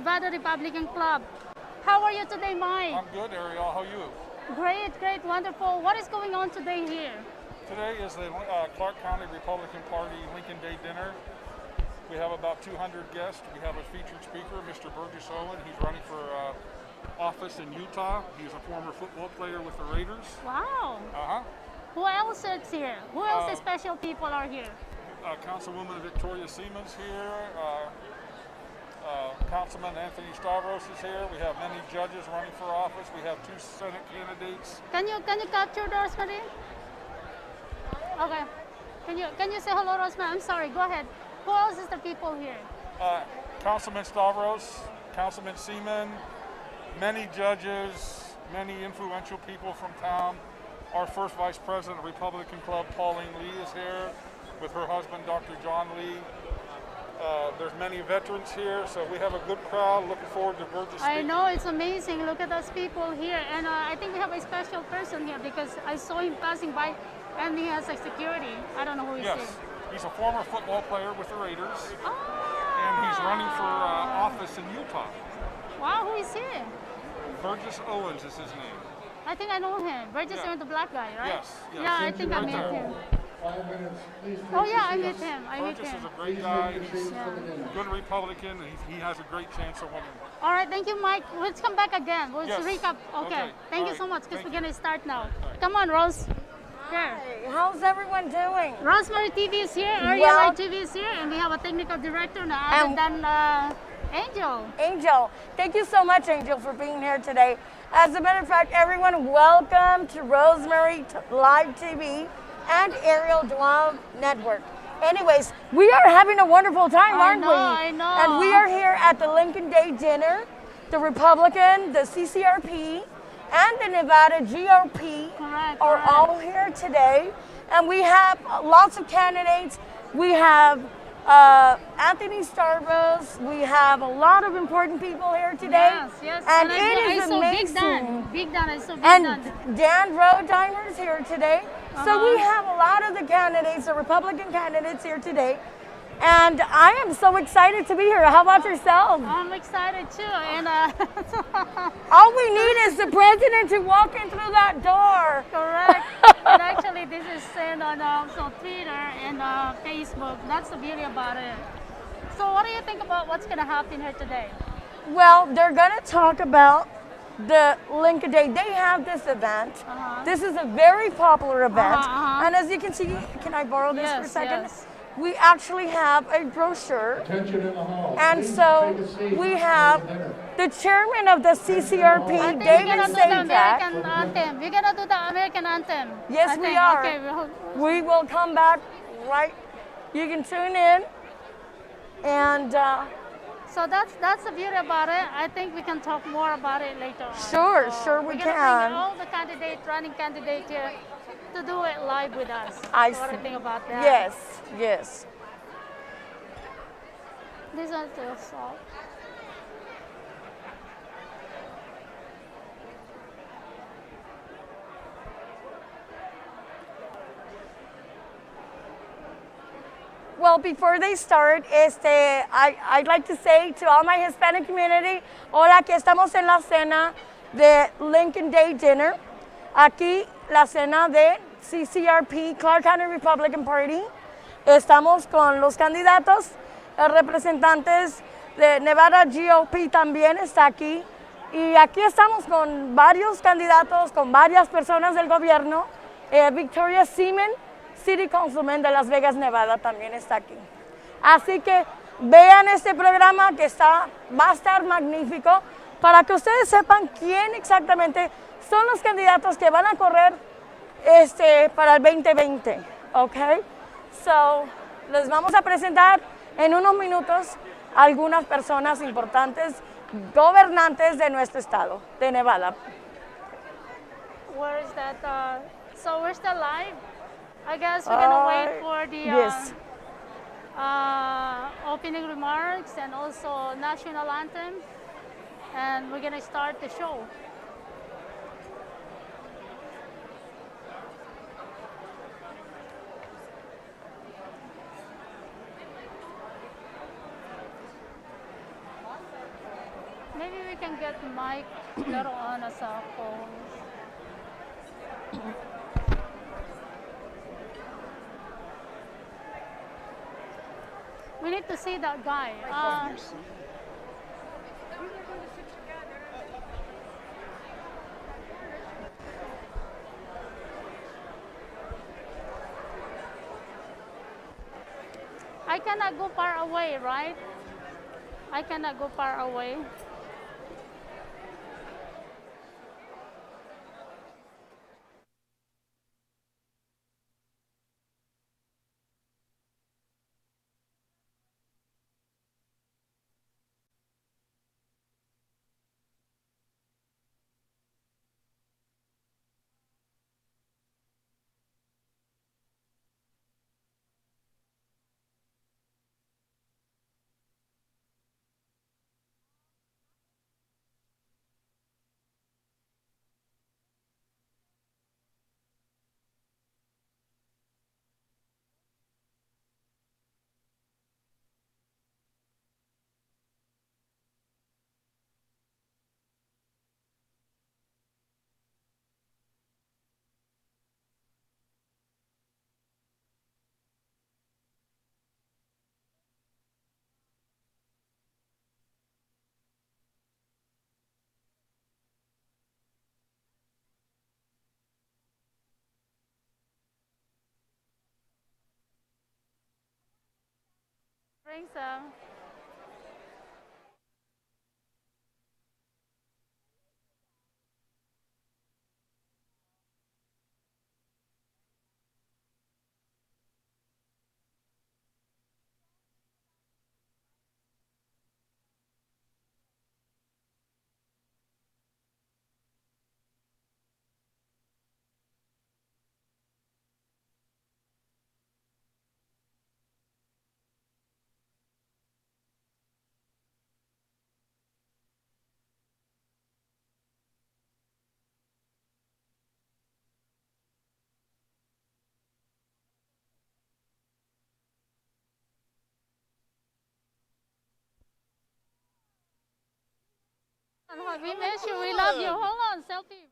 Nevada Republican Club. How are you today, Mike? I'm good, Arielle. How are you? Great, great, wonderful. What is going on today here? Today is the Clark County Republican Party Lincoln Day dinner. We have about 200 guests. We have a featured speaker, Mr. Burgess Owen. He's running for office in Utah. He's a former football player with the Raiders. Wow. Uh-huh. Who else is here? Who else special people are here? Councilwoman Victoria Siemens here. Councilman Anthony Stavros is here. We have many judges running for office. We have 2 Senate candidates. Can you capture Rosemary? Okay. Can you say hello, Rosemary? I'm sorry. Go ahead. Who else is the people here? Councilman Stavros, Councilman Seaman, many judges, many influential people from town. Our first Vice President of Republican Club, Pauline Lee, is here with her husband, Dr. John Lee. There's many veterans here, so we have a good crowd. Looking forward to Burgess speaking. I know, it's amazing. Look at those people here. And I think we have a special person here because I saw him passing by and he has like security. I don't know who he is. Yes, he's a former football player with the Raiders. Oh. And he's running for office in Utah. Wow, who is he? Burgess Owens is his name. I think I know him. Burgess Owens, the black guy, right? Yes. Yeah, I think I met him. 5 minutes, please. Oh yeah, I met him. Burgess is a great guy. He's a good Republican. He has a great chance of winning. All right, thank you, Mike. Let's come back again. We'll Yes. recap. Okay. Thank you All so right. much because we're Thank going to start now. Come on, Rose. Here. Hey, how's everyone doing? Rosemary TV is here. Arielle Well- TV is here. And we have a technical director now, other than Angel. Angel, thank you so much, Angel, for being here today. As a matter of fact, everyone, welcome to Rosemary Live TV and Arielle Network. Anyways, we are having a wonderful time, aren't we? I know. And we are here at the Lincoln Day dinner. The Republican, the CCRP, and the Nevada GOP are all here today. And we have lots of candidates. We have Anthony Stavros. We have a lot of important people here today. Yes. And I it is saw amazing. Big Dan. I saw Big And Dan. Dan Rodheimer is here today. So we have a lot of the candidates, the Republican candidates here today. And I am so excited to be here. How about yourself? I'm excited too. And All we need is the president to walk in through that door. correct. And actually, this is sent on also Twitter and Facebook. That's the beauty about it. So, what do you think about what's going to happen here today? Well, they're going to talk about the Lincoln Day. They have this event. This is a very popular event. And as you can see, can I borrow this for a second? Yes. We actually have a brochure. Attention in the hall. And Please so take a seat we for have the dinner. the chairman of the CCRP, I think we're David going to do the Sajdak. American anthem. We're going to do the American anthem. Yes, I we think. are. Okay. We will come back right. You can tune in. And So that's the beauty about it. I think we can talk more about it later on. Sure, So sure we we're gonna can. bring all the running candidates here to do it live with us. I What do you see. think about that? Yes. This one's the salt. Well, before they start, I'd like to say to all my Hispanic community, hola, aquí estamos en la cena de Lincoln Day Dinner. Aquí la cena de CCRP, Clark County Republican Party. Estamos con los candidatos, representantes de Nevada GOP también está aquí. Y aquí estamos con varios candidatos, con varias personas del gobierno. Victoria Seaman, City Councilman de Las Vegas, Nevada, también está aquí. Así que vean este programa que va a estar magnífico para que ustedes sepan quién exactamente son los candidatos que van a correr para el 2020. ¿Ok? So, les vamos a presentar en unos minutos a algunas personas importantes, gobernantes de nuestro estado, de Nevada. Where is that? So we're still live. I guess we're gonna wait for the Yes. opening remarks and also national anthem, and we're gonna start the show. Maybe we can get Mike later on as a co-host. We need to see that guy. I cannot go far away, right? I cannot go far away. Bring some. We miss you. We love you. Hold on, selfie.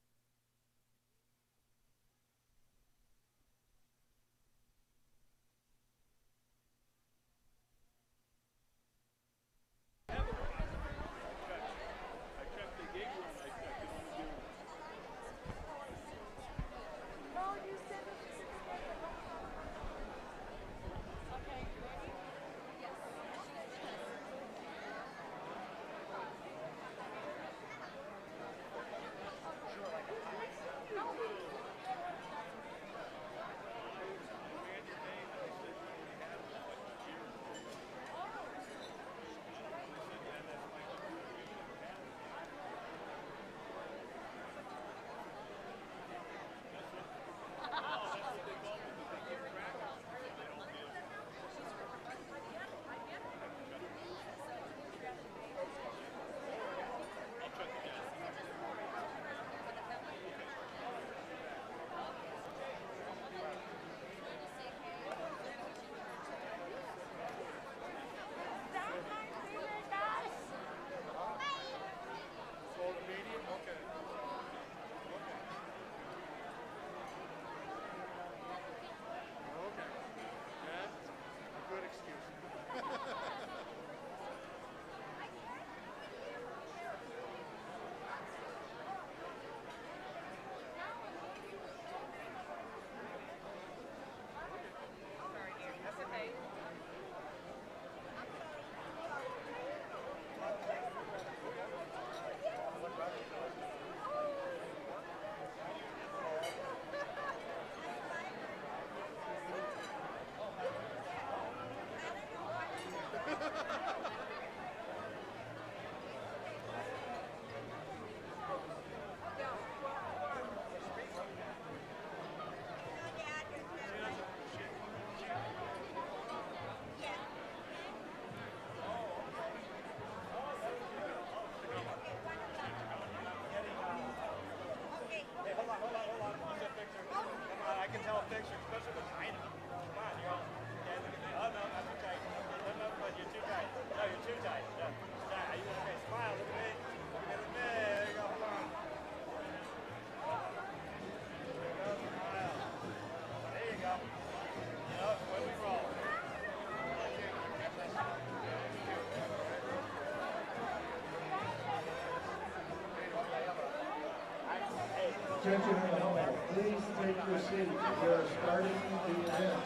Attention in the hall, please take your seats. We are starting the event.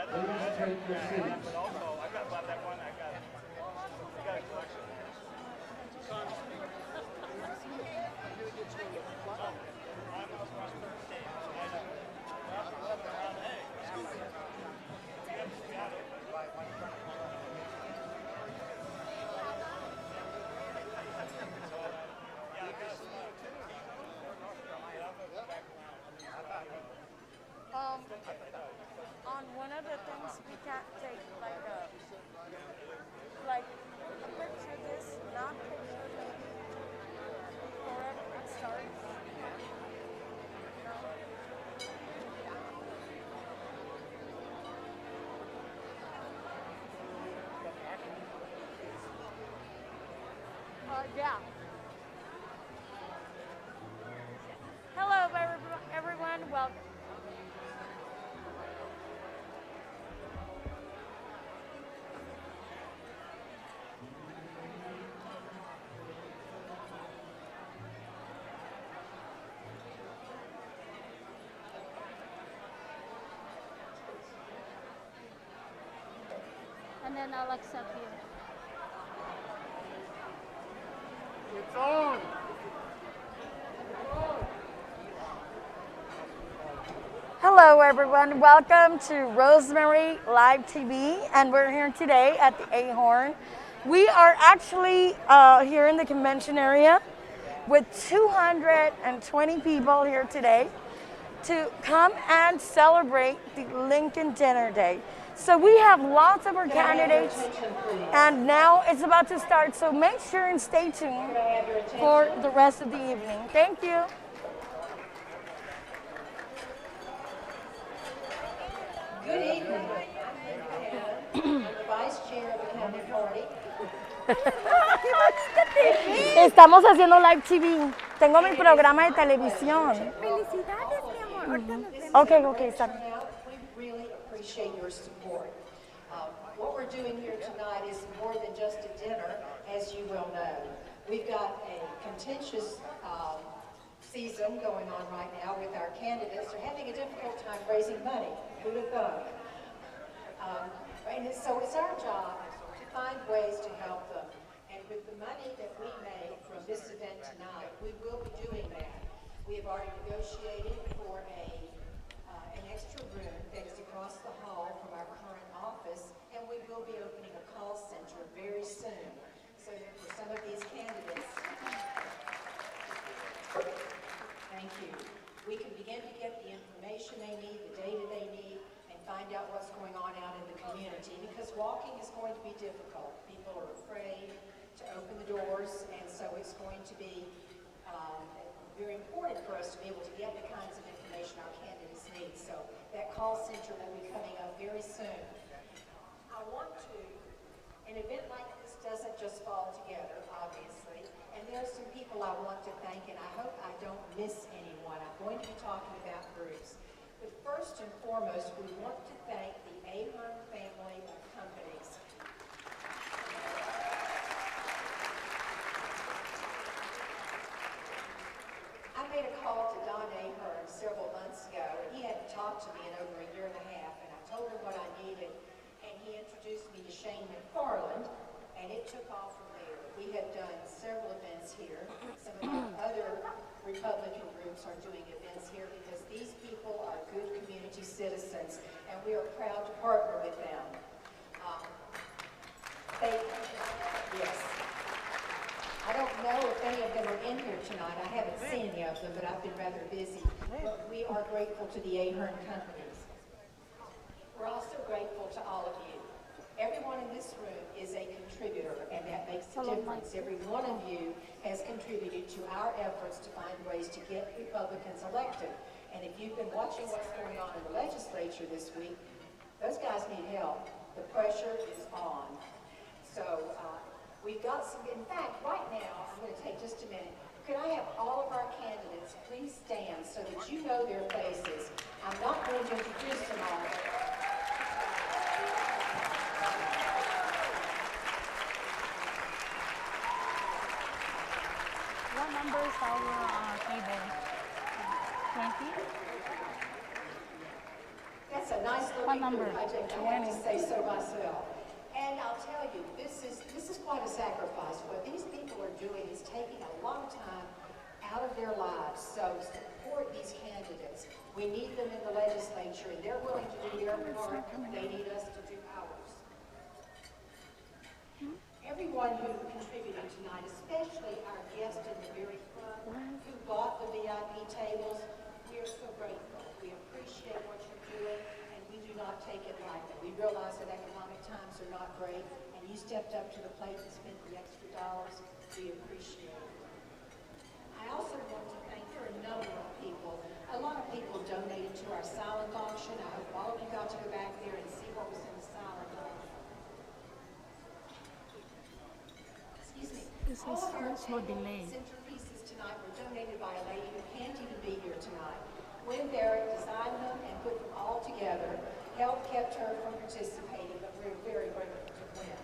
Please take your seats. On one of the things we can't take like a picture of this, not picture maybe before it starts. Yeah. Hello, everyone. Welcome. And then I'll accept you. It's on. Hello, everyone. Welcome to Rosemary Live TV, and we're here today at the Ahern. We are actually here in the convention area with 220 people here today to come and celebrate the Lincoln Dinner Day. So we have lots of our candidates, and now it's about to start. So make sure and stay tuned for the rest of the evening. Thank you. Good evening. I'm the Vice Chair of the County Party. Estamos haciendo live TV. Tengo mi programa de televisión. Felicidades, mi amor. Ahorita nos vemos. Okay, está bien. We really appreciate your support. What we're doing here tonight is more than just a dinner, as you well know. We've got a contentious season going on right now with our candidates. They're having a difficult time raising money. Who'd have thought? And so it's our job to find ways to help them. And with the money that we made from this event tonight, we will be doing that. We have already negotiated for an extra room that is across the hall from our current office, and we will be opening a call center very soon. So that for some of these candidates, thank you, we can begin to get the information they need, the data they need, and find out what's going on out in the community, because walking is going to be difficult. People are afraid to open the doors, and so it's going to be very important for us to be able to get the kinds of information our candidates need. So that call center will be coming up very soon. An event like this doesn't just fall together, obviously, and there are some people I want to thank, and I hope I don't miss anyone. I'm going to be talking about groups. But first and foremost, we want to thank the Ahern family of companies. I made a call to Don Ahern several months ago, and he hadn't talked to me in over a year and a half, and I told him what I needed, and he introduced me to Shane McFarland, and it took off from there. We have done several events here. Some of our other Republican groups are doing events here because these people are good community citizens, and we are proud to partner with them. Yes. I don't know if any of them are in here tonight. I haven't seen any of them, but I've been rather busy. But we are grateful to the Ahern companies. We're also grateful to all of you. Everyone in this room is a contributor, and that makes a difference. Every one of you has contributed to our efforts to find ways to get Republicans elected. And if you've been watching what's going on in the legislature this week, those guys need help. The pressure is on. So we've got some, in fact, right now, I'm going to take just a minute. Could I have all of our candidates please stand so that you know their faces? I'm not going to introduce them all. What number is our table? 20? That's a nice What looking number? project, I have to say so myself. And I'll tell you, this is quite a sacrifice. What these people are doing is taking a lot of time out of their lives. So support these candidates. We need them in the legislature, and they're willing to do their part. They need us to do ours. Everyone who contributed tonight, especially our guest in the very front, who bought the VIP tables, we are so grateful. We appreciate what you're doing, and we do not take it lightly. We realize that economic times are not great, and you stepped up to the plate and spent the extra dollars. We appreciate it. I also want to thank for a number of people. A lot of people donated to our silent auction. I hope all of you got to go back there and see what was in the silent auction. Excuse me. This is All of our also delayed. centerpieces tonight were donated by a lady who can't even be here tonight. Lynn Barrett designed them and put them all together. Help kept her from participating, but we're very grateful to Lynn.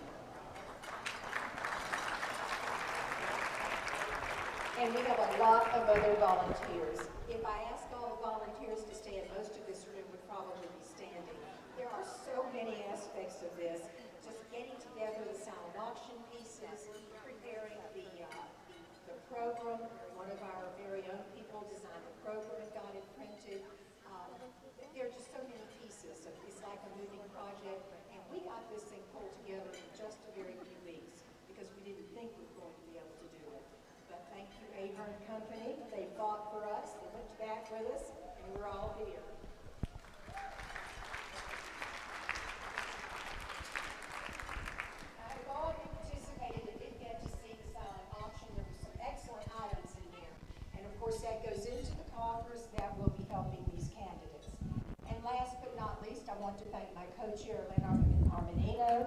And we have a lot of other volunteers. If I ask all the volunteers to stand, most of this room would probably be standing. There are so many aspects of this. Just getting together the silent auction pieces, preparing the program. One of our very own people designed the program and got it printed. There are just so many pieces. So it's like a moving project. And we got this thing pulled together in just a very few weeks because we didn't think we were going to be able to do it. But thank you, Ahern Company. They fought for us. They went back with us, and we're all here. If all of you participated and didn't get to see the silent auction, there were some excellent items in there. And of course, that goes into the coffers that will be helping these candidates. And last but not least, I want to thank my co-chair, Lynn Armanino.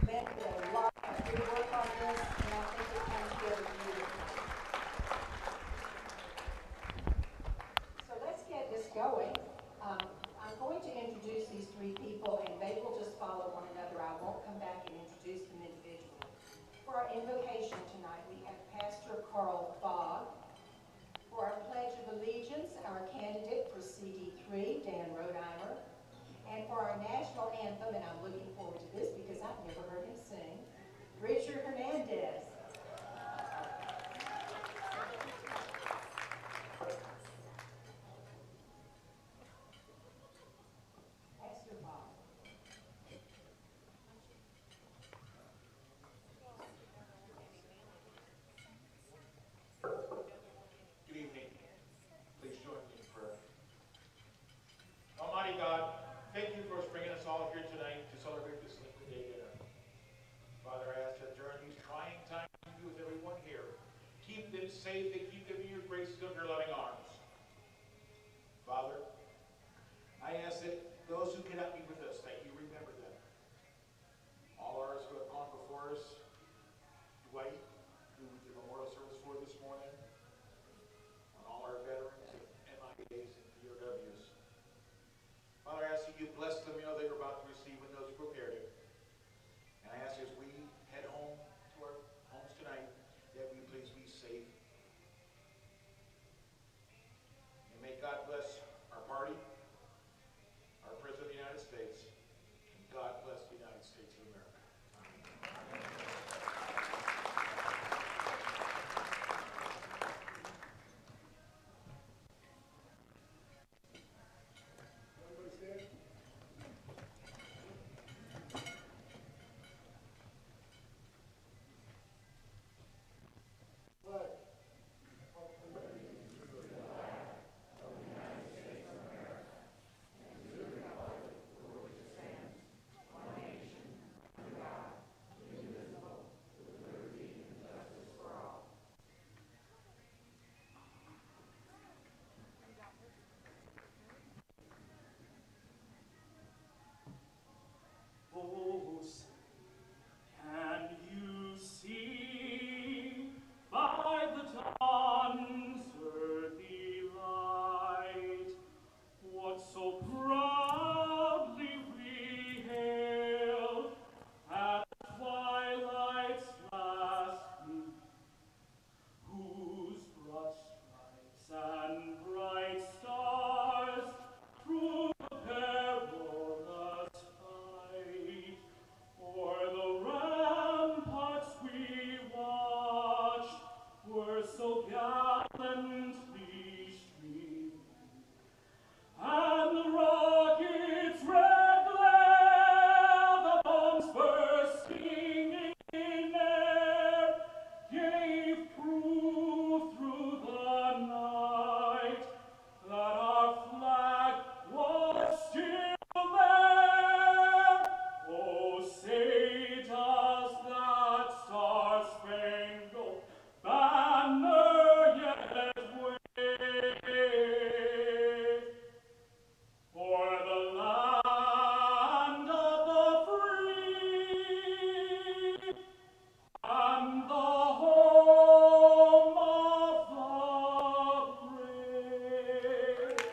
Lynn did a lot of good work on this, and I think it came together beautifully. So let's get this going. I'm going to introduce these three people, and they will just follow one another. I won't come back and introduce them individually. For our invocation tonight, we have Pastor Carl Fogg. For our Pledge of Allegiance, our candidate for CD3, Dan Rodheimer. And for our national anthem, and I'm looking forward to this because I've never heard him sing, Richard Hernandez. Pastor Bob. Good evening. Please join me in prayer. Almighty God, thank you for bringing us all here tonight to celebrate this Lincoln Day dinner. Father, I ask that during these trying times you be with everyone here. Keep them safe and keep them in your grace of your loving arms. Father, I ask that those who cannot be with us, that you remember them. All ours who have gone before us, Dwight, who we did the memorial service for this morning, on all our veterans and MIAs and POWs. Father, I ask that you bless the meal they were about to receive when those who prepared it. And I ask as we head home to our homes tonight, that we please be safe. And may God bless our party, our President of the United States, and God bless the United States of America. gallantly stream, and the rocket's red glare, the bombs bursting in air, gave proof through the night that our flag was still there. Oh, say does that star-spangled banner yet wave for the land of the free and the home of the brave.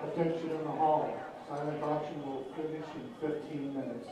Attention in the hall. Silent auction will finish in 15 minutes.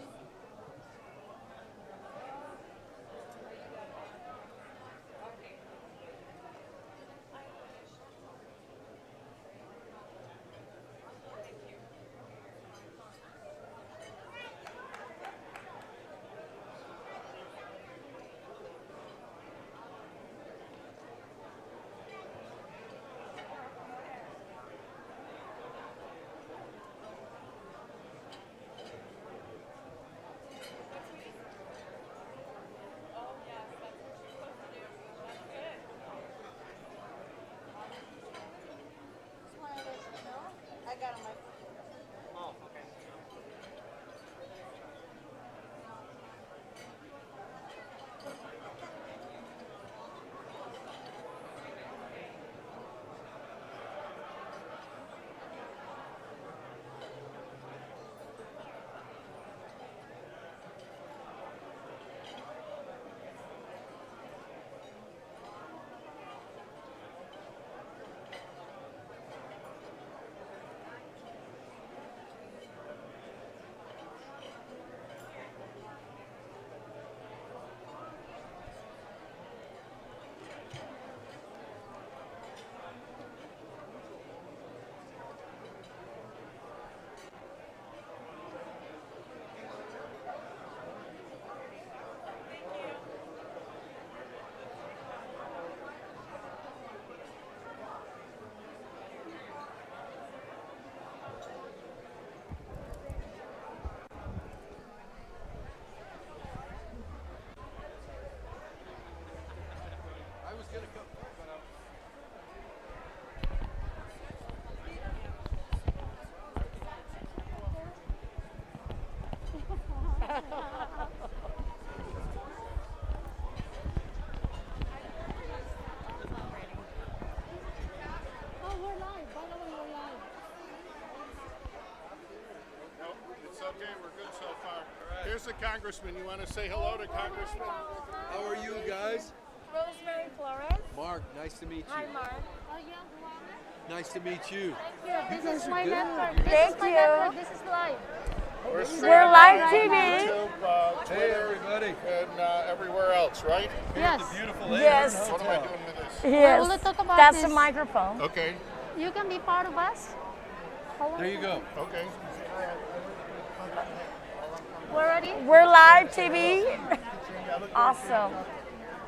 Okay, we're good so far. Here's the congressman. You want to say hello to Congressman? How are you guys? Rosemary Flores. Mark, nice to meet you. Hi, Mark. Nice to meet you. Thank you. This is my good. network. This Thank is my you. network. This is live. We're live TV. YouTube, Hey, Twitter, everybody. and everywhere else, right? Yes. Beautiful Yes. Ahern What am I Hotel. doing with this? Yes. We'll talk about That's this. the microphone. Okay, You can be part of us. There you go. okay. We're ready. We're live TV. Awesome.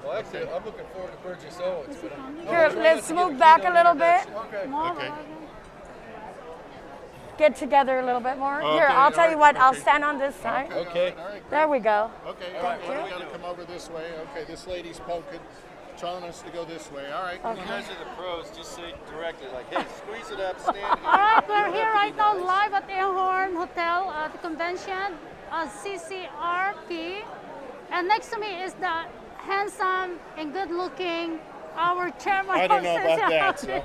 Well, actually, I'm looking forward to Burgess Owens. But Here, let's move back a little bit. Okay. More. Okay. Get together a little bit more. Okay, Here, I'll tell you what. I'll okay. stand on this side. Okay. All right. There we go. Okay, All right, okay, what do we I gotta do? come over this way. Okay, this lady's poking, telling us to go this way. All right. You guys are the pros. Just say directly, like, hey, squeeze it up, stand here. All right, we're here right now live at Ahern Hotel at the convention, CCRP. And next to me is the handsome and good-looking our chairman. I don't know of about that, CCRP.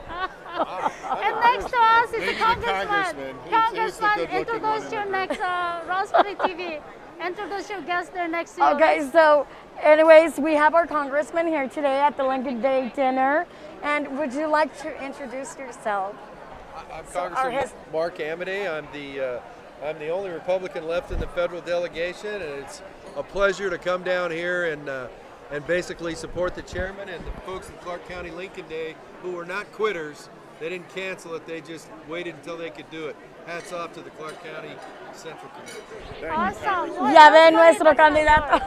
And next to us is the Maybe the congressman. congressman. He's the Congressman, good-looking introduce one. your next Rosemary TV. Introduce your guest there next to you. Okay, so anyways, we have our congressman here today at the Lincoln Day dinner. And would you like to introduce yourself? I'm So our Congressman his- Mark Amity. I'm the I'm the only Republican left in the federal delegation, and it's a pleasure to come down here and basically support the chairman and the folks at Clark County Lincoln Day who were not quitters. They didn't cancel it, they just waited until they could do it. Hats off to the Clark County Central Committee. Awesome. Ya ven nuestro candidato.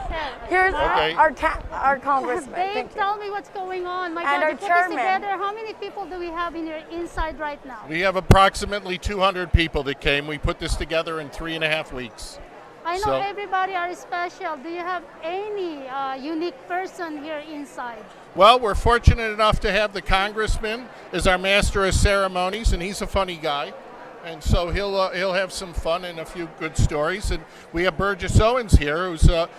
Here's Okay. our congressman. Dave, Thank you. tell me what's going on. My And God, our you put chairman. this together. How many people do we have in your inside right now? We have approximately 200 people that came. We put this together in 3.5 weeks. I know So- everybody are special. Do you have any unique person here inside? Well, we're fortunate enough to have the congressman as our master of ceremonies, and he's a funny guy. And so he'll have some fun and a few good stories. And we have Burgess Owens here, who's a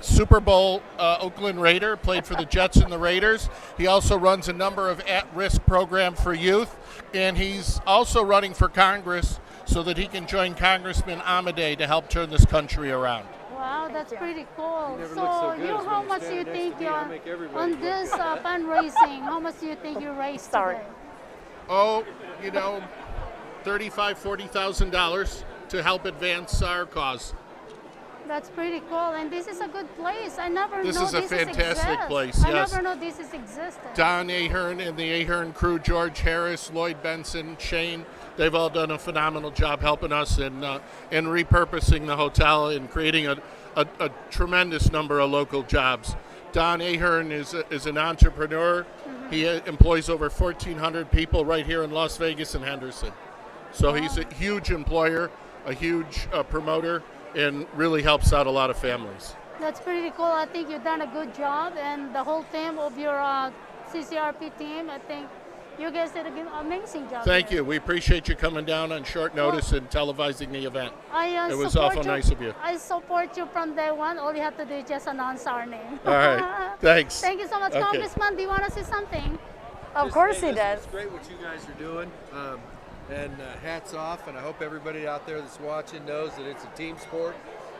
Super Bowl Oakland Raider, played for the Jets and the Raiders. He also runs a number of at-risk program for youth, and he's also running for Congress so that he can join Congressman Amade to help turn this country around. Wow, that's pretty cool. never So, looked so good you, as how when you much do you stand next think to me, I make everybody on look this fundraising? How much do you think you raised today? Oh, $35,000-$40,000 to help advance our cause. That's pretty cool, and this is a good place. I never This know is a this fantastic exists. place, I yes. never know this is existed. Don Ahern and the Ahern crew, George Harris, Lloyd Benson, Shane, they've all done a phenomenal job helping us in repurposing the hotel and creating a tremendous number of local jobs. Don Ahern is an entrepreneur. Mm-hmm. He employs over 1,400 people right here in Las Vegas and Henderson. So he's a huge employer, a huge promoter, and really helps out a lot of families. That's pretty cool. I think you've done a good job, and the whole team of your CCRP team, I think you guys did an amazing job. Thank here. you. We appreciate you coming down on short notice and televising the event. It was support awful you. nice of you. I support you from day one. All you have to do is just announce our name. All right. Thanks. Thank you so much, Okay. Congressman. Do you want to say something? Of course he does. It's great what you guys are doing. And hats off, and I hope everybody out there that's watching knows that it's a team sport.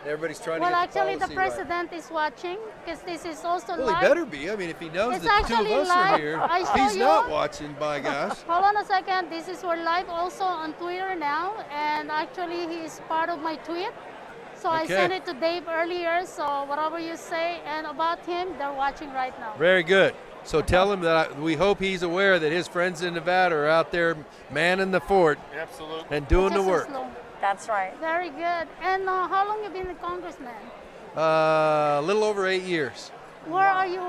Everybody's trying Well, to get actually, the policy right. president is watching because this is also Well, live. he better be. I mean, if he knows It's that the two of actually us live. are here, I show he's you. not watching, by gosh. Hold on a second. This is we're live also on Twitter now, and actually he is part of my tweet. So I Okay. sent it to Dave earlier. So whatever you say and about him, they're watching right now. Very good. So tell him that we hope he's aware that his friends in Nevada are out there manning the fort Absolutely. and doing the Just work. slow. That's right. Very good. And how long you been a congressman? A little over 8 years. Where are you?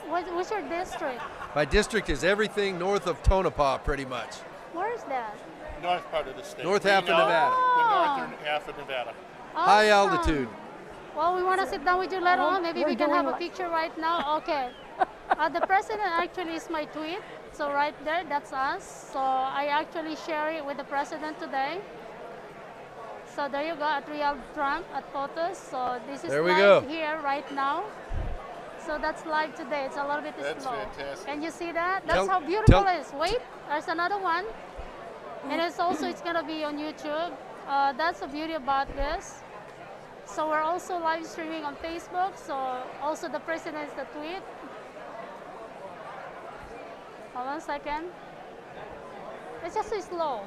What's your district? My district is everything north of Tonopah, pretty much. Where is that? North part of the state. North half of Reno, Nevada. The northern half of Nevada. High Awesome. altitude. Well, we want to sit down with you later on. Maybe we're we can doing have a what? picture right now. Okay. The president actually is my tweet. So right there, that's us. So I actually share it with the president today. So there you go, at Arielle Trump at photos. So this is There we live go. here right now. So that's live today. It's a little bit That's slow. fantastic. Can you see that? That's Tell- how beautiful tell- it is. Wait, there's another one. And it's gonna be on YouTube. That's the beauty about this. So we're also live streaming on Facebook. So also the president's the tweet. Hold on a second. It's just so slow.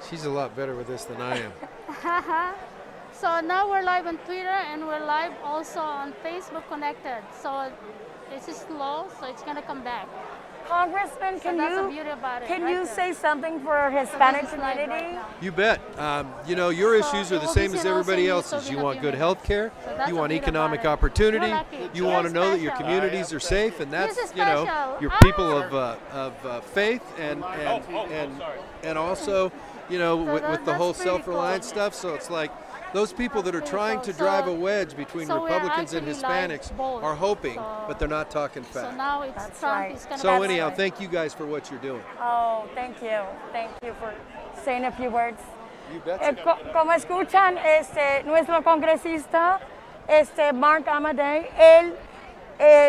She's a lot better with this than I am. So now we're live on Twitter and we're live also on Facebook connected. So it's slow, so it's gonna come back. Congressman, So can that's the you beauty about it. can right you there. say something for our Hispanic this is live right community? now. You bet. Your issues are it the will same be as seen everybody also else's. in You a want few good minutes. health care. So that's You the want beauty economic about it. opportunity. You're lucky. You You're want to know that your special. communities are safe, and that's This is special. you're Ah! people of faith and also with the whole that's pretty self-reliance cool. stuff. So it's like those people that are Pretty trying cool. to drive So- a wedge between so we're Republicans and actually live Hispanics both. are hoping, So- but they're not talking So fact. now it's That's Trump right. is gonna So be anyhow, right. thank you guys for what you're doing. Oh, thank you. Thank you for saying a few words. You bet. Como escuchan, nuestro congresista, Mark Amade, él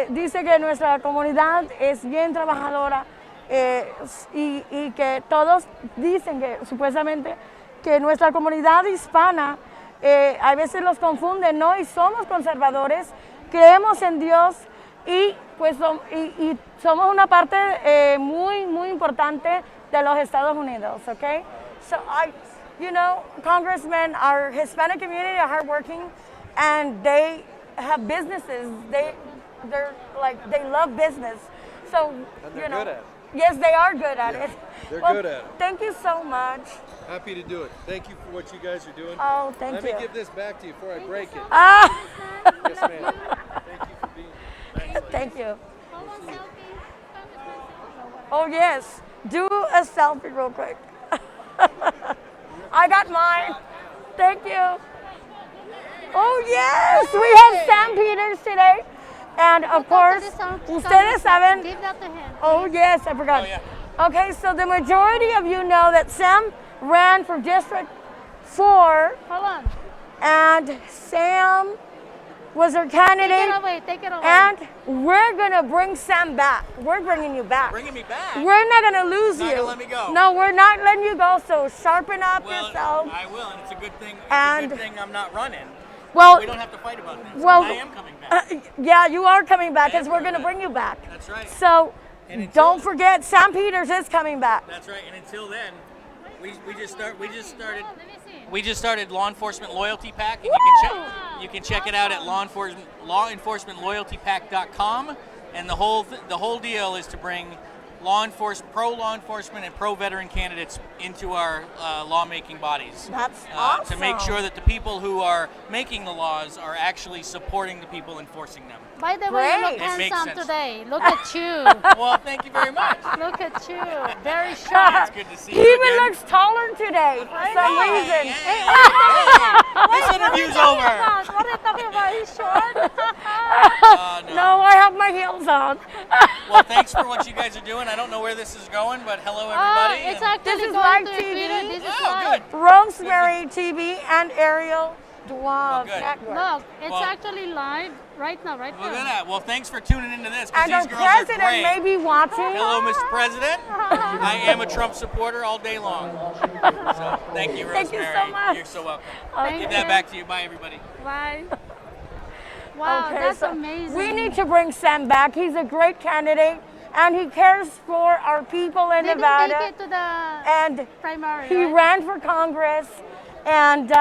dice que nuestra comunidad es bien trabajadora y que todos dicen que supuestamente que nuestra comunidad hispana a veces los confunden, ¿no? Y somos conservadores, creemos en Dios y pues y somos una parte muy importante de los Estados Unidos, ¿ok? So you know, congressmen, our Hispanic community are hardworking, and they have businesses. They love business. So, And they're you know, good at it. yes, they are good at Yeah, it. they're Well, good at it. Thank you so much. Happy to do it. Thank you for what you guys are doing. Oh, thank Let you. me give this back to you before I break it. Ah, Yes, ma'am. Thank you for being here. thank you. Oh yes, do a selfie real quick. I got mine. Thank you. Oh yes, we have Sam Peters today, and of course, ustedes saben. Give that to him. Oh yes, I forgot. Okay, so the majority of you know that Sam ran for District 4, Hold on. and Sam was our candidate. Take it away. And we're gonna bring Sam back. We're bringing you back. Bringing me back? We're not gonna lose Not you. gonna let me go. No, we're not letting you go. So sharpen up Well, yourself. I will, and it's a good thing. It's And- a good thing I'm not running. Well, We don't have to fight about this. well, I am coming back. yeah, you are coming back I am because we're coming gonna back. bring you back. That's right. So And until- don't forget, Sam Peters is coming back. That's right. And until then, we just started Law Enforcement Loyalty Pack, and you can check it out at lawenforcementloyaltypack.com. And the whole deal is to bring pro law enforcement and pro veteran candidates into our lawmaking bodies. That's To make awesome. sure that the people who are making the laws are actually supporting the people enforcing them. By the way, you look Great. It makes handsome sense. today. Look at you. Well, thank you very much. Look at you. Very sharp. It's good to see He you even again. looks taller today for some reason. This interview's over. What are you talking about? He's short. No, I have my heels on. Well, thanks for what you guys are doing. I don't know where this is going, but hello, everybody. It's and- actually This is going live to TV. Twitter. This is Oh, live. good. Rosemary TV and Arielle Well, good. Network. Look, it's Well- actually live right now, right Look at there. that. Well, thanks for tuning into this, because And our these girls are president great. may be watching. Hello, Mr. President. I am a Trump supporter all day long. So, thank you, Rosemary. Thank you so much. You're so welcome. Thank Give you. that back to you. Bye, everybody. Bye. Wow, Okay, that's so amazing. We need to bring Sam back. He's a great candidate, and he cares for our people in Didn't Nevada. make it to the And primary, he right? ran for Congress, and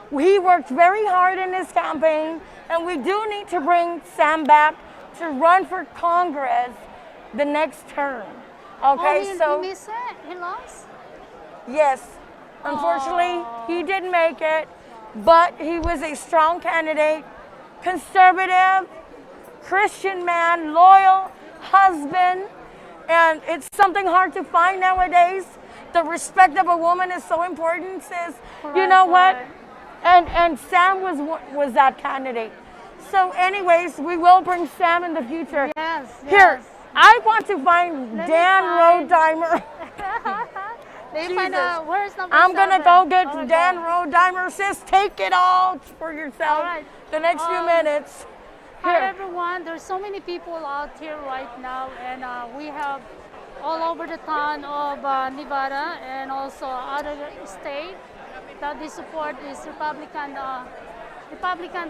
he worked very hard in his campaign. And we do need to bring Sam back to run for Congress the next term. Okay, he so missed it. He lost. yes, unfortunately, he didn't make it, but he was a strong candidate, conservative, Christian man, loyal husband, and it's something hard to find nowadays. The respect of a woman is so important, sis. You know what? Right. And Sam was that candidate. So anyways, we will bring Sam in the future. Yes. Here, yes. I want to find Let me Dan find- Rodimer. They find Jesus. out where's number I'm gonna 7. go get Oh my Dan God. Rodimer. Sis, take it all for yourself. All right. The next few minutes. Hi Here. everyone. There's so many people out here right now, and we have all over the town of Nevada and also other state that they support this Republican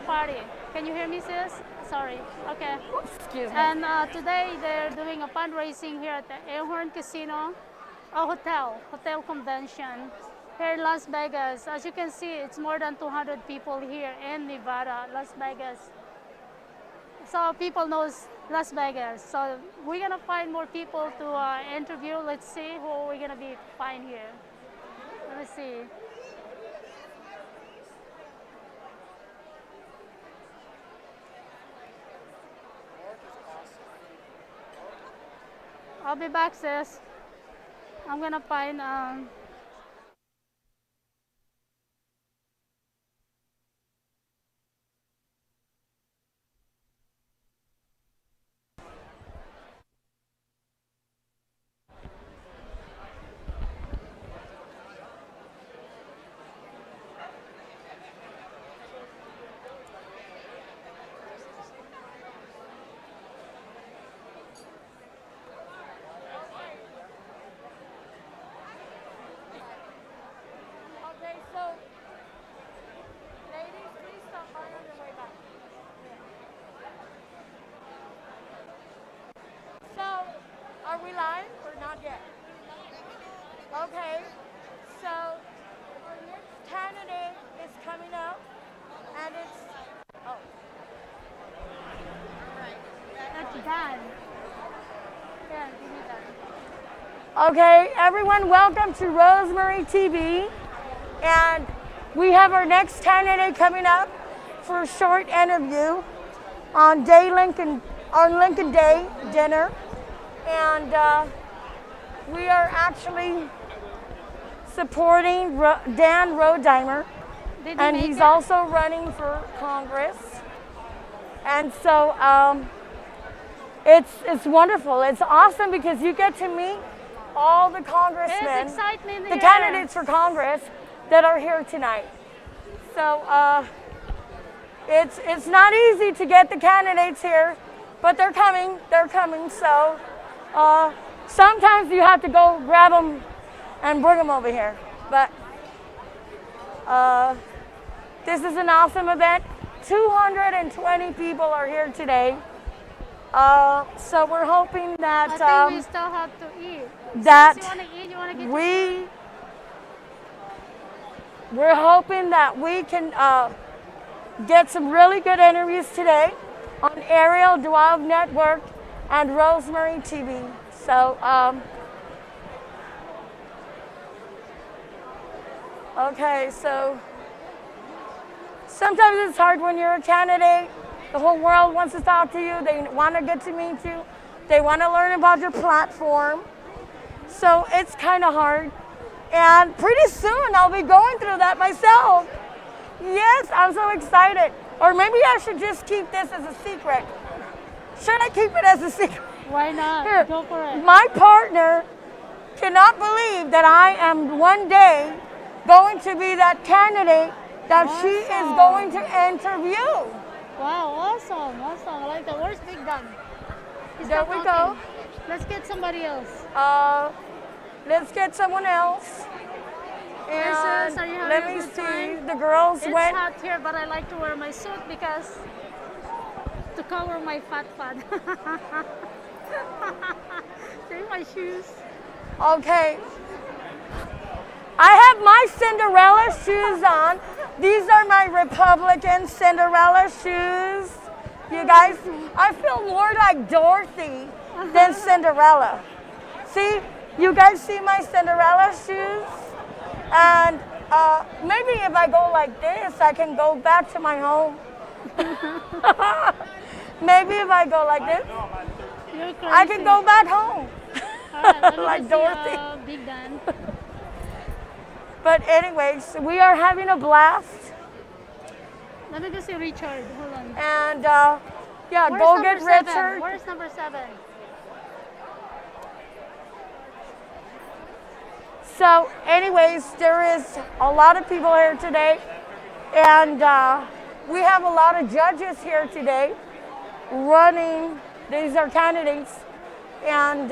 Party. Can you hear me, sis? Sorry. Okay. Excuse me. And today they're doing a fundraising here at the Ahern Casino, a hotel convention here in Las Vegas. As you can see, it's more than 200 people here in Nevada, Las Vegas. So people knows Las Vegas. So we're gonna find more people to interview. Let's see who we're gonna be find here. Let me see. I'll be back, sis. I'm gonna find Okay, so ladies, please stop by on your way back. So, are we live or not yet? Okay, so Dan. Yeah, give me that. Okay, everyone, welcome to Rosemary TV. And we have our next candidate coming up for a short interview on Lincoln Day dinner. And we are actually supporting Dan Rodimer. And he's also running for Congress. And so it's wonderful. It's awesome because you get to meet all the congressmen, the candidates for Congress that are here tonight. So it's not easy to get the candidates here, but they're coming. So sometimes you have to go grab them and bring them over here. But this is an awesome event. 220 people are here today. So we're hoping that I think we still have to eat. that Since you want to get we're hoping that we can get some really good interviews today on Arielle Drive Network and Rosemary TV. So okay, so sometimes it's hard when you're a candidate. The whole world wants to talk to you. They want to get to meet you. They want to learn about your platform. So it's kind of hard. And pretty soon I'll be going through that myself. Yes, I'm so excited. Or maybe I should just keep this as a secret. Should I keep it as a secret? Why not? Here, go for it. my partner cannot believe that I am one day going to be that candidate that she is going to interview. Wow, awesome. I like that. Where's Big Dan? There we go. Let's get somebody else. Let's get someone else. And Are you having let a me good see. time? The girls It's went. hot here, but I like to wear my suit because to cover my fat. See my shoes. Okay. I have my Cinderella shoes on. These are my Republican Cinderella shoes. You guys, I feel more like Dorothy than Cinderella. See, you guys see my Cinderella shoes? And maybe if I go like this, I can go back to my home. Maybe if I go like this, I can go back home. All right, let me like see, Dorothy. Big Dan. But anyways, we are having a blast. Let me go see Richard. Hold on. And yeah, Where's go number get 7? Richard. Where's number 7? So anyways, there is a lot of people here today. And we have a lot of judges here today running. These are candidates. And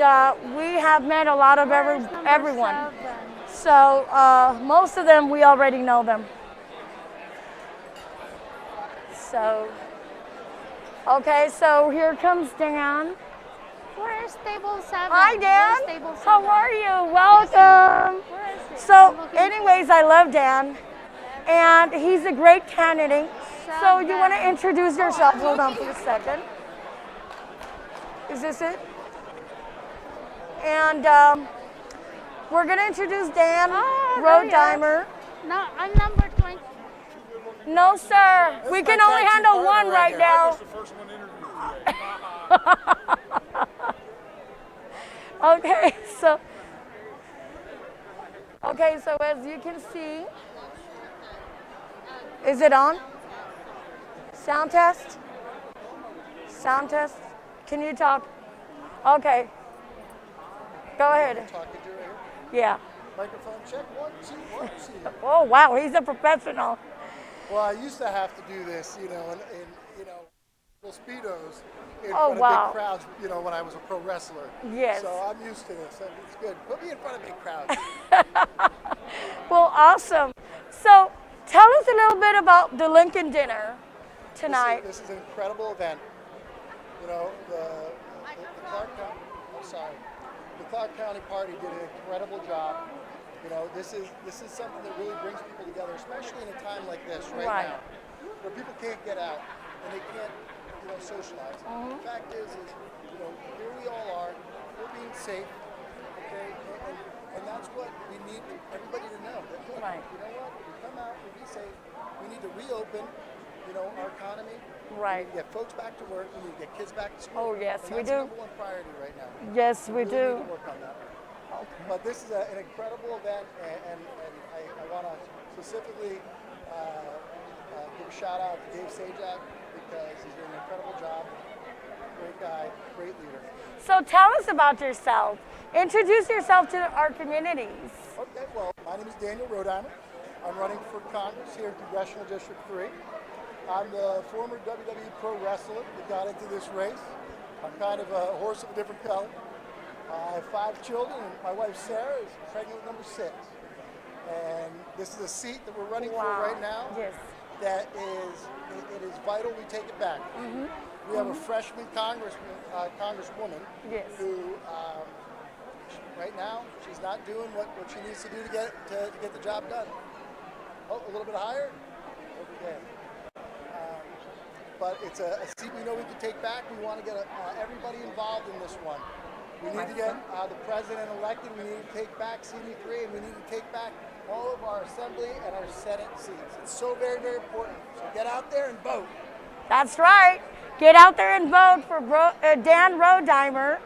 we have met a lot of everyone. 7? So most of them, we already know them. So, okay, so here comes Dan. Where's table 7? Hi, Dan. Where's table 7? How are you? Welcome. Where is it? So, anyways, I love Dan, and he's a great candidate. So, you want to introduce yourself? Hold on for a second. Is this it? And we're going to introduce Dan Rodimer. No, I'm number 20. No, sir. We can only handle one right now. the first one interviewed today. Okay, so as you can see, is it on? Sound test? Sound test? Can you talk? Okay. Go ahead. Talking to her. Yeah. Microphone check. 1, 2, 1, 2. Oh, wow, he's a professional. Well, I used to have to do this, in little Speedos in Oh, front wow. of big crowds, when I was a pro wrestler. Yes. So I'm used to this. And it's good. Put me in front of big crowds. Well, awesome. So tell us a little bit about the Lincoln dinner tonight. This is an incredible event. The Clark County Party did an incredible job. This is something that really brings people together, especially in a time like this right now, where people can't get out and they can't socialize. The fact is, here we all are. We're being safe, okay? And that's what we need everybody to know. That, look, you know what? We come out, we be safe. We need to reopen, our economy. Right. We need to get folks back to work. We need to get kids back to school. Oh, yes, and we that's do. the number one priority right now. Yes, we really do. Need to work on that. Okay. But this is an incredible event, and I want to specifically give a shout out to Dave Sajdak because he's doing an incredible job. Great guy, great leader. So tell us about yourself. Introduce yourself to our communities. Okay, well, my name is Daniel Roedimer. I'm running for Congress here in Congressional District 3. I'm the former WWE pro wrestler that got into this race. I'm kind of a horse of a different color. I have 5 children, and my wife Sarah is pregnant with number 6. And this is a seat that we're running for right now. Yes. That it is vital we take it back. We have a freshman congresswoman who, right now, she's not doing what she needs to do to get the job done. Oh, a little bit higher? Over there. But it's a seat we know we can take back. We want to get everybody involved in this one. We need to get the president elected. We need to take back CD3, and we need to take back all of our assembly and our Senate seats. It's so very, very important. So get out there and vote. That's right. Get out there and vote for Dan Roedimer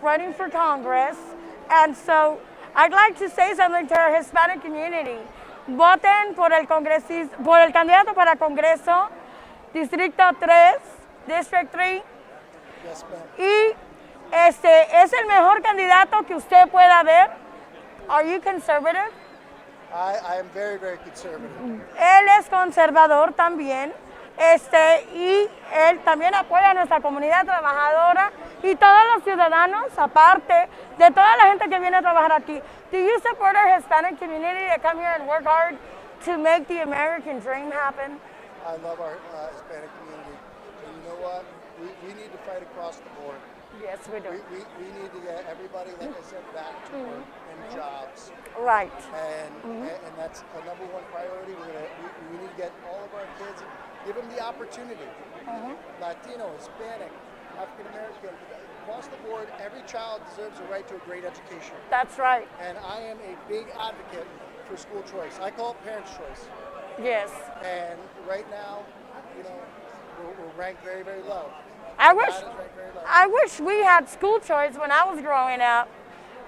running for Congress. And so I'd like to say something to our Hispanic community. Voten por el candidato para Congreso, Distrito 3, District 3. Yes, ma'am. Y es el mejor candidato que usted pueda ver. Are you conservative? I am very, very conservative. Él es conservador también. Y él también apoya a nuestra comunidad trabajadora y todos los ciudadanos, aparte de toda la gente que viene a trabajar aquí. Do you support our Hispanic community to come here and work hard to make the American dream happen? I love our Hispanic community. And you know what? We need to fight across the board. Yes, we do. We need to get everybody, like I said, back to work and jobs. Right. And that's a number one priority. We need to get all of our kids, give them the opportunity. Latino, Hispanic, African American, across the board, every child deserves a right to a great education. That's right. And I am a big advocate for school choice. I call it parents' choice. Yes. And right now, we're ranked very, very low. I wish we had school choice when I was growing up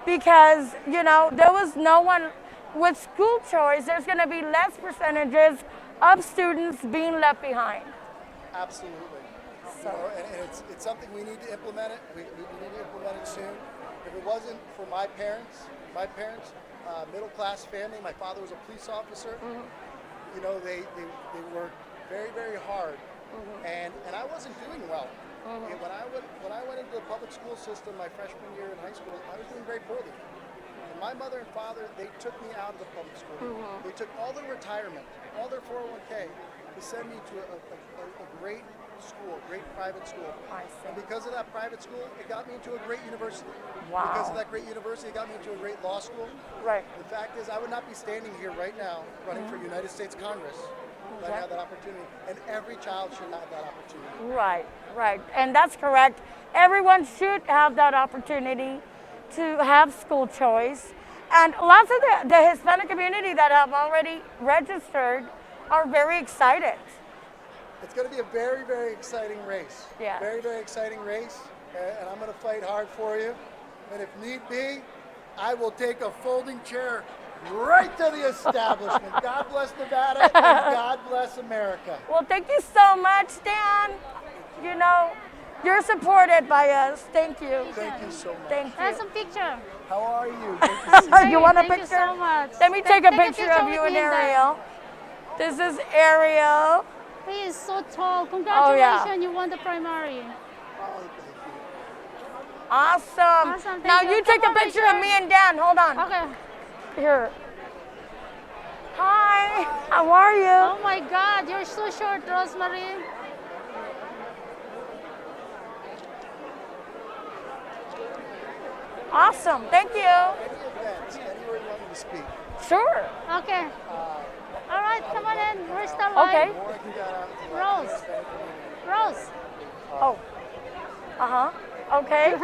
because, there was no one with school choice. There's going to be less percentages of students being left behind. Absolutely. And it's something we need to implement it. We need to implement it soon. If it wasn't for my parents, middle-class family, my father was a police officer, they worked very, very hard. And I wasn't doing well. And when I went into the public school system my freshman year in high school, I was doing very poorly. And my mother and father, they took me out of the public school. They took all their retirement, all their 401k, to send me to a great school, a great private school. And because of that private school, it got me into a great university. Wow. Because of that great university, it got me into a great law school. Right. The fact is, I would not be standing here right now running for United States Congress. I have that opportunity, and every child should have that opportunity. Right, and that's correct. Everyone should have that opportunity to have school choice, and lots of the Hispanic community that have already registered are very excited. It's going to be a very, very exciting race. Yeah. Very, very exciting race, and I'm going to fight hard for you. And if need be, I will take a folding chair right to the establishment. God bless Nevada and God bless America. Well, thank you so much, Dan. You're supported by us. Thank you. Thank you so much. Thank you. That's a picture. How are you? You want a Thank picture? you so much. Let me take a picture of you and Arielle. This is Arielle. He is so tall. Congratulations, you won the primary. Awesome. Now you take a picture of me and Dan. Hold on. Okay. Here. Hi. How are you? Oh my God, you're so short, Rosemary. Awesome. Thank you. Any events, anywhere you want me to speak? Sure. Okay. All right, come on in. We're still live. Okay. Rose. Oh. Okay.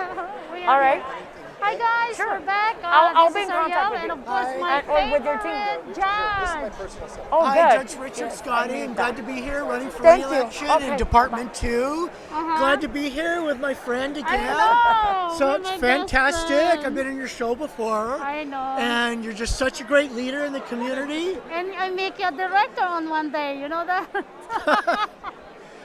We All are right. here. Hi guys, we're back. I'll This be is in contact Arielle, with and you. of course Hi. my Or with your team. favorite judge. Oh, Hi, good. Judge Richard Scotty. I'm glad to be here running for Thank you. re-election Okay. in Department 2. Glad to be here with my friend again. know. So We're it's my best fantastic. friends. I've been in your show before. I know. And you're just such a great leader in the community. And I make you a director on one day, you know that?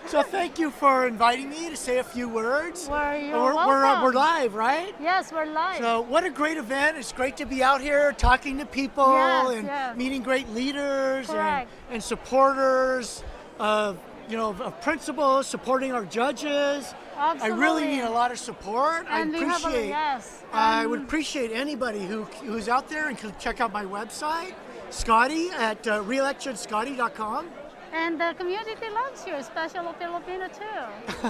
So thank you for inviting me to say a few words. You're We're live, right? Yes, we're live. So what a great event. It's great to be out here talking to people and meeting great leaders and supporters of, of principles, supporting our judges. Absolutely. I really need a lot of support. And I would appreciate anybody who's out there and can check out my website, Scotty at reelectionscotty.com. And the community loves you, especially Filipino too.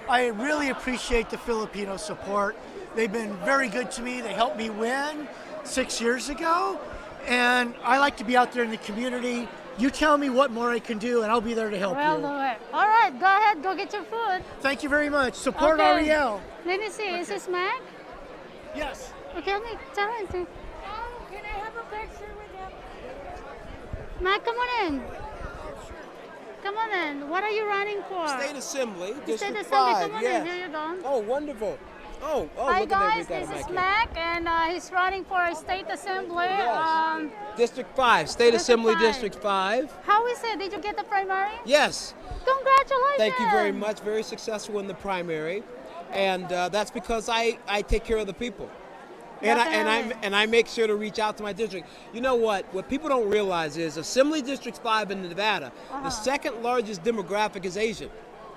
I really appreciate the Filipino support. They've been very good to me. They helped me win 6 years ago. And I like to be out there in the community. You tell me what more I can do, and I'll be there to help We'll you. do it. All right, go ahead, go get your food. Thank you very much. Support Okay. Arielle. Let me see, is this Mac? Yes. Okay, let me tell him to. Oh, can I have a picture with him? Mac, come on in. Come on in. What are you running for? State Assembly, State District Assembly, 5. come on Yes. in. Here you go. Oh, wonderful. Oh, Hi look at that. guys, this is Mac, and he's running for a State Assembly. Yes. District 5, State Assembly District 5. How is it? Did you get the primary? Yes. Congratulations. Thank you very much. Very successful in the primary. And that's because I take care of the people. And I make sure to reach out to my district. You know what? What people don't realize is Assembly District 5 in Nevada, the second largest demographic is Asian.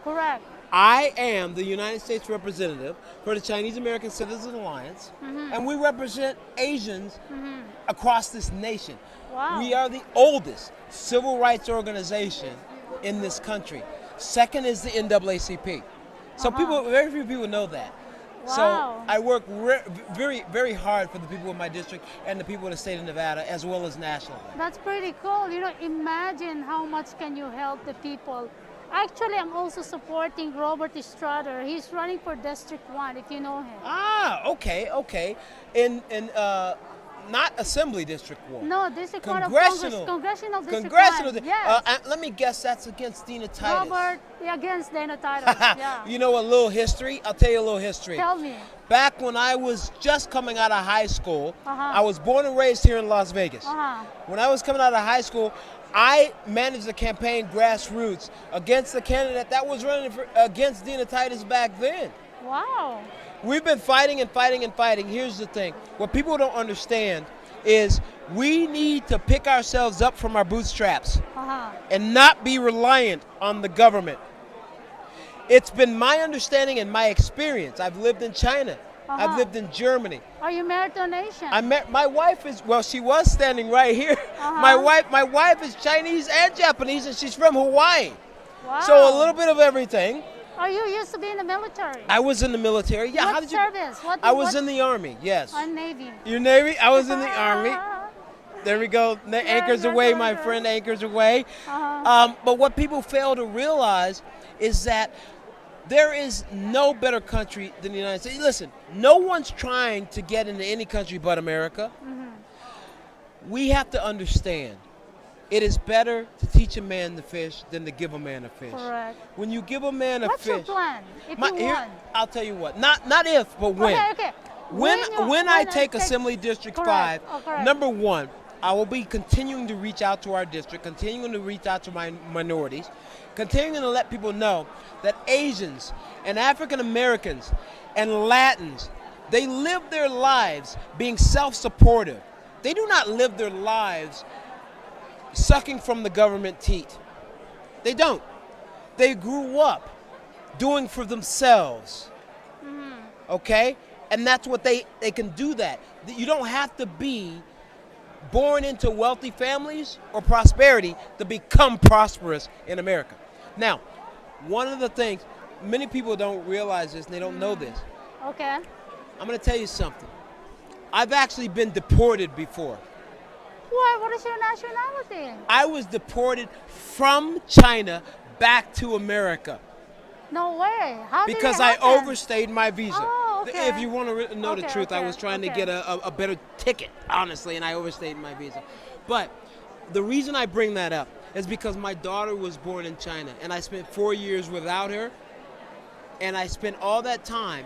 Correct. I am the United States representative for the Chinese American Citizens Alliance, and we represent Asians across this nation. Wow. We are the oldest civil rights organization in this country. Second is the NAACP. So very few people know that. Wow. So I work very, very hard for the people in my district and the people in the state of Nevada, as well as nationally. That's pretty cool. Imagine how much can you help the people. Actually, I'm also supporting Robert Estrada. He's running for District 1, if you know him. Ah, okay. In not Assembly District 1. No, District 1 of Congressional District 1. Yes. Let me guess, that's against Dina Titus. Robert against Dana Titus. Yeah. You know a little history? I'll tell you a little history. Tell me. Back when I was just coming out of high school, I was born and raised here in Las Vegas. When I was coming out of high school, I managed the campaign grassroots against the candidate that was running against Dina Titus back then. Wow. We've been fighting and fighting and fighting. Here's the thing. What people don't understand is we need to pick ourselves up from our bootstraps and not be reliant on the government. It's been my understanding and my experience. I've lived in China. I've lived in Germany. Are you married to a nation? My wife is, well, she was standing right here. My wife is Chinese and Japanese, and she's from Hawaii. Wow. So a little bit of everything. Are you used to be in the military? I was in the military. Yeah. What service? I was in the Army. Yes. I'm Navy. You're Navy? I was in the Army. There we go. Anchors away, my friend. Anchors away. But what people fail to realize is that there is no better country than the United States. Listen, no one's trying to get into any country but America. We have to understand, it is better to teach a man to fish than to give a man a fish. Correct. When you give a man a What's fish, your plan? If you won? I'll tell you what. Not if, but when. Okay. When I take Assembly District 5, number one, I will be continuing to reach out to our district, continuing to reach out to my minorities, continuing to let people know that Asians and African Americans and Latins, they live their lives being self-supportive. They do not live their lives sucking from the government teat. They don't. They grew up doing for themselves. Okay? And that's what they can do that. You don't have to be born into wealthy families or prosperity to become prosperous in America. Now, one of the things, many people don't realize this and they don't know this. Okay. I'm going to tell you something. I've actually been deported before. Why? What is your nationality? I was deported from China back to America. No way. How did Because it I happen? overstayed my visa. Oh, okay. If you want to know the Okay, truth, I okay, was trying to okay. get a better ticket, honestly, and I overstayed my visa. But the reason I bring that up is because my daughter was born in China, and I spent 4 years without her, and I spent all that time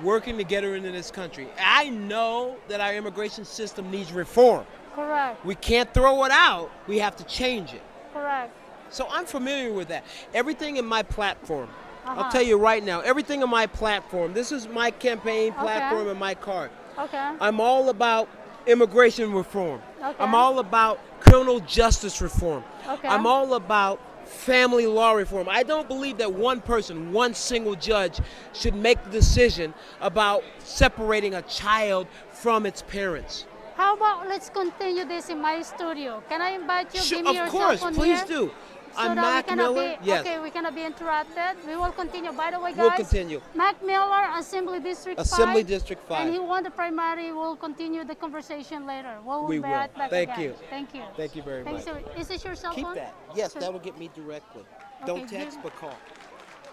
working to get her into this country. I know that our immigration system needs reform. Correct. We can't throw it out. We have to change it. Correct. So I'm familiar with that. Everything in my platform, I'll Uh-huh. tell you right now, everything in my platform, this is my campaign platform Okay. and my card. Okay. I'm all about immigration reform. Okay. I'm all about criminal justice reform. Okay. I'm all about family law reform. I don't believe that one person, one single judge, should make the decision about separating a child from its parents. How about let's continue this in my studio? Can I invite you? Sure, Give me of your course, cell phone please here, do. So I'm that Mac we cannot Miller. be, Yes. Okay, we cannot be interrupted. We will continue. By the way, guys, We'll continue. Mac Miller, Assembly District 5. Assembly District 5. And he won the primary. We'll continue the conversation later. We'll We be will. right back Thank again. you. Thank you. Thank you very Thanks, much. sir. Is this your cell Keep phone? that. Yes, Sure. that'll get me directly. Okay, Don't text, give- but call.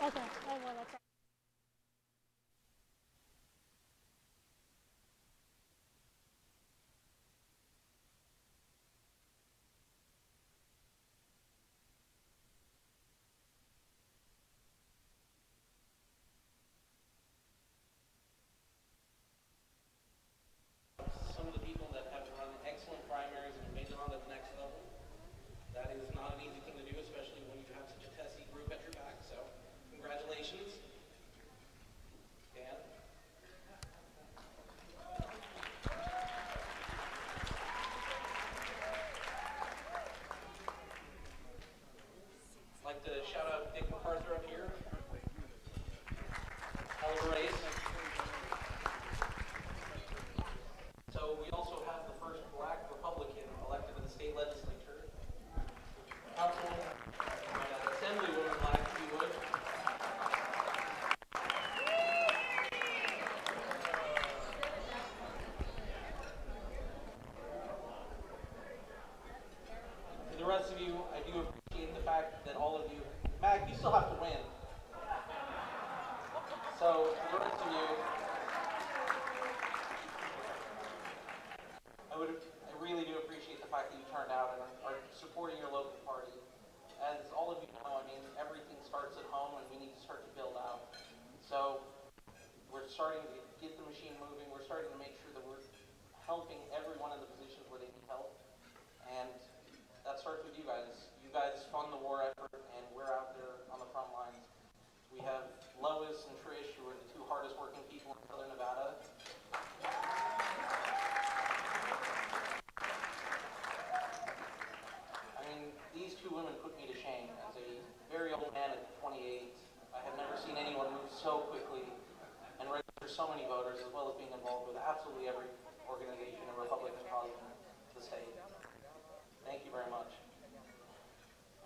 Okay. I will. Okay. Some of the people that have run excellent primaries and made it on to the next level. That is not an easy thing to do, especially when you have such a testy group at your back. So, congratulations. Dan. I'd like to shout out Dick MacArthur up here. Hell of a race. So we also have the first black Republican elected to the state legislature. Councilwoman, Assemblywoman Black, if you would. To the rest of you, I do appreciate the fact that all of you, Mac, you still have to win. So, to the rest of you, I really do appreciate the fact that you turned out and are supporting your local party. As all of you know, I mean, everything starts at home and we need to start to build out. So, we're starting to get the machine moving. We're starting to make sure that we're helping everyone in the positions where they need help. And that starts with you guys. You guys fund the war effort and we're out there on the front lines. We have Lois and Trish, who are the two hardest working people in Southern Nevada. I mean, these two women put me to shame. As a very old man at 28, I have never seen anyone move so quickly and register so many voters, as well as being involved with absolutely every organization and Republican cause in the state. Thank you very much.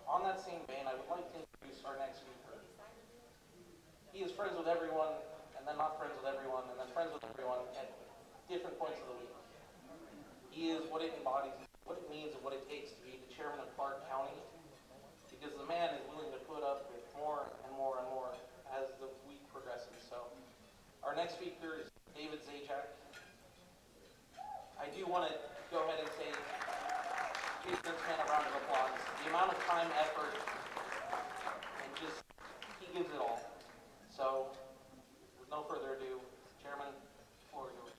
On that same vein, I would like to introduce our next speaker. He is friends with everyone, and then not friends with everyone, and then friends with everyone at different points of the week. He is what it embodies, what it means, and what it takes to be the chairman of Clark County, because the man is willing to put up with more and more and more as the week progresses. So, our next speaker is David Sajdak. I do want to go ahead and say, give this man a round of applause. The amount of time, effort, and just, he gives it all. So, with no further ado, Chairman, the floor is yours.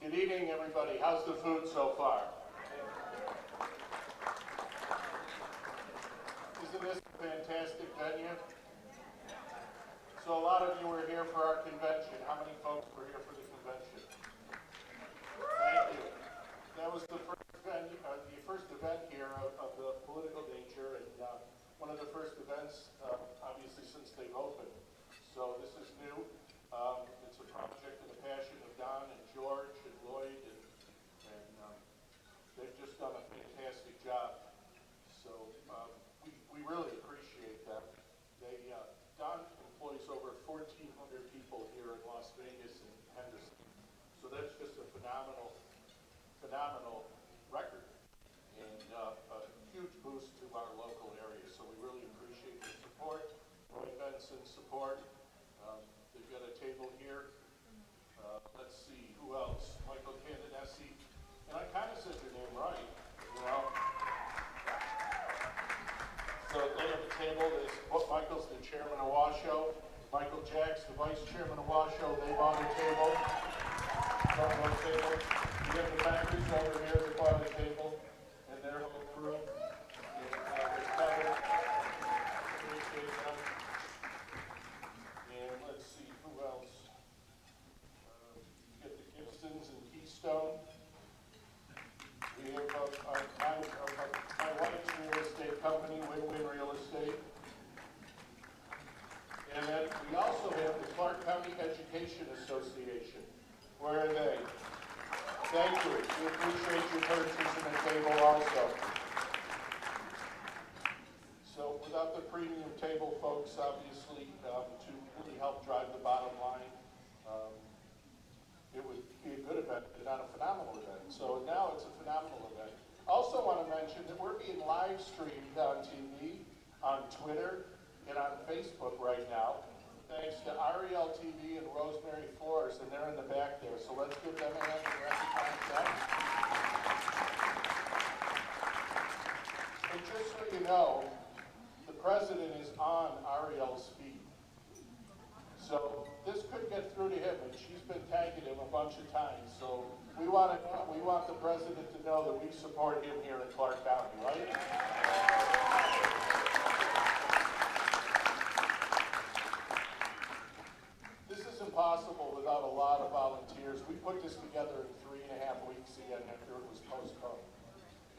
Good evening, everybody. How's the food so far? Isn't this a fantastic venue? So a lot of you were here for our convention. How many folks were here for the convention? Thank you. That was the first event here of the political nature, and one of the first events, obviously, since they've opened. So this is new. It's a project and a passion of Don and George and Lloyd, and they've just done a fantastic job. So we really appreciate them. phenomenal record and a huge boost to our local area. So we really appreciate your support, Roy Benson's support. They've got a table here. Let's see, who else? Michael Candinessi. And I kind of said your name right, you know. So they have a table. Michael's the chairman of Washoe. Michael Jacks, the vice chairman of Washoe. They bought a table. Front row table. We have the backers over here that bought a table. And their whole crew. It's covered. Appreciate them. And let's see, who else? Get the Gibsons and Keystone. We have my wife's real estate company, Win-Win Real Estate. And then we also have the Clark County Education Association. Where are they? Thank you. We appreciate your purchasing the table also. So without the premium table, folks, obviously, to really help drive the bottom line, it would be a good event and not a phenomenal event. So now it's a phenomenal event. Also want to mention that we're being live streamed on TV, on Twitter, and on Facebook right now, thanks to Arielle TV and Rosemary Floors, and they're in the back there. So let's give them a hand and recognize them. And just so you know, the president is on Arielle's feed. So this could get through to him, and she's been tagging him a bunch of times. So we want the president to know that we support him here in Clark County, right? This is impossible without a lot of volunteers. We put this together in 3.5 weeks again after it was postponed.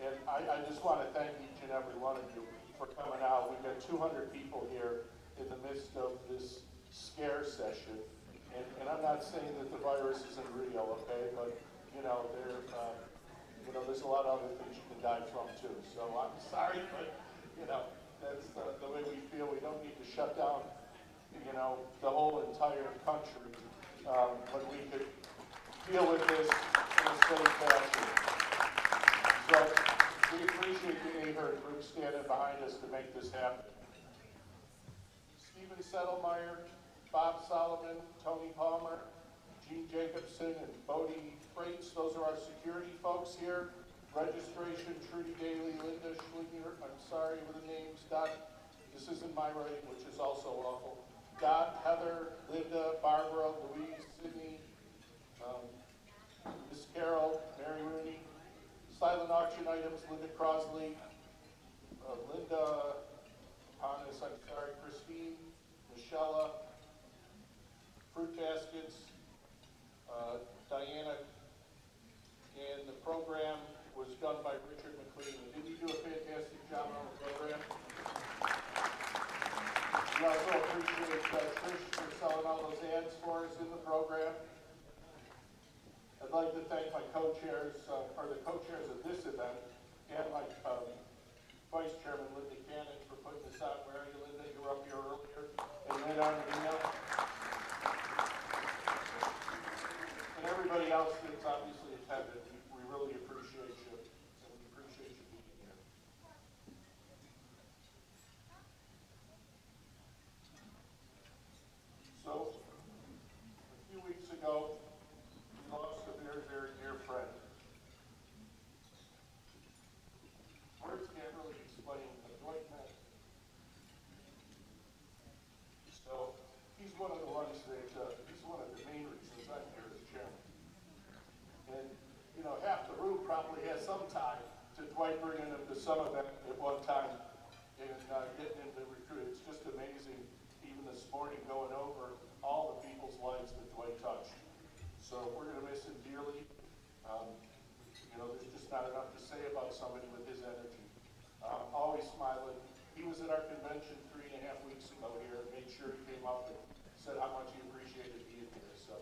And I just want to thank each and every one of you for coming out. We've got 200 people here in the midst of this scare session. And I'm not saying that the virus isn't real, okay? But, you know, there's a lot of other things you can die from, too. So I'm sorry, but, you know, that's the way we feel. We don't need to shut down, you know, the whole entire country when we could deal with this in a safe fashion. So we appreciate the Ahern group standing behind us to make this happen. Stephen Settlemeyer, Bob Solomon, Tony Palmer, Gene Jacobson, and Bodie Freights. Those are our security folks here. Registration, Trudy Daly, Linda Schlinger, I'm sorry with the names, Dot, this isn't my writing, which is also awful. Dot, Heather, Linda, Barbara, Louise, Sydney, Miss Carol, Mary Rooney. Silent auction items, Linda Crosley, Linda Hannes, I'm sorry, Christine, Michelle, fruit baskets, Diana, and the program was done by Richard McLean. Didn't he do a fantastic job on the program? We also appreciate Trish for selling all those ads for us in the program. I'd like to thank my co-chairs, or the co-chairs of this event, and my Vice Chairman, Linda Cannon, for putting this on. Where are you, Linda? You were up here earlier. And Lynn Armadillo. And everybody else that's obviously attended. We really appreciate you, and we appreciate you being here. So, a few weeks ago, we lost a very, very dear friend. Words can't really explain what Dwight meant. So, he's one of the ones that, he's one of the main reasons I'm here as chairman. And, you know, half the room probably has some tie to Dwight bringing him to some event at one time and getting him to recruit. It's just amazing, even this morning, going over all the people's lives that Dwight touched. So we're going to miss him dearly. You know, there's just not enough to say about somebody with his energy. Always smiling. He was at our convention 3.5 weeks ago here and made sure he came up and said how much he appreciated being here. So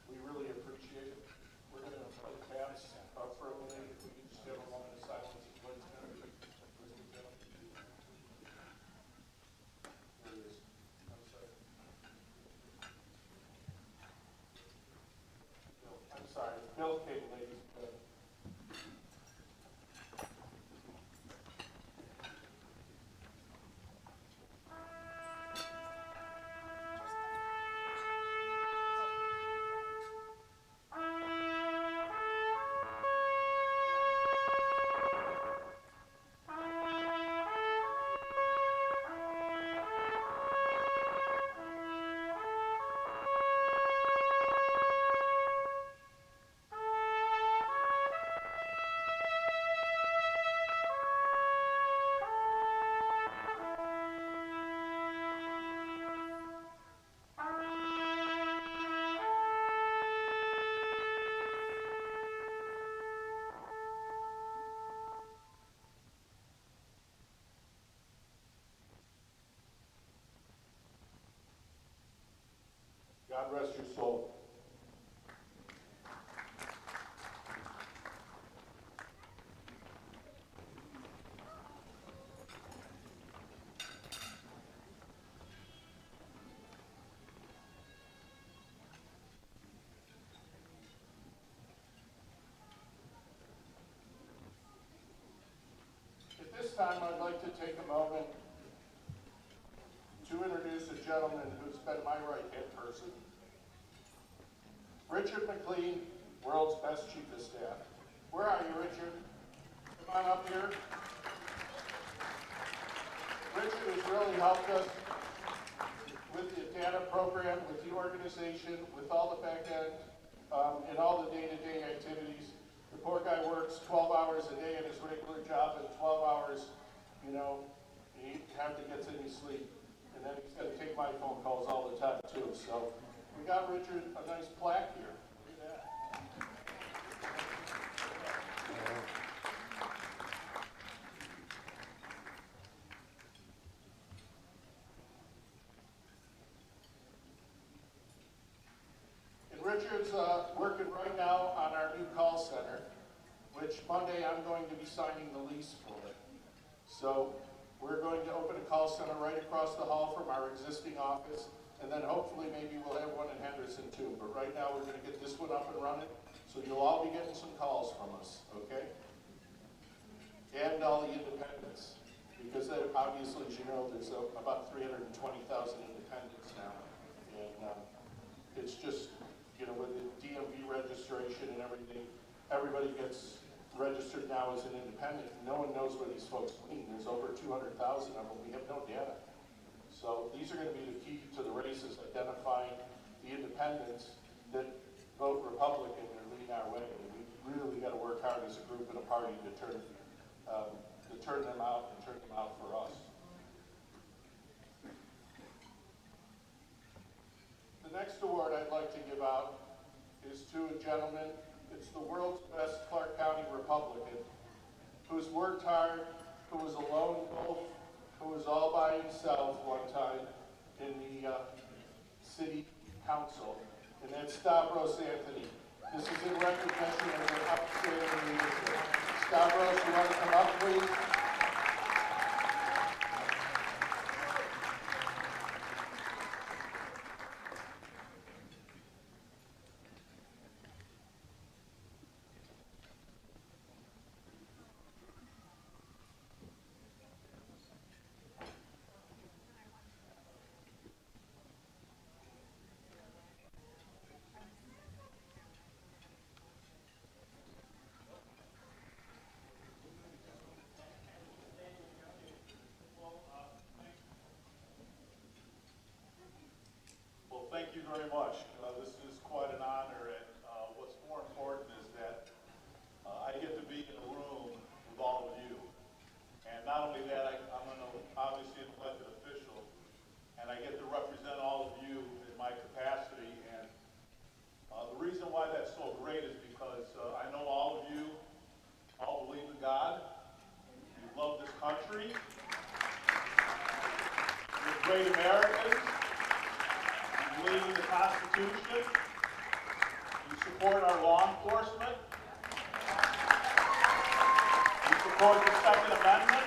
we really appreciate it. We're going to play taps for a minute. If we can just have a moment of silence. Here it is. I'm sorry. I'm sorry. Bill King, ladies and gentlemen. time, I'd like to take a moment to introduce a gentleman who's been my right-hand person. Richard McLean, world's best chief of staff. Where are you, Richard? Come on up here. Richard has really helped us with the data program, with the organization, with all the back end, and all the day-to-day activities. The poor guy works 12 hours a day at his regular job, and 12 hours, you know, he hardly gets any sleep. And then he's got to take my phone calls all the time, too. So we got Richard a nice plaque here. Look at that. Richard's working right now on our new call center, which Monday I'm going to be signing the lease for it. So we're going to open a call center right across the hall from our existing office, and then hopefully maybe we'll have one in Henderson too. But right now we're going to get this one up and running, so you'll all be getting some calls from us, okay? And all the independents, because obviously, as you know, there's about 320,000 independents now, and it's just, you know, with the DMV registration and everything, everybody gets registered now as an independent. No one knows where these folks lean. There's over 200,000 of them. We have no data. So these are going to be the key to the races, identifying the independents that vote Republican or lean our way. And we really got to work hard as a group and a party to turn them out and turn them out for us. The next award I'd like to give out is to a gentleman. It's the world's best Clark County Republican, who's worked hard, who was a lone wolf, who was all by himself one time in the city council, and that's Stavros Anthony. This is in recognition of their outstanding leadership. Stavros, you want to come up, please? Thank you very much. This is quite an honor, and what's more important is that I get to be in a room with all of you. And not only that, I'm an obviously an elected official, and I get to represent all of you in my capacity. And the reason why that's so great is because I know all of you all believe in God. You love this country. You're great Americans. You believe in the Constitution. You support our law enforcement. You support the Second Amendment.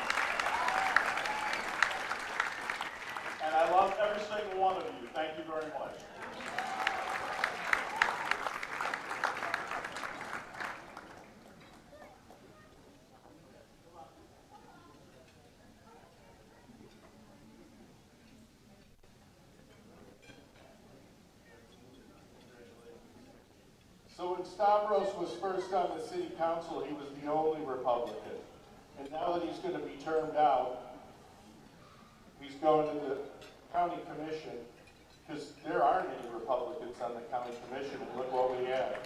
And I love every single one of you. Thank you very much. So when Stavros was first on the city council, he was the only Republican. And now that he's going to be termed out, he's going to the county commission, because there aren't any Republicans on the county commission, and look what we have.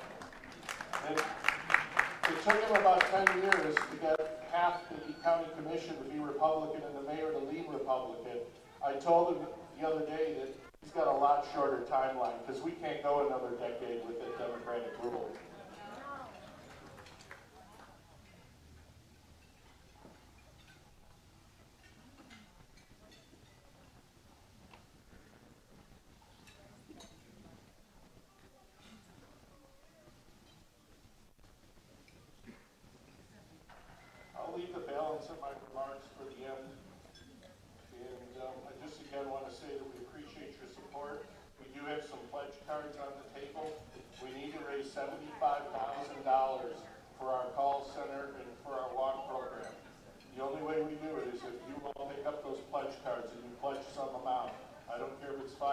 And it took him about 10 years to get half the county commission to be Republican and the mayor to lean Republican. I told him the other day that he's got a lot shorter timeline, because we can't go another decade with a Democratic rule. I'll leave the balance of my remarks for the end. And I just again want to say that we appreciate your support. We do have some pledge cards on the table. We need to raise $75,000 for our call center and for our walk program. The only way we do it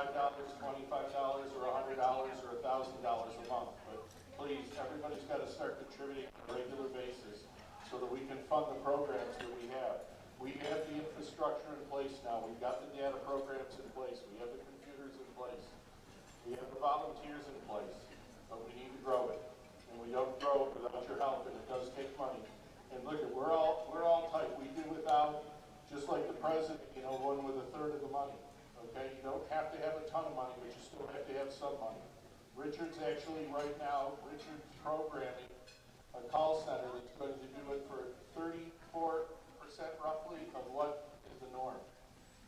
$5, $25, or $100, or $1,000 a month. But please, everybody's got to start contributing on a regular basis so that we can fund the programs that we have. We have the infrastructure in place now. We've got the data programs in place. We have the computers in place. We have the volunteers in place. But we need to grow it. And we don't grow it without your help, and it does take money. And look, we're all tight. We do without, just like the president, one with a third of the money. Okay, you don't have to have a ton of money, but you still have to have some money. Richard's actually right now, Richard's programming a call center that's going to do it for 34% roughly of what is the norm.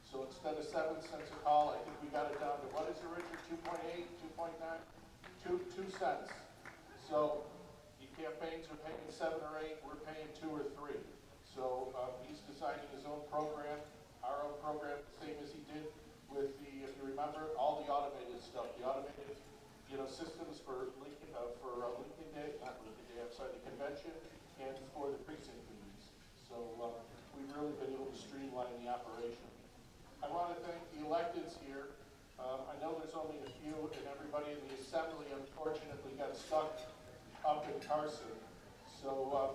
So instead of 7 cents a call, I think we got it down to, what is it, Richard, 2.8, 2.9? 2 cents. So the campaigns are paying 7 or 8, we're paying 2 or 3. So he's designing his own program, our own program, the same as he did with the, if you remember, all the automated stuff, the automated, systems for Lincoln Day, not Lincoln Day, I'm sorry, the convention, and for the precinct meetings. So we've really been able to streamline the operation. I want to thank the electeds here. I know there's only a few, and everybody in the assembly unfortunately got stuck up in Carson. So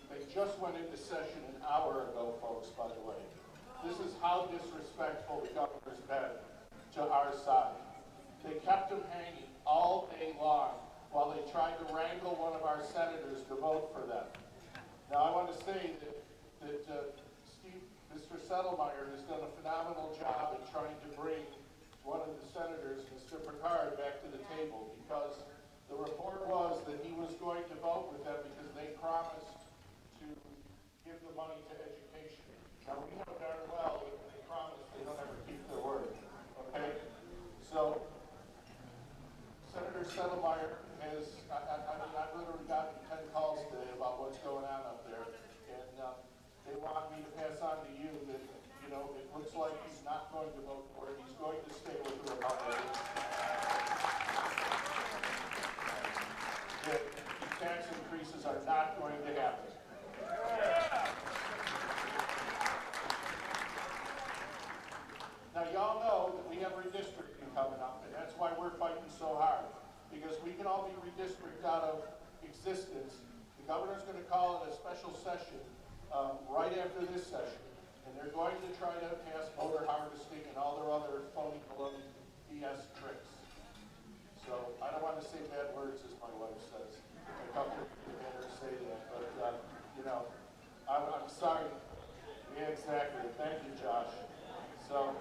they just went into session an hour ago, folks, by the way. This is how disrespectful the governor's been to our side. They kept him hanging all day long while they tried to wrangle one of our senators to vote for them. Now, I want to say that Mr. Settlemeyer has done a phenomenal job in trying to bring one of the senators, Mr. Picard, back to the table, because the report was that he was going to vote with them because they promised to give the money to education. Now, we know darn well that when they promise, they don't ever keep their word. Okay? So, Senator Settlemeyer has, I've literally gotten 10 calls today about what's going on up there, and they want me to pass on to you that, it looks like he's not going to vote for it. He's going to stay with the Republicans. That these tax increases are not going to happen. Now, y'all know that we have redistricting coming up, and that's why we're fighting so hard, because we can all be redistricted out of existence. The governor's going to call it a special session right after this session, and they're going to try to pass voter harvesting and all their other phony baloney BS tricks. So I don't want to say bad words, as my wife says. I come to her to say that, but I'm sorry. Yeah, exactly. Thank you, Josh. So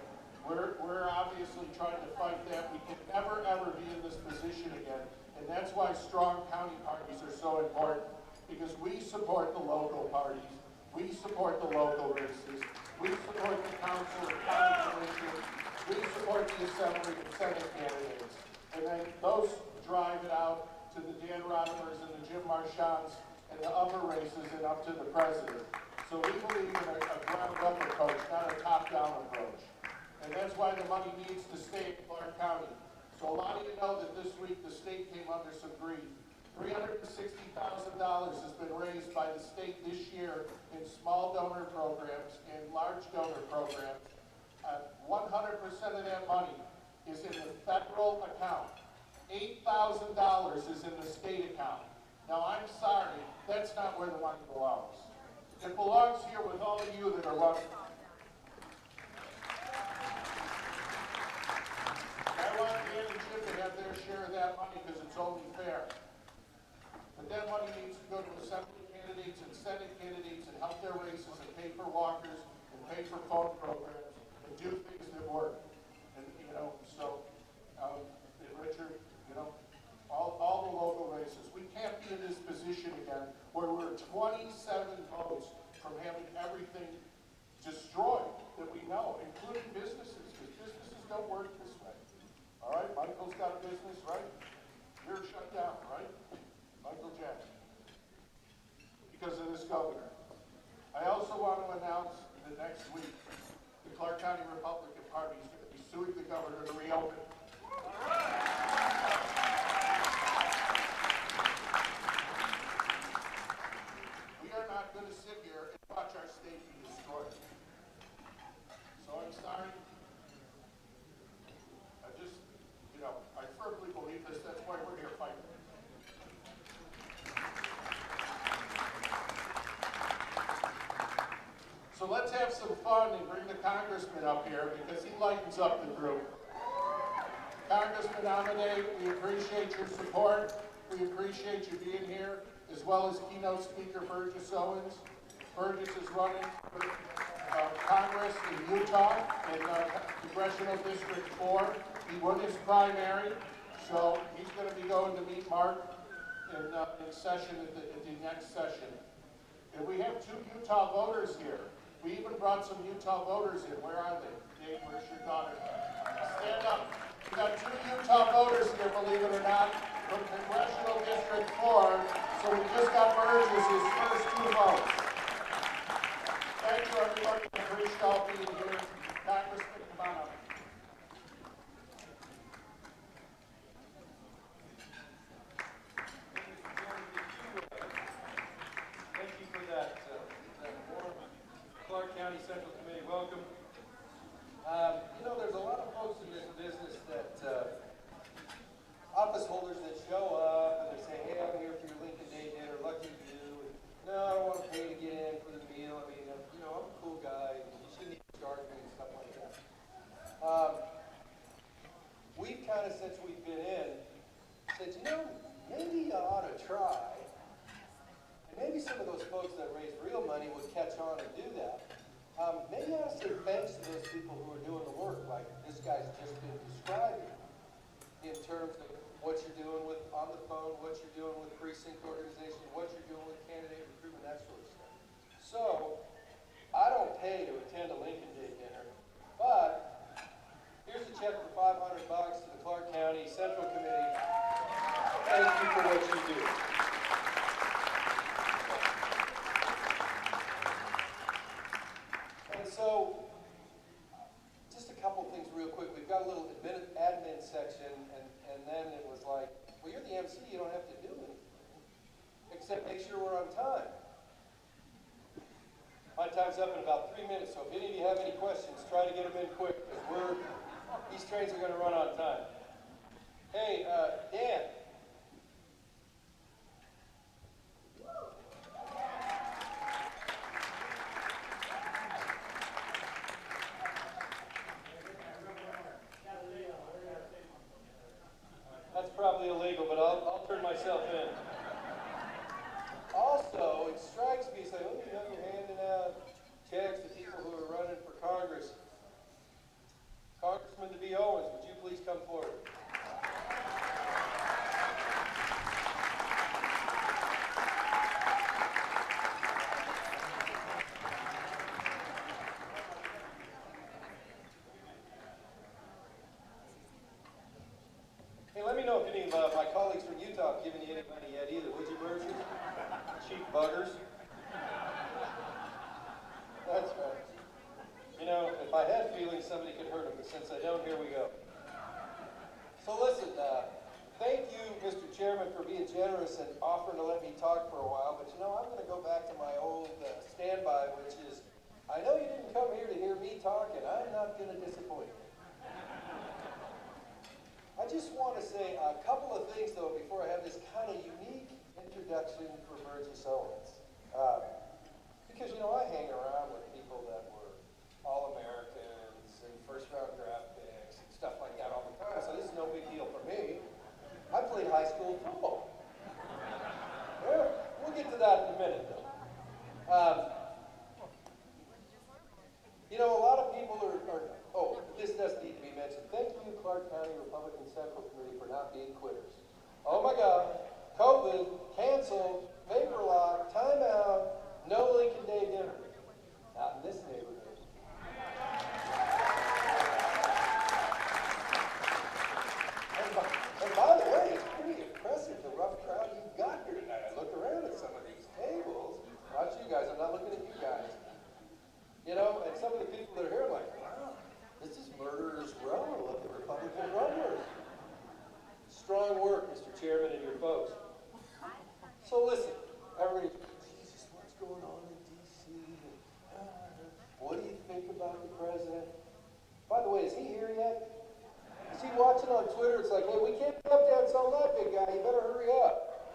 we're obviously trying to fight that. We can never ever be in this position again, and that's why strong county parties are so important, because we support the local parties. We support the local races. We support the council and county commission. We support the assembly and senate candidates. And then those drive it out to the Dan Rodimers and the Jim Marchands and the upper races and up to the president. So we believe in a ground-up approach, not a top-down approach. And that's why the money needs to stay in Clark County. So a lot of you know that this week the state came under some grief. $360,000 has been raised by the state this year in small donor programs and large donor programs. 100% of that money is in the federal account. $8,000 is in the state account. Now, I'm sorry, that's not where the money belongs. It belongs here with all of you that are running. I want Dan and Jim to have their share of that money because it's only fair. But that money needs to go to assembly candidates and senate candidates and help their races and pay for walkers and pay for phone programs and do things that work. And, and Richard, all the local races. We can't be in this position again where we're 27 votes from having everything destroyed that we know, including businesses, because businesses don't work this way. All right, Michael's got a business, right? You're shut down, right? Michael Jackson. Because of this governor. I also want to announce that next week, the Clark County Republican Party is going to be suing the governor to reopen. We are not going to sit here and watch our state be destroyed. So I'm sorry. I just So let's have some fun and bring the congressman up here because he lightens up the group. Congressman Amade, we appreciate your support. We appreciate you being here, as well as keynote speaker Burgess Owens. Burgess is running for Congress in Utah in Congressional District 4. He won his primary, so he's going to be going to meet Mark in session at the next session. And we have 2 Utah voters here. We even brought some Utah voters in. Where are they? Dave, where's your daughter? Stand up. We got 2 Utah voters here, believe it or not, from Congressional District 4. So we just got Burgess' first 2 votes. Thank you, everybody. I appreciate y'all being here. Congressman, come on up. Thank you for that warm Clark County Central Committee welcome. You know, there's a lot of folks in this business that, office holders that show up and they say, hey, I'm here for your Lincoln Day dinner, lucky you. And, no, I don't want to pay to get in for the meal. I mean, you know, I'm a cool guy. You shouldn't even charge me and stuff like that. We've kind of, since we've been in, said, you know, maybe you ought to try. And maybe some of those folks that raise real money would catch on and do that. Maybe I ought to say thanks to those people who are doing the work, like this guy's just been describing, in terms of what you're doing with on the phone, what you're doing with precinct organization, what you're doing with candidate recruitment, that sort of stuff. So, I don't pay to attend a Lincoln Day dinner, but here's a check for $500 to the Clark County Central Committee. Thank you for what you do. And so, just a couple things real quick. We've got a little admin section, and then it was like, well, you're the MC, you don't have to do anything, except make sure we're on time. My time's up in about 3 minutes, so if any of you have any questions, try to get them in quick, because these trains are going to run on time. Hey, Dan. That's probably illegal, but I'll turn myself in. Also, it strikes me, it's like, oh, you know, you're handing out checks to people who are running for Congress. Congressman to be Owens, would you please come forward? Hey, let me know if any of my colleagues from Utah have given you any money yet either, would you, Burgess? Cheap buggers. That's right. You know, if I had feelings, somebody could hurt them, but since I don't, here we go. So listen, thank you, Mr. Chairman, for being generous and offering to let me talk for a while, but you know, I'm going to go back to my old standby, which is, I know you didn't come here to hear me talk, and I'm not going to disappoint you. I just want to say a couple of things, though, before I have this kind of unique introduction for Burgess Owens. Because, you know, I hang around with people that were All-Americans and first-round draft picks and stuff like that all the time, so this is no big deal for me. I played high school football. Yeah, we'll get to that in a minute, though. You know, a lot of people oh, this does need to be mentioned. Thank you, Clark County Republican Central Committee, for not being quitters. Oh my God, COVID, canceled, paper lock, timeout, no Lincoln Day dinner. Not in this neighborhood. And by the way, it's pretty impressive the rough crowd you've got here tonight. I look around at some of these tables. Not you guys, I'm not looking at you guys. You know, and some of the people that are here are like, wow, this is Murderer's Row of the Republican runners. Strong work, Mr. Chairman, and your folks. So listen, everybody, Jesus, what's going on in D.C.? What do you think about the president? By the way, is he here yet? Is he watching on Twitter? It's like, hey, we can't be up dance all night, big guy. You better hurry up.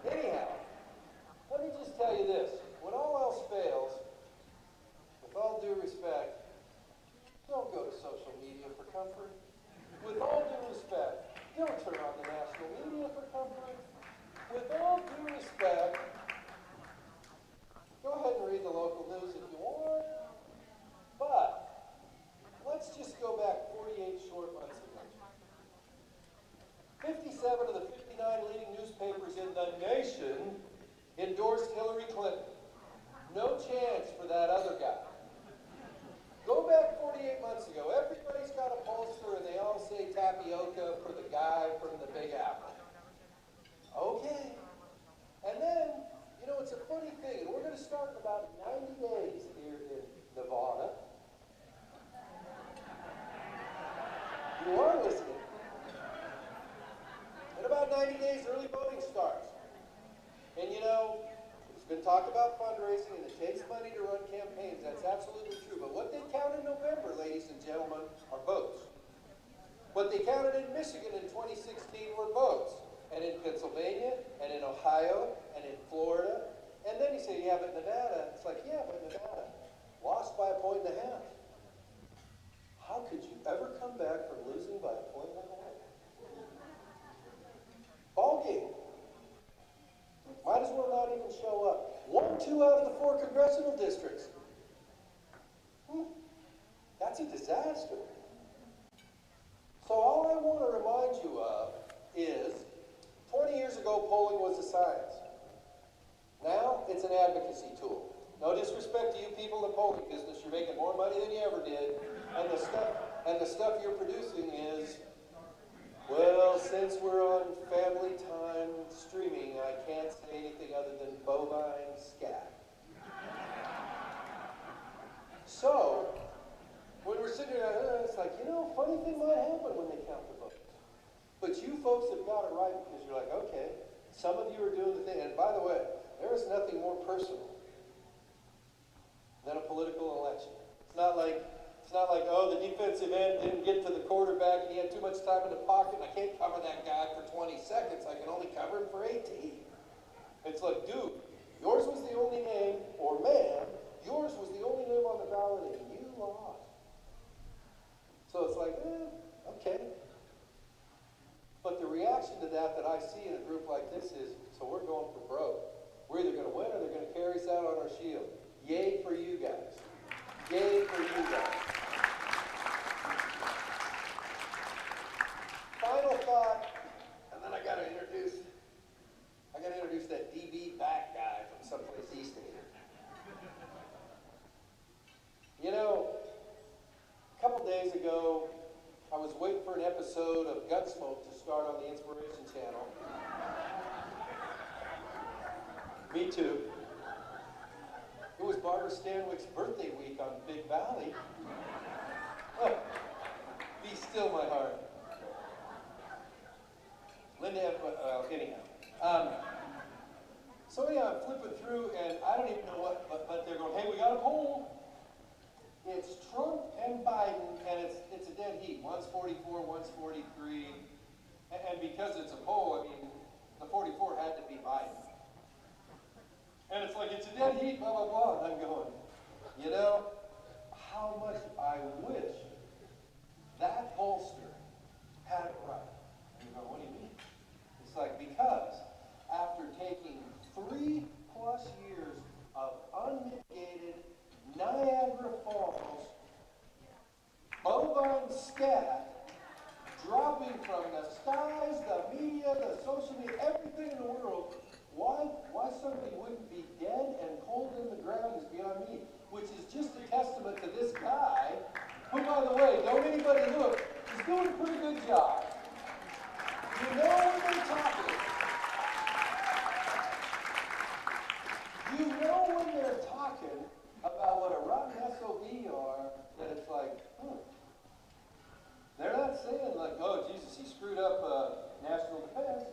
Anyhow, let me just tell you this. When all else fails, if months ago, everybody's got a pollster and they all say tapioca for the guy from the Big Apple. Okay. And then, you know, it's a funny thing, and we're going to start in about 90 days here in Nevada. You are listening. In about 90 days, early voting starts. And you know, there's been talk about fundraising and it takes money to run campaigns. That's absolutely true. But what they count in November, ladies and gentlemen, are votes. What they counted in Michigan in 2016 were votes. And in Pennsylvania, and in Ohio, and in Florida. And then you say, yeah, but Nevada. It's like, yeah, but Nevada lost by 1.5 points. How could you ever come back from losing by 1.5 points? Ball game. Might as well not even show up. 2 out of the 4 congressional districts. That's a disaster. So all I want to remind you of is 20 years ago, polling was a science. Now, it's an advocacy tool. No disrespect to you people in the polling business, you're making more money than you ever did, and the stuff you're producing is, well, since we're on family time streaming, I can't say anything other than bovine scat. So, when we're sitting there, it's like, you know, funny thing might happen when they count the votes. But you folks have got it right because you're like, okay, some of you are doing the thing. And by the way, there is nothing more personal than a political election. It's not like, oh, the defensive end didn't get to the quarterback and he had too much time in the pocket and I can't cover that guy for 20 seconds. I can only cover him for 18. It's like, dude, yours was the only name, or man, yours was the only name on the ballot and you lost. So it's like, okay. But the reaction to that I see in a group like this is, so we're going for broke. We're either going to win or they're going to carry us out on our shield. Yay for you guys. Yay for you guys. Final thought, and then I got to introduce that DB back guy from someplace east of here. You know, a couple days ago, I was waiting for an episode of Gunsmoke to start on the Inspiration Channel. Me too. It was Barbara Stanwyck's birthday week on Big Valley. Oh, be still my heart. Linda, anyhow. So anyhow, I'm flipping through and I don't even know what, but they're going, hey, we got a poll. It's Trump and Biden, and it's a dead heat. One's 44, one's 43. And because it's a poll, I mean, the 44 had to be Biden. And it's like, it's a dead heat, blah, blah, blah. And I'm going, you know, how much I wish that pollster had it right. And you go, what do you mean? It's like, because after taking 3+ years of unmitigated Niagara Falls, bovine scat, dropping from the skies, the media, the social media, everything in the world, why somebody wouldn't be dead and cold in the ground is beyond me, which is just a testament to this guy, who, by the way, don't anybody look, he's doing a pretty good job. You know when they're talking. You know when they're talking about what a rotten SOB are, that it's like, They're not saying like, oh, Jesus, he screwed up national defense.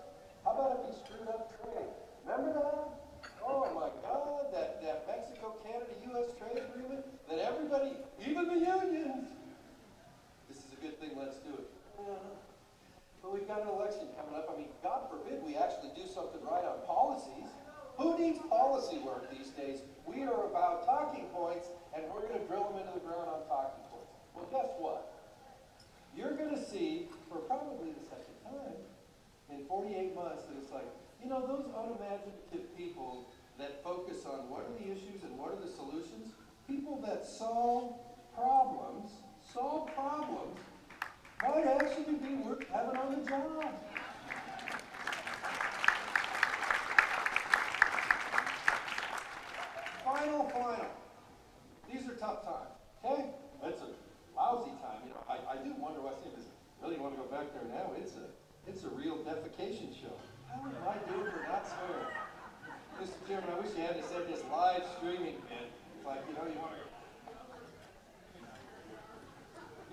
How about if he screwed up trade? Remember that? Oh my God, that Mexico-Canada-U.S. trade agreement that everybody, even the unions, this is a good thing, let's do it. But we've got an election coming up. I mean, God forbid we actually do something right on policies. Who needs policy work these days? We are about talking points, and we're going to drill them into the ground on talking points. Well, guess what? You're going to see, for probably the second time, in 48 months, that it's like, you know, those unimaginative people that focus on what are the issues and what are the solutions, people that solve problems, might actually be worth having on the job. Final. These are tough times, okay? It's a lousy time. go back there now, it's a real defecation show. How am I doing for not swearing? Mr. Chairman, I wish you hadn't said this live streaming bit. It's like, you know,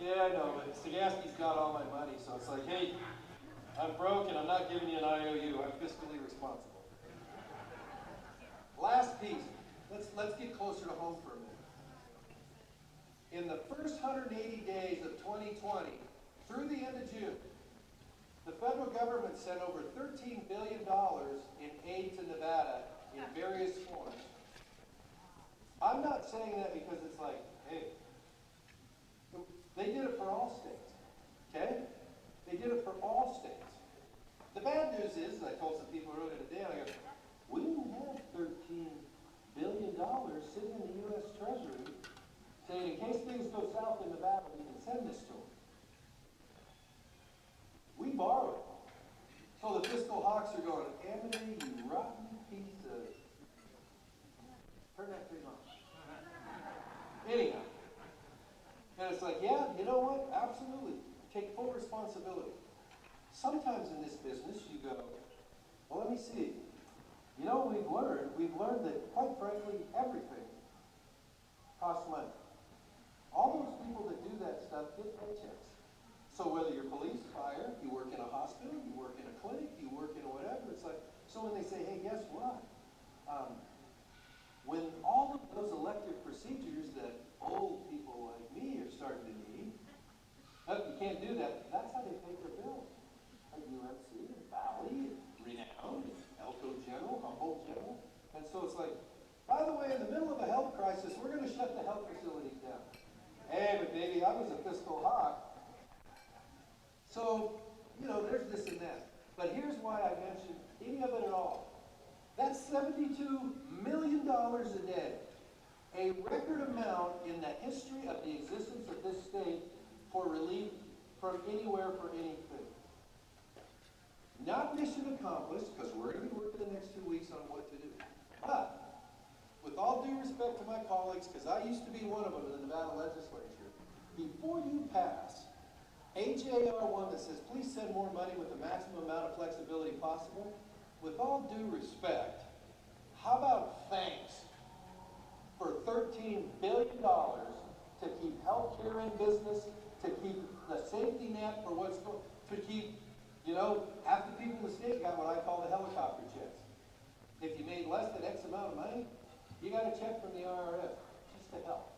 yeah, I know, but Sagaski's got all my money, so it's like, hey, I'm broke and I'm not giving you an IOU. I'm fiscally responsible. Last piece. Let's get closer to home for a minute. In the first 180 days of 2020, through the end of June, the federal government sent over $13 billion in aid to Nevada in various forms. I'm not saying that because it's like, hey, they did it for all states, okay? They did it for all states. The bad news is, I told some people earlier today, I go, we didn't have $13 billion sitting in the U.S. Treasury saying, in case things go south in Nevada, we can send this to them. We borrowed. So the fiscal hawks are going, Emily, you rotten piece of... Turn that thing on. Anyhow. And it's like, yeah, you know what? Absolutely. Take full responsibility. Sometimes in this business, you go, well, let me see. You know what we've learned that, quite frankly, everything costs money. All those people that do that stuff get paychecks. So whether you're police, fire, you work in a hospital, you work in a clinic, you work in a whatever, it's like, so when they say, hey, guess what? When all of those elective procedures that old people like me are starting to need, you can't do that. That's how they pay their bills. Like UMC, and Valley, and Renown, and Elko General, Humboldt General. And so it's like, by the way, in the middle of a health crisis, we're going to shut the health facilities down. Hey, but baby, I was a fiscal hawk. So, you know, there's this and that. But here's why I mentioned any of it at all. That's $72 million a day. A record amount in the history of the existence of this state for relief from anywhere for anything. Not mission accomplished, because we're going to be working the next 2 weeks on what to do. But, with all due respect to my colleagues, because I used to be one of them in the Nevada legislature, before you pass HJR 1 that says, please send more money with the maximum amount of flexibility possible, with all due respect, how about thanks for $13 billion to keep healthcare in business, to keep the safety net for what's going, to keep, you know, half the people in the state got what I call the helicopter checks. If you made less than X amount of money, you got a check from the IRS, just to help,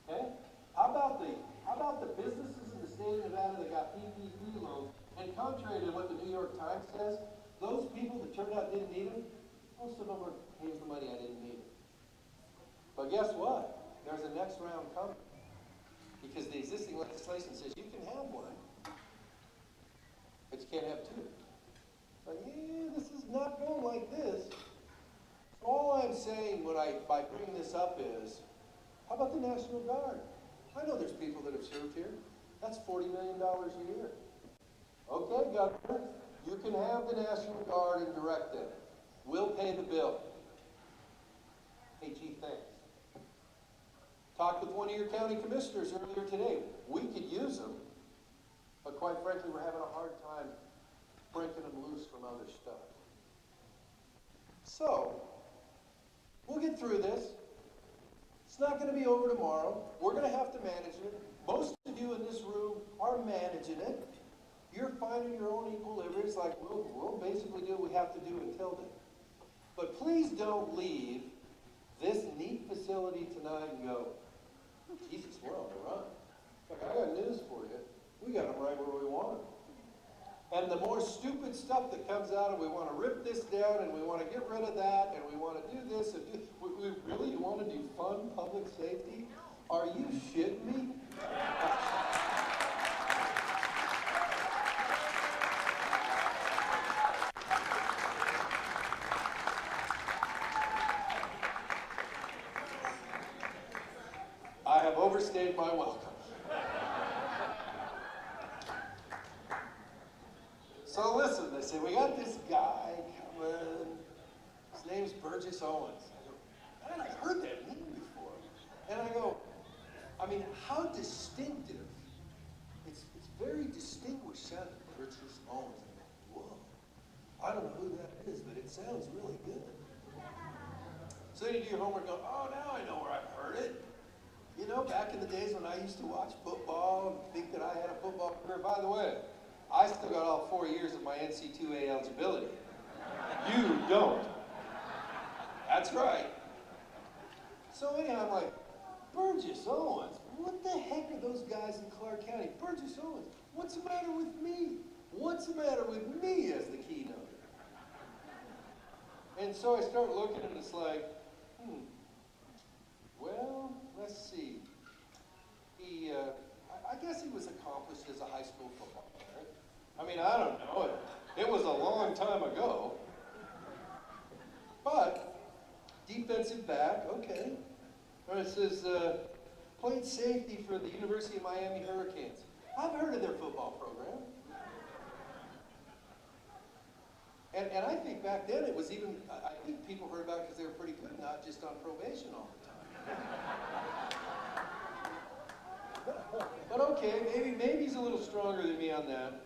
okay? How about the businesses in the state of Nevada that got PPP loans, and contrary to what the New York Times says, those people that turned out didn't need them, most of them are, here's the money, I didn't need it. But guess what? There's a next round coming. Because the existing legislation says you can have one, but you can't have two. But yeah, this is not going like this. All I'm saying by bringing this up is, how about the National Guard? I know there's people that have served here. That's $40 million a year. Okay, Governor, you can have the National Guard and direct them. We'll pay the bill. Hey, Chief, thanks. Talked with one of your county commissioners earlier today. We could use them, but quite frankly, we're having a hard time breaking them loose from other stuff. So, we'll get through this. It's not going to be over tomorrow. We're going to have to manage it. Most of you in this room are managing it. You're finding your own equilibrium. It's like, we'll basically do what we have to do until then. But please don't leave this neat facility tonight and go, Jesus, we're on the run. Look, I got news for you. We got them right where we want them. And the more stupid stuff that comes out of, we want to rip this down and we want to get rid of that and we want to do this and do, we really want to do fun public safety? Are you shitting me? I have overstayed my welcome. So listen, they say, we got this guy coming. His name's Burgess Owens. I go, man, I've heard that name before. And I go, I mean, how distinctive. It's very distinguishing. Richest Owens. I'm like, whoa. I don't know who that is, but it sounds really good. So then you do your homework and go, oh, now I know where I've heard it. You know, back in the days when I used to watch football and think that I had a football career. By the way, I still got all 4 years of my NC2A eligibility. You don't. That's right. So anyhow, I'm like, Burgess Owens? What the heck are those guys in Clark County? Burgess Owens, what's the matter with me? What's the matter with me as the keynote? And so I start looking and it's like, well, let's see. He, I guess he was accomplished as a high school football player. I mean, I don't know. It was a long time ago. But, defensive back, okay. And it says, played safety for the University of Miami Hurricanes. I've heard of their football program. And I think back then it was even, I think people heard about it because they were pretty good, not just on probation all the time. But okay, maybe he's a little stronger than me on that.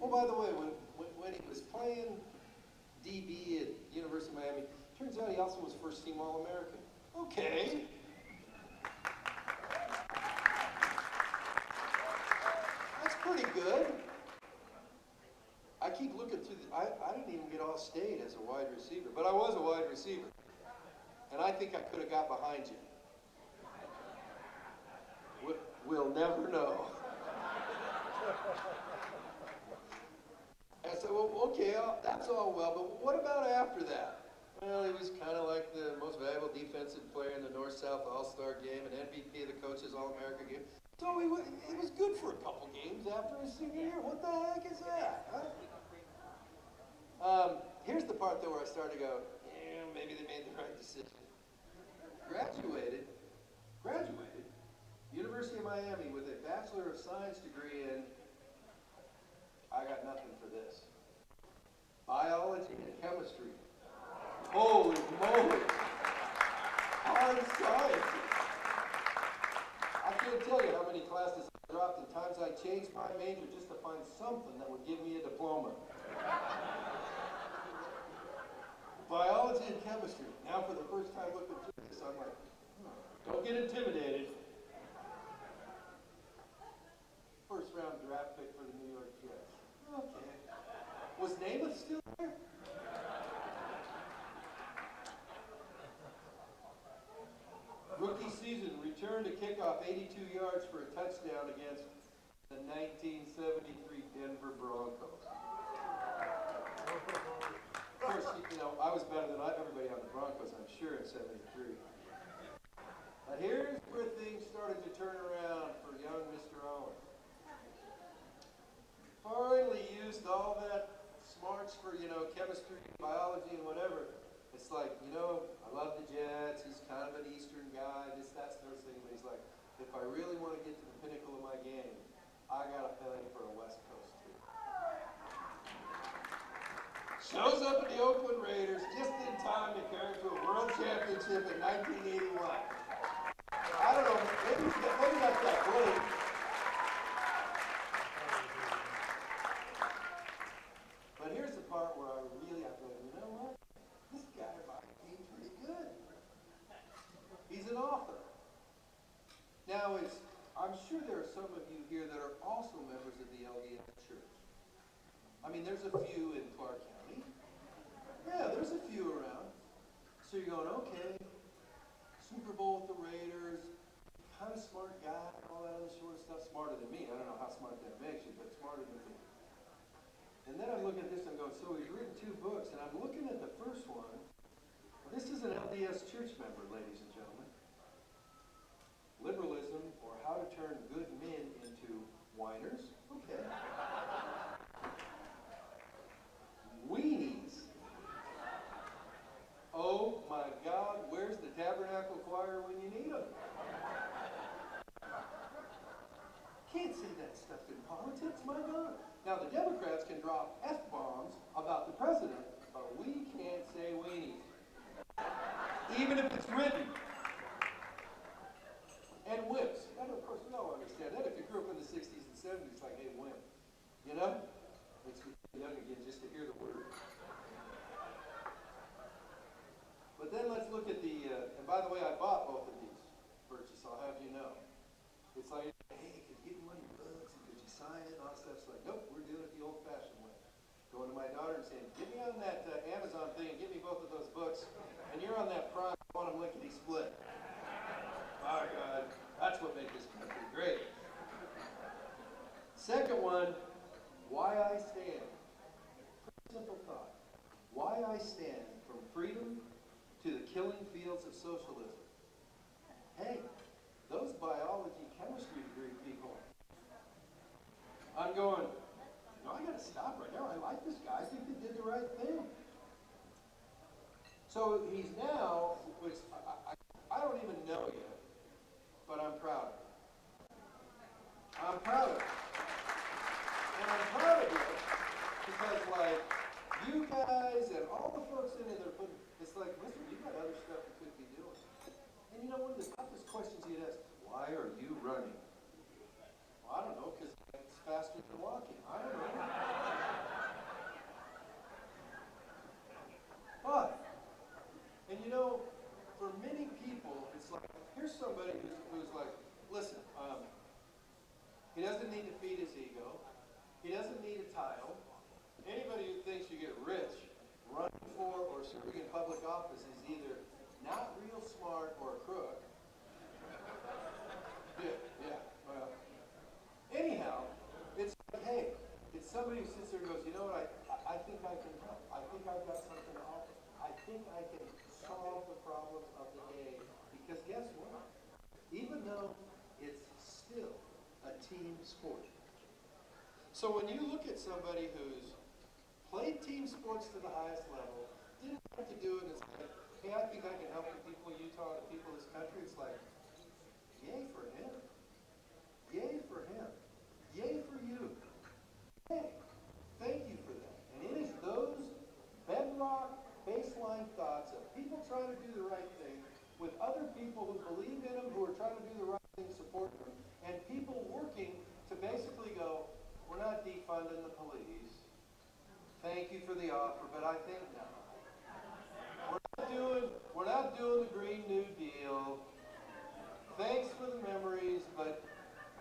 Oh, by the way, when he was playing DB at University of Miami, turns out he also was first team All-American. Okay. That's pretty good. I keep looking through I didn't even get All-State as a wide receiver, but I was a wide receiver. And I think I could have got behind you. We'll never know. I said, well, okay, that's all well, but what about after that? Well, he was kind of like the most valuable defensive player in the North-South All-Star game, an MVP of the Coaches All-America game. So he was good for a couple games after his senior year. What the heck is that? Huh? Here's the part, though, where I started to go, yeah, maybe they made the right decision. Graduated, University of Miami with a Bachelor of Science degree in, I got nothing for this, biology and chemistry. Holy moly! Hard sciences. I can't tell you how many classes I dropped and times I changed my major just to find something that would give me a diploma. Biology and chemistry. Now for the first time looking through this, I'm like, don't get intimidated. First round draft pick for the New York Jets. Okay. Was Namath still there? Rookie season, returned to kickoff 82 yards for a touchdown against the 1973 Denver Broncos. Of course, you know, I was better than everybody on the Broncos, I'm sure, in 73. But here's where things started to turn around for young Mr. Owens. Finally used all that smarts for, you know, chemistry, biology, and whatever. It's like, you know, I love the Jets, he's kind of an Eastern guy, this, that sort of thing, but he's like, if I really want to get to the pinnacle of my game, I got to play for a West Coast team. Shows up at the Oakland Raiders just in time to carry to a world championship in 1981. I don't know, maybe that's that blade. But here's the part where I thought, you know what? This guy might be pretty good. He's an author. Now, I'm sure there are some of you here that are also members of the LDS Church. I mean, there's a few in Clark County. Yeah, there's a few around. So you're going, okay, Super Bowl with the Raiders, kind of smart guy, all that other sort of stuff. Smarter than me. I don't know how smart that makes you, but smarter than me. And then I'm looking at this and I'm going, so he's written 2 books, and I'm looking at the first one. This is an LDS Church member, ladies and gentlemen. Liberalism, or How to Turn Good Men into Whiners. Okay. Weenies. Oh my God, where's the Tabernacle Choir when you need them? Can't say that stuff in politics, my God. Now the Democrats can drop F-bombs about the president, but we can't say weenies. Even if it's written. And wimps. And of course, we all understand that. If you grew up in the 60s and 70s, like, hey, wimp. You know? Makes me feel young again just to hear the word. But then let's look at the, and by the way, I bought both of these purchases, I'll have you know. It's like, hey, could you give me one of your books, and could you sign it, and all that stuff. It's like, nope, we're doing it the old-fashioned way. Going to my daughter and saying, get me on that Amazon thing, and get me both of those books, and you're on that Prime, I want them lickety-split. My God, that's what makes this country great. Second one, why I stand. Pretty simple thought. Why I stand from freedom to the killing fields of socialism. Hey, those biology, chemistry degree people. I'm going, no, I gotta stop right now. I like this guy. I think they did the right thing. So he's now, which I don't even know yet, but I'm proud of him. I'm proud of him. And I'm proud of you because, like, you guys and all the folks in there, it's like, listen, you got other stuff you could be doing. And you know, one of the toughest questions you'd ask, why are you running? Well, I don't know, because it's faster than walking. I don't know. But, and you know, for many people, it's like, here's somebody who's like, listen, he doesn't need to feed his ego. He doesn't need a title. Anybody who thinks you get rich running for or serving in public office is either not real smart or a crook. Yeah, well. Anyhow, it's like, hey, it's somebody who sits there and goes, you know what, I think I can help. I think I've got something to offer. I think I can solve the problems of the day. Because guess what? Even though it's still a team sport. So when you look at somebody who's played team sports to the highest level, didn't have to do it, and it's like, hey, I think I can help the people of Utah, the people of this country. It's like, yay for him. Yay for him. Yay for you. Hey, thank you for that. And it is those bedrock, baseline thoughts of people trying to do the right thing with other people who believe in them, who are trying to do the right thing, support them, and people working to basically go, we're not defunding the police. Thank you for the offer, but I think no. We're not doing the Green New Deal. Thanks for the memories, but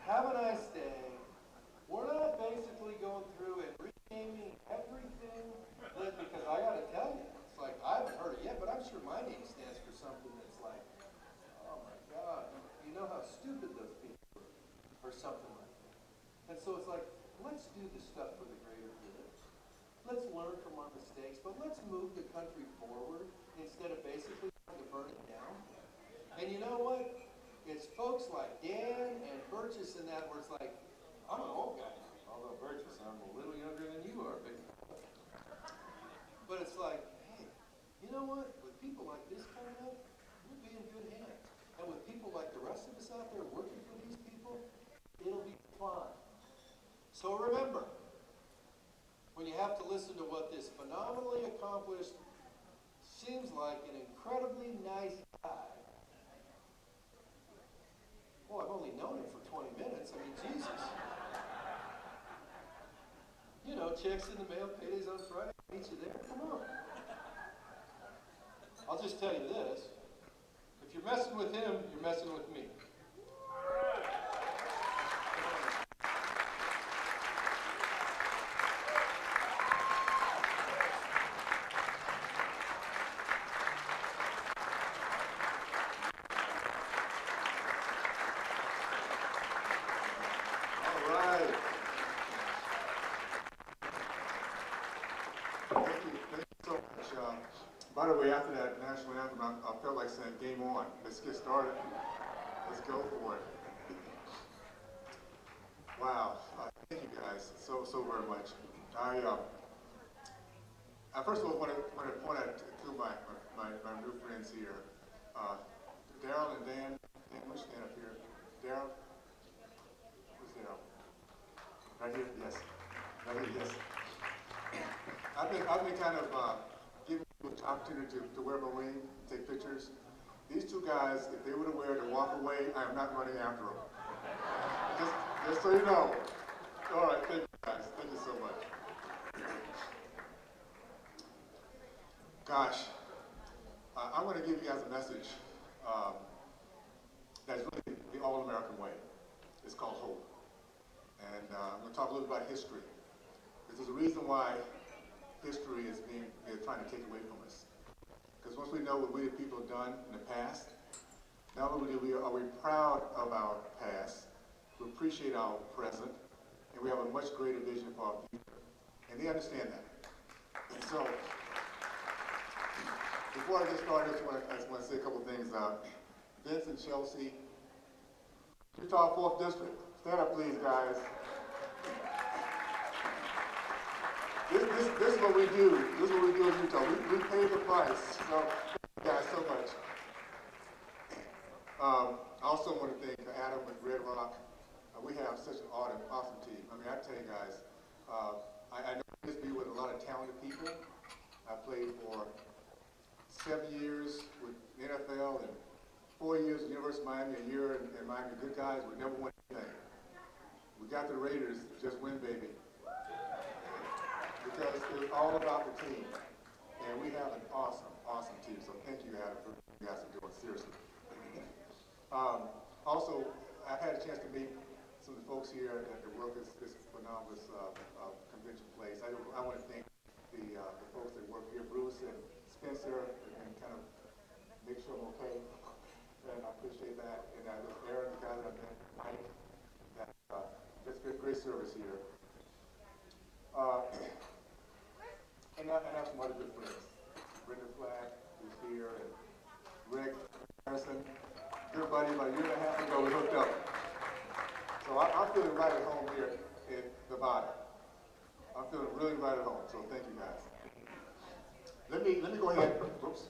have a nice day. We're not basically going through and renaming everything, because I got to tell you, it's like, I haven't heard it yet, but I'm sure my name stands for something that's like, oh my God, you know how stupid those people are, or something like that. And so it's like, let's do the stuff for the greater good. Let's learn from our mistakes, but let's move the country forward instead of basically trying to burn it down. And you know what? It's folks like Dan and Burgess and that where it's like, I'm an old guy, although Burgess, I'm a little younger than you are, but it's like, hey, you know what? With people like this coming up, we'll be in good hands. And with people like the rest of us out there working for these people, it'll be fun. So remember, when you have to listen to what this phenomenally accomplished, seems like an incredibly nice guy. Well, I've only known him for 20 minutes. I mean, Jesus. You know, checks in the mail, paydays on Friday, meet you there. Come on. I'll just tell you this. If you're messing with him, you're messing with me. By the way, after that national anthem, I felt like saying, game on. Let's get started. Let's go for it. Wow. Thank you guys so very much. I first of all want to point out to my new friends here, Daryl and Dan. Dan, where's Dan up here? Daryl? Where's Daryl? Right here? Yes. Right here, yes. I've been kind of giving you the opportunity to wear my wing, take pictures. These two guys, if they were to wear it and walk away, I am not running after them. Just so you know. All right, thank you. Guys, thank you so much. Gosh, I want to give you guys a message that's really the all-American way. It's called hope. And I'm going to talk a little about history. There's a reason why history is they're trying to take away from us. Because once we know what we the people have done in the past, not only are we proud of our past, we appreciate our present, and we have a much greater vision for our future. And they understand that. And so, before I get started, I just want to say a couple things. Vince and Chelsea, Utah 4th District. Stand up, please, guys. This is what we do. This is what we do in Utah. We pay the price. So, thank you guys so much. I also want to thank Adam with Red Rock. We have such an awesome team. I mean, I tell you guys, I know this be with a lot of talented people. I played for 7 years with the NFL and 4 years at the University of Miami, a year in Miami. Good guys, we never won anything. We got the Raiders, just win, baby. Because it was all about the team. And we have an awesome team. So thank you, Adam, for what you guys are doing, seriously. Also, I've had a chance to meet some of the folks here at the work this phenomenal convention place. I want to thank the folks that work here, Bruce and Spencer, and kind of make sure I'm okay. And I appreciate that. And with Aaron, the guy that I met, Mike, that's great service here. And I have some other good friends. Brenda Flack is here, and Rick Harrison. Good buddy, about a year and a half ago, we hooked up. So I'm feeling right at home here in the body. I'm feeling really right at home, so thank you guys. Let me go ahead, oops.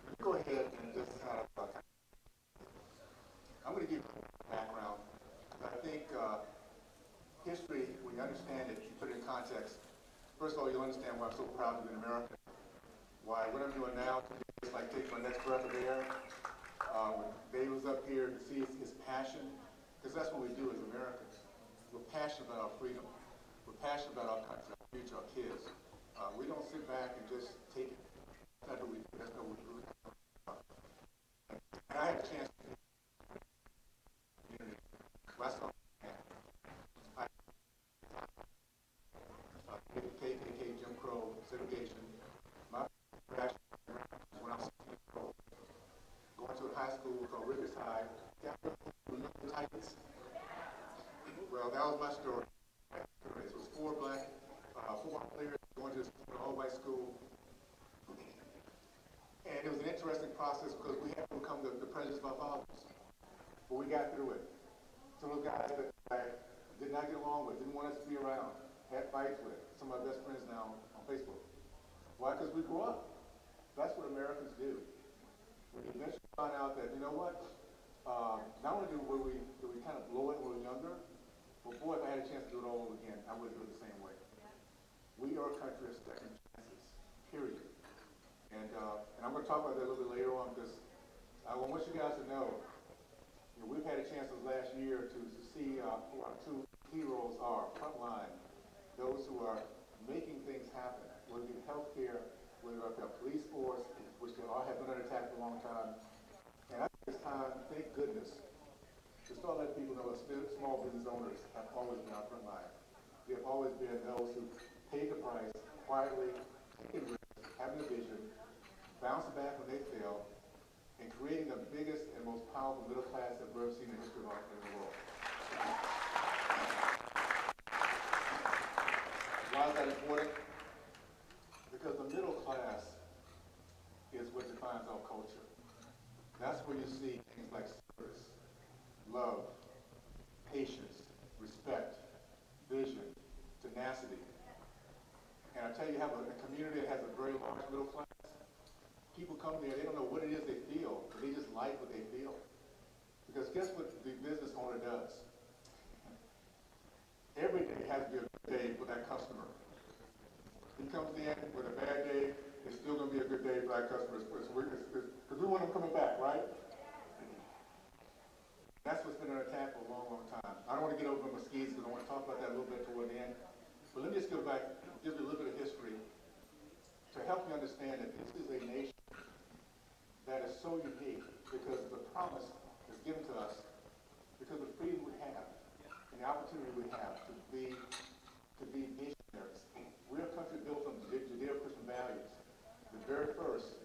Let me go ahead and just kind of, I'm going to give you a background. I think history, when you understand it, you put it in context. First of all, you'll understand why I'm so proud to be an American. Why what I'm doing now is like taking my next breath of air. When Dave was up here to see his passion, because that's what we do as Americans. We're passionate about our freedom. We're passionate about our country, our future, our kids. We don't sit back and just take it. That's what we do. That's what we do. And I had a chance to be in the community. Last time I KKK, Jim Crow, segregation. My when I was going to a high school called Rickers High, Titans. Well, that was my story. It was 4 black football players going to an all-white school. And it was an interesting process because we had to become the prejudice of our fathers. But we got through it. Some of the guys that I did not get along with, didn't want us to be around, had fights with. Some of my best friends now on Facebook. Why? Because we grew up. That's what Americans do. We eventually found out that, you know what, not only do we kind of blow it when we were younger, but boy, if I had a chance to do it all over again, I would do it the same way. We are a country of second chances, period. And I'm going to talk about that a little bit later on because I want you guys to know, we've had a chance this last year to see who our 2 heroes are, frontline, those who are making things happen, whether it be healthcare, whether it be our police force, which they all have been under attack for a long time. And I think it's time, thank goodness, to start letting people know that small business owners have always been our front line. They have always been those who paid the price, quietly, taking risks, having a vision, bouncing back when they fail, and creating the biggest and most powerful middle class that we've ever seen in the history of our in the world. Why is that important? Because the middle class is what defines our culture. That's where you see things like service, love, patience, respect, vision, tenacity. And I tell you, you have a community that has a very large middle class. People come there, they don't know what it is they feel, but they just like what they feel. Because guess what the business owner does? Every day has to be a good day for that customer. He comes in with a bad day, it's still going to be a good day for that customer because we want them coming back, right? That's what's been under attack for a long, long time. I don't want to But let me just go back, give you a little bit of history to help you understand that this is a nation that is so unique because of the promise that's given to us, because of the freedom we have and the opportunity we have to be missionaries. We're a country built on Judeo-Christian values. The very first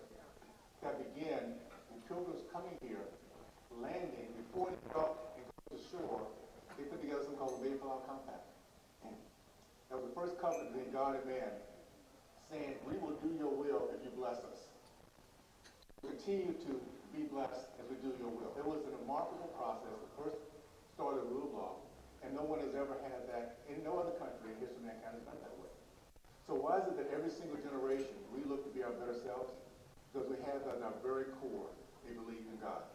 that began with pilgrims coming here, landing, before they got and go to shore, they put together something called the Mayflower Compact. That was the first covenant between God and man, saying, we will do your will if you bless us. Continue to be blessed as we do your will. It was a remarkable process, the first start of the rule of law, and no one has ever had that in no other country in history of mankind has done that way. So why is it that every single generation we look to be our better selves? Because we have at our very core a belief in God.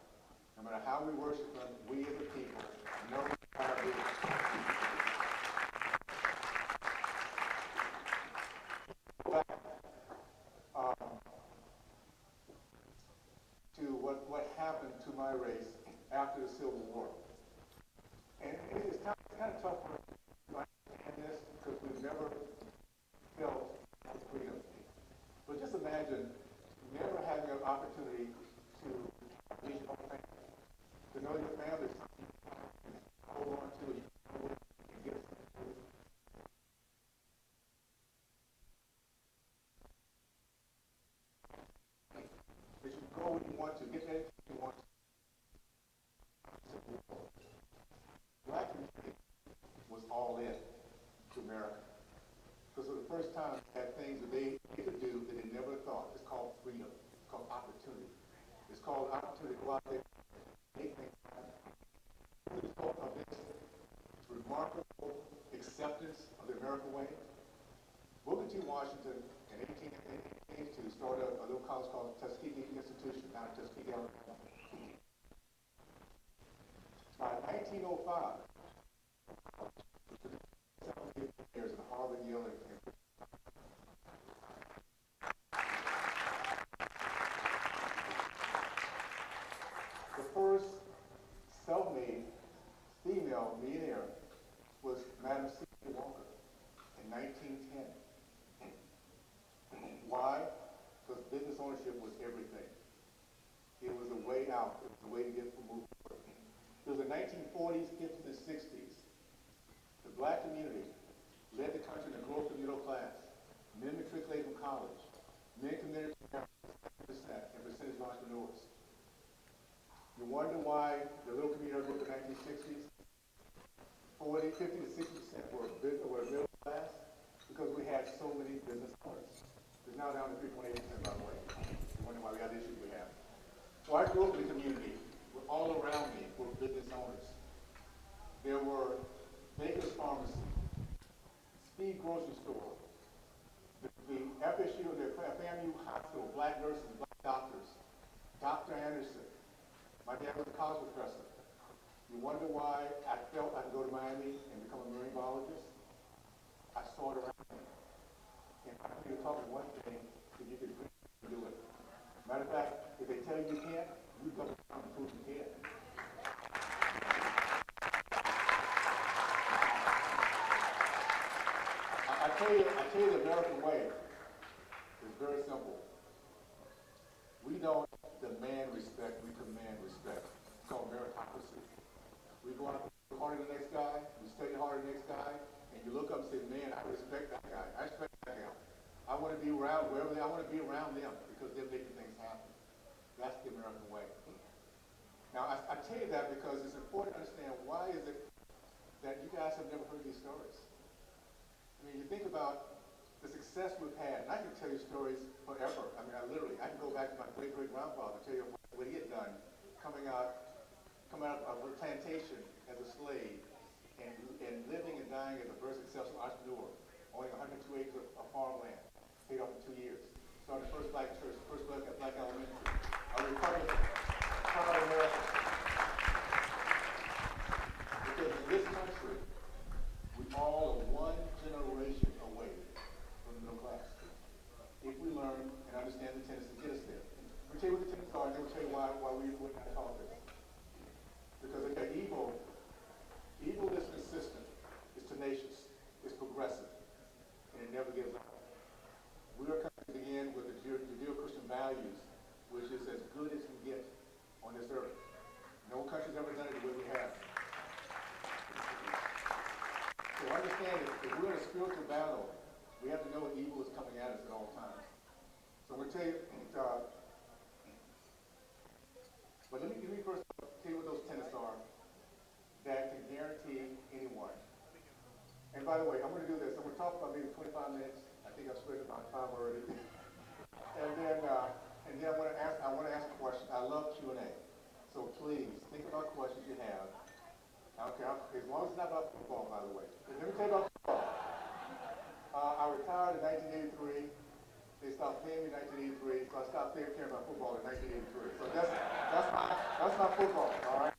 No matter how we worship Him, we as a people know how to do it. To what happened to my race after the Civil War. And it's kind of tough for us to understand this because we've never felt freedom. But just imagine never having an opportunity to reach your family, to know your family, hold on to it, and get food. That you go when you want to, get that you want to. Black community was all in to America. Because for the first time, they had things that they could do that they never thought. It's called freedom. It's called opportunity. It's called opportunity to go out there and make things happen. The result of this remarkable acceptance of the American way, Booker T. Washington in 1882 started a little college called Tuskegee Institution down in Tuskegee, Alabama. By 1905, 17 years in Harvard, Yale, and the first self-made female millionaire was Madam C. Walker in 1910. Why? Because business ownership was everything. It was a way out. It was a way to get from moving forward. It was the 1940s, 50s, and 60s. The black community led the country in the growth of the middle class. Men matriculated from college. Men committed to 7% and percentage of entrepreneurs. You wonder why the little community of the 1960s, 40, 50 to 60% were middle class? Because we had so many business owners. It's now down to 3.8%, by the way. You wonder why we have the issues we have. So I grew up in the community. All around me were business owners. There were Baker's Pharmacy, Speed Grocery Store, the FSU, the FAMU Hospital, black nurses, black doctors, Dr. Anderson. My dad was a college professor. You wonder why I felt I could go to Miami and become a marine biologist? I saw it around me. And I think you're talking one thing, if you could do it. Matter of fact, if they tell you you can't, you go and prove you can. I tell you the American way is very simple. We don't demand respect, we command respect. It's called meritocracy. We go out and harder than the next guy, we study harder than the next guy, and you look up and say, man, I respect that guy. I respect that guy. I want to be around wherever they, I want to be around them because they're making things happen. That's the American way. Now, I tell you that because it's important to understand why is it that you guys have never heard these stories. I mean, you think about the success we've had, and I can tell you stories forever. I mean, I can go back to my great-great-grandfather and tell you what he had done coming out of a plantation as a slave and living and dying as a very successful entrepreneur, owning 102 acres of farmland, paid off in 2 years. Started the first black church, the first black elementary, a republic, proud America. Because in this country, we all are one generation away from the middle class. If we learn and understand the tenets that get us there. Let me tell you what the tenets are, and then we'll tell you why we would not talk this. Because okay, evil is consistent, it's tenacious, it's progressive. understand that if we're in a spiritual battle, we have to know evil is coming at us at all times. So I'm going to tell you, but let me first tell you what those tenets are that can guarantee anyone. And by the way, I'm going to do this. I'm going to talk about maybe 25 minutes. I think I've spent about 5 already. And then I want to ask a question. I love Q&A. So please, think about questions you have. Okay, as long as it's not about football, by the way. Let me tell you about football. I retired in 1983. They stopped paying me in 1983, so I stopped caring about football in 1983. So that's my football, all right?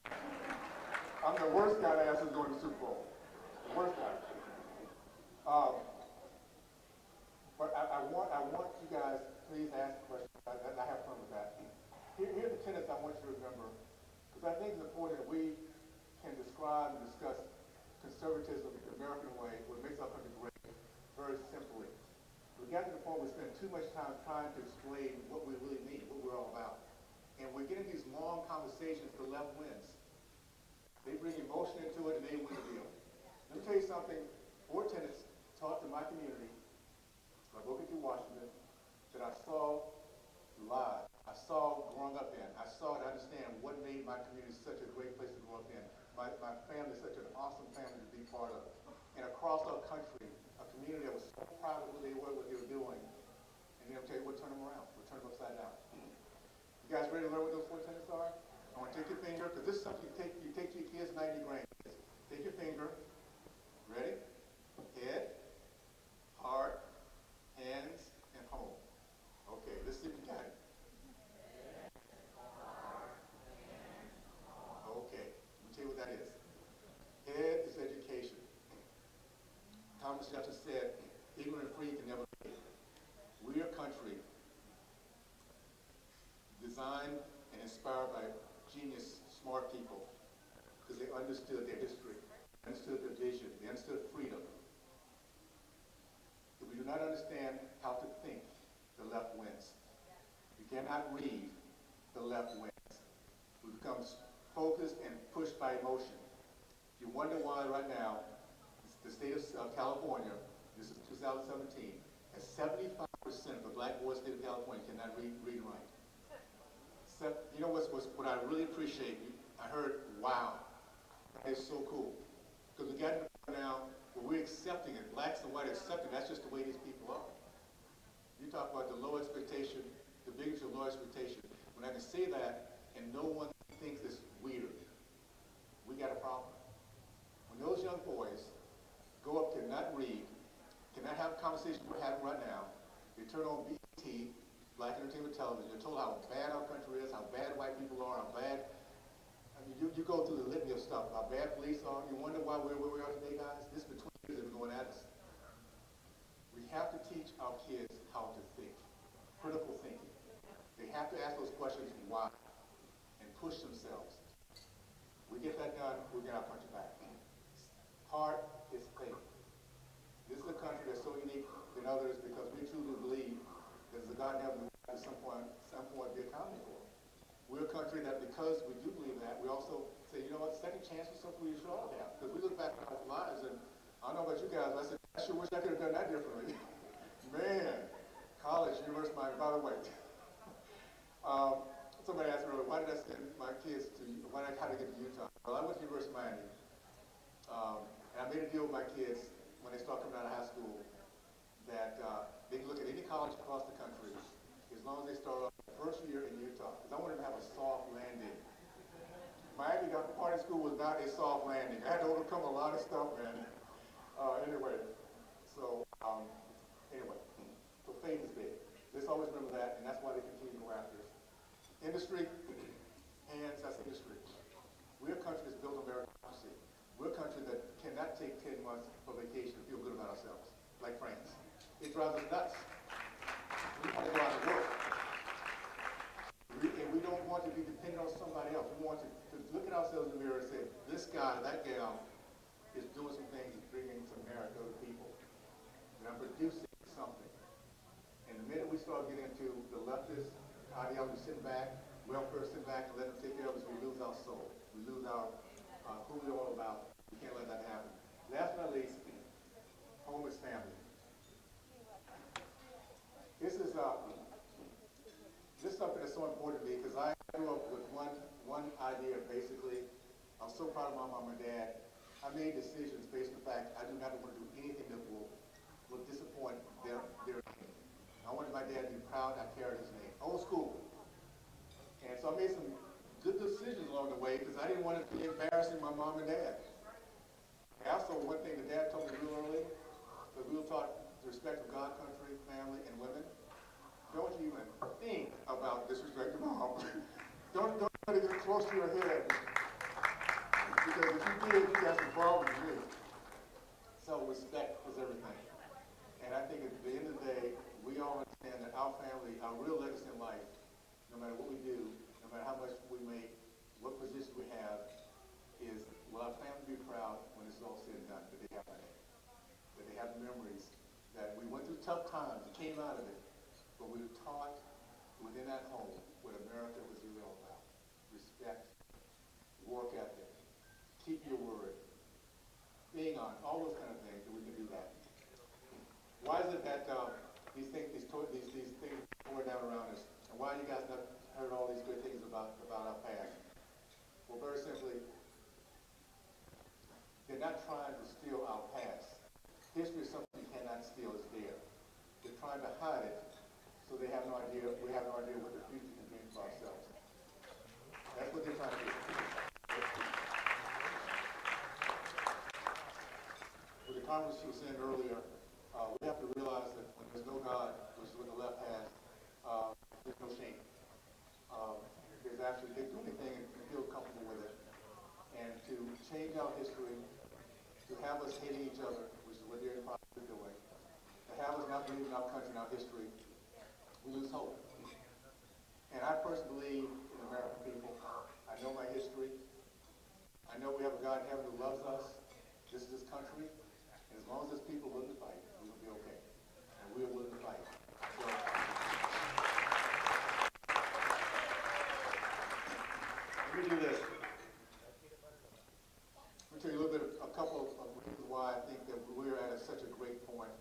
I'm the worst guy to ask who's going to the Super Bowl. The worst guy. But I want you guys, please ask questions. I have fun with that. Here are the tenets I want you to remember, because I think it's important that we can describe and discuss conservatism the American way, what makes our country great, very simply. We got to the point where we spend too much time trying to explain what we really mean, what we're all about. And we're getting these long conversations, the left wins. They bring emotion into it and they win the deal. Let me tell you something, 4 tenets taught to my community, like Oakland, Washington, that I saw live. I saw growing up in. I saw to understand what made my community such a great place to grow up in. My family is such an awesome family to be part of. And across our country, a community that was so proud of who they were, what they were doing. And then I'll tell you, we'll turn them around. We'll turn them upside down. You guys ready to learn what those 4 tenets are? I want to take your finger, because this is something you take to your kids 90 grand. Take your finger. Ready? Head, heart, hands, and home. Okay, let's see if you got it. Okay, let me tell you what that is. Head is education. Thomas Jefferson said, ignorant and free can never be. We are a country designed and inspired by genius, smart people, because they understood their history, understood their vision, they understood freedom. If we do not understand how to think, the left wins. We cannot read, the left wins. We become focused and pushed by emotion. If you wonder why right now, the state of California, this is 2017, has 75% of the black boys in the state of California cannot read and write. You know what I really appreciate? I heard, wow, that is so cool. Because we got to the point now where we're accepting it, blacks and white accepting, that's just the way these people are. You talk about the low expectation, the biggest of low expectation. When I can say that and no one thinks it's weird, we got a problem. When those young boys go up, cannot read, cannot have a conversation we're having right now, they turn on BET, Black Entertainment Television, they're told how bad our country is, how bad white people are, how bad, I mean, you go through the litany of stuff, how bad police are, you wonder why we're where we are today, guys? This is for 20 years they've been going at us. We have to teach our kids how to think, critical thinking. They have to ask those questions, why, and push themselves. We get that done, we'll get our country back. Heart is faith. This is a country that's so unique than others because we truly believe there's a God in heaven we have to some point be accounted for. We're a country that because we do believe that, we also say, you know what, second chance is something we should all have. Because we look back at our lives, and I don't know about you guys, but I said, I sure wish I could have done that differently. Man, college, University of Miami, by the way. Somebody asked me earlier, why did I send my kids to, why did I try to get to Utah? Well, I went to University of Miami, and I made a deal with my kids when they start coming out of high school that they can look at any college across the country as long as they start off the first year in Utah, because I wanted them to have a soft landing. Miami Party School was not a soft landing. I had to overcome a lot of stuff, man. Anyway, so faith is big. Let's always remember that, and that's why they continue to go after us. Industry, hands, that's industry. We're a country that's built on meritocracy. We're a country that cannot take 10 months for vacation and feel good about ourselves, like France. It drives us nuts. We want to go out and work. And we don't want to be dependent on somebody else. We want to look at ourselves in the mirror and say, this guy, that gal, is doing some things and bringing some merit to other people. And I'm producing something. And the minute we start getting into the leftist ideology, sitting back, welfare, sitting back and letting them take care of us, we lose our soul. We lose our who we're all about. We can't let that happen. Last but not least, family. This is something that's so important to me because I grew up with one idea basically. I'm so proud of my mom and dad. I made decisions based on the fact I do not want to do anything that will disappoint their name. I wanted my dad to be proud I carried his name. Old school. And so I made some good decisions along the way because I didn't want to be embarrassing my mom and dad. And also, one thing that Dad told me real early, that we were taught the respect of God, country, family, and women. Don't you even think about disrespecting mom. don't let it get close to your head. Because if you did, you got some problems with me. So respect is everything. And I think at the end of the day, we all understand that our family, our real legacy in life, no matter what we do, no matter how much we make, what position we have, is will our family be proud when it's all said and done, that they have that, that they have memories, that we went through tough times and came out of it, but we were taught within that home what America was really all about. Respect, work ethic, keep your word, being honest, all those kind of things, that we can do that. Why is it that these things are down around us, and why you guys not heard all these good things about our past? Well, very simply, they're not trying to steal our past. History is something you cannot steal, it's there. They're trying to hide it, so they have no idea, we have no idea what the future can bring for ourselves. That's what they're trying to do. What the Congress was saying earlier, we have to realize that when there's no God, which is what the left has, there's no shame. There's actually, they do anything and feel comfortable with it. And to change our history, to have us hating each other, which is what they're probably doing, to have us not believing in our country and our history, we lose hope. And I personally believe in the American people. I know my history. I know we have a God in heaven who loves us. This is his country. And as long as there's people willing to fight, we're going to be okay. And we're willing to fight. So, let me do this. Let me tell you a little bit, a couple of reasons why I think that we're at such a great point,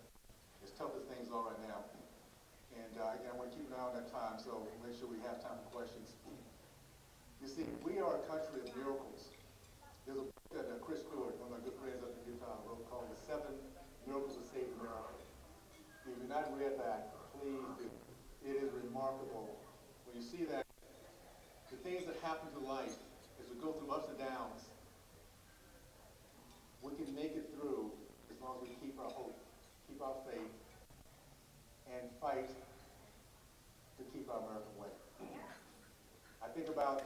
as tough as things are right now. And again, I want to keep an eye on that time, so make sure we have time for questions. You see, we are a country of miracles. There's a book that Chris Stewart, one of my good friends up in Utah, wrote called The 7 Miracles of Saved America. If you've not read that, please do. It is remarkable when you see that the things that happen to life as we go through ups and downs, we can make it through as long as we keep our hope, keep our faith, and fight to keep our American way. I think about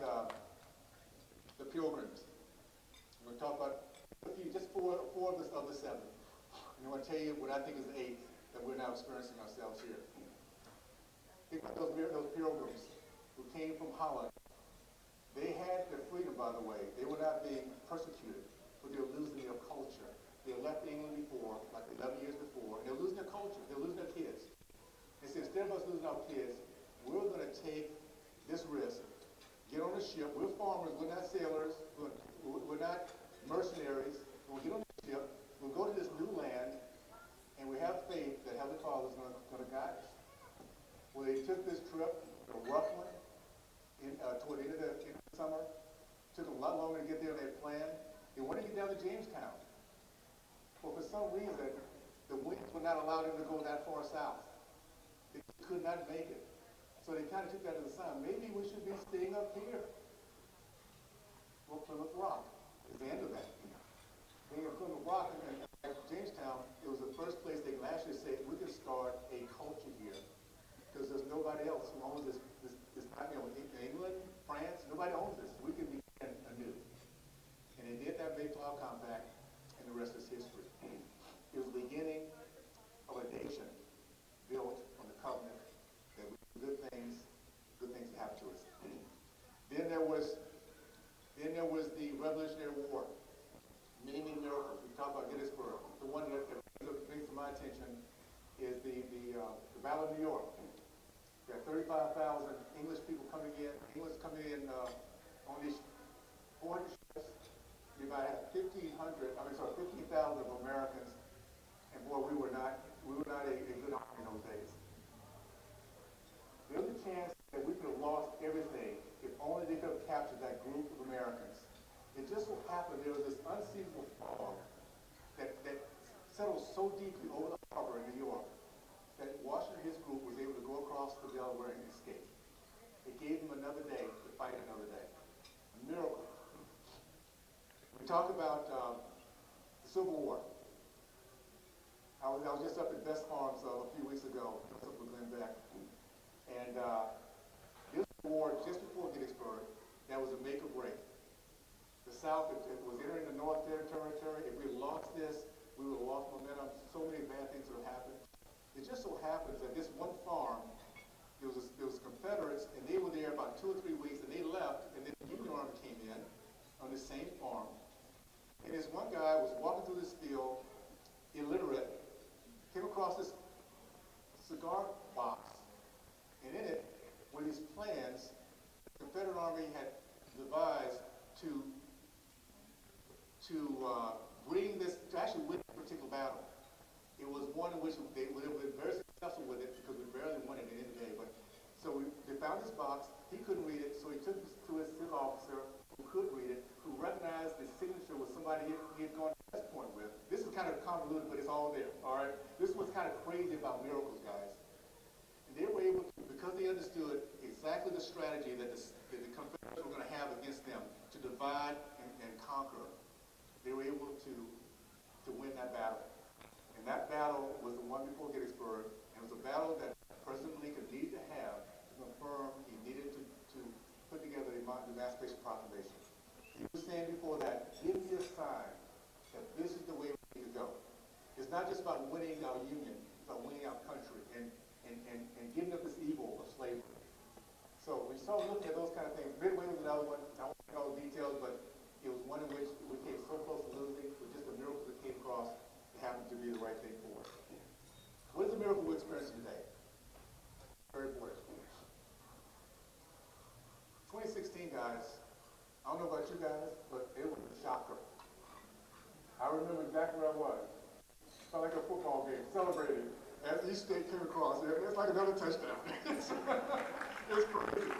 the Pilgrims. I'm going to talk about just four of the 7. And I want to tell you what I think is the 8th that we're now experiencing ourselves here. Think about those Pilgrims who came from Holland. They had their freedom, by the way. They were not being persecuted, but they were losing their culture. They left England before, like 11 years before, and they're losing their culture. They're losing their kids. They said, instead of us losing our kids, we're going to take this risk, get on a ship. We're farmers. We're not sailors. We're not mercenaries. We'll get on the ship. We'll go to this new land, and we have faith that Heavenly Father is going to guide us. Well, they took this trip, a rough one, toward the end of the summer. Took them a lot longer to get there than they planned. They wanted to get down to Jamestown. Well, for some reason, the winds would not allow them to go that far south. They could not make it. So they kind of took that as a sign. Maybe we should be staying up here. Well, Plymouth Rock is the end of that. Being at Plymouth Rock and at Jamestown, it was the first place they can actually say, we can start a culture here. Because there's nobody else who owns this England, France, nobody owns this. We can begin anew. And they did that Mayflower Compact, and the rest is history. It was the beginning of a nation built on the covenant that we do good things happen to us. Then there was the Revolutionary War. Many miracles. We talk about Gettysburg. The one that brings to my attention is the Battle of New York. There are 35,000 English people coming in. English coming in on these 400 ships. You might have 15,000 of Americans. And boy, we were not a good army in those days. There's a chance that we could have lost everything if only they could have captured that group of Americans. It just so happened there was this unseasonable fog that settled so deeply over the harbor in New York that Washington and his group was able to go across the Delaware and escape. It gave them another day to fight another day. A miracle. We talk about the Civil War. I was just up at Best Farms a few weeks ago. I was up with Glenn Beck. And this war, just before Gettysburg, that was a make or break. The South it was entering the North territory. If we had lost this, we would have lost momentum. So many bad things would have happened. It just so happens that this one farm, there was Confederates, and they were there about 2 or 3 weeks, and they left, and then the Union Army came in on the same farm. And this one guy was walking through this field, illiterate, came across this cigar box, and in it were these plans the Confederate Army had devised to bring this, to actually win this particular battle. It was one in which they were very successful with it because we barely won it at the end of the day. But so they found this box. He couldn't read it, so he took it to his officer who could read it, who recognized the signature was somebody he had gone to West Point with. This is kind of convoluted, but it's all there. All right. This was kind of crazy about miracles, guys. And they were able to, because they understood exactly the strategy that the Confederates were going to have against them to divide and conquer. They were able to win that battle. And that battle was the one before Gettysburg, and it was a battle that President Lincoln needed to have to confirm he needed to put together the Emancipation Proclamation. He was saying before that, give me a sign that this is the way we need to go. It's not just about winning our union, it's about winning our country and giving up this evil of slavery. So we started looking at those kind of things. Midway was another one. I won't get all the details, but it was one in which we came so close to losing, with just a miracle that came across. Happened to be the right thing for us. What is the miracle we're experiencing today? Very important. 2016, guys, I don't know about you guys, but it was a shocker. I remember exactly where I was. It felt like a football game, celebrating as each state came across. It's like another touchdown. It's crazy.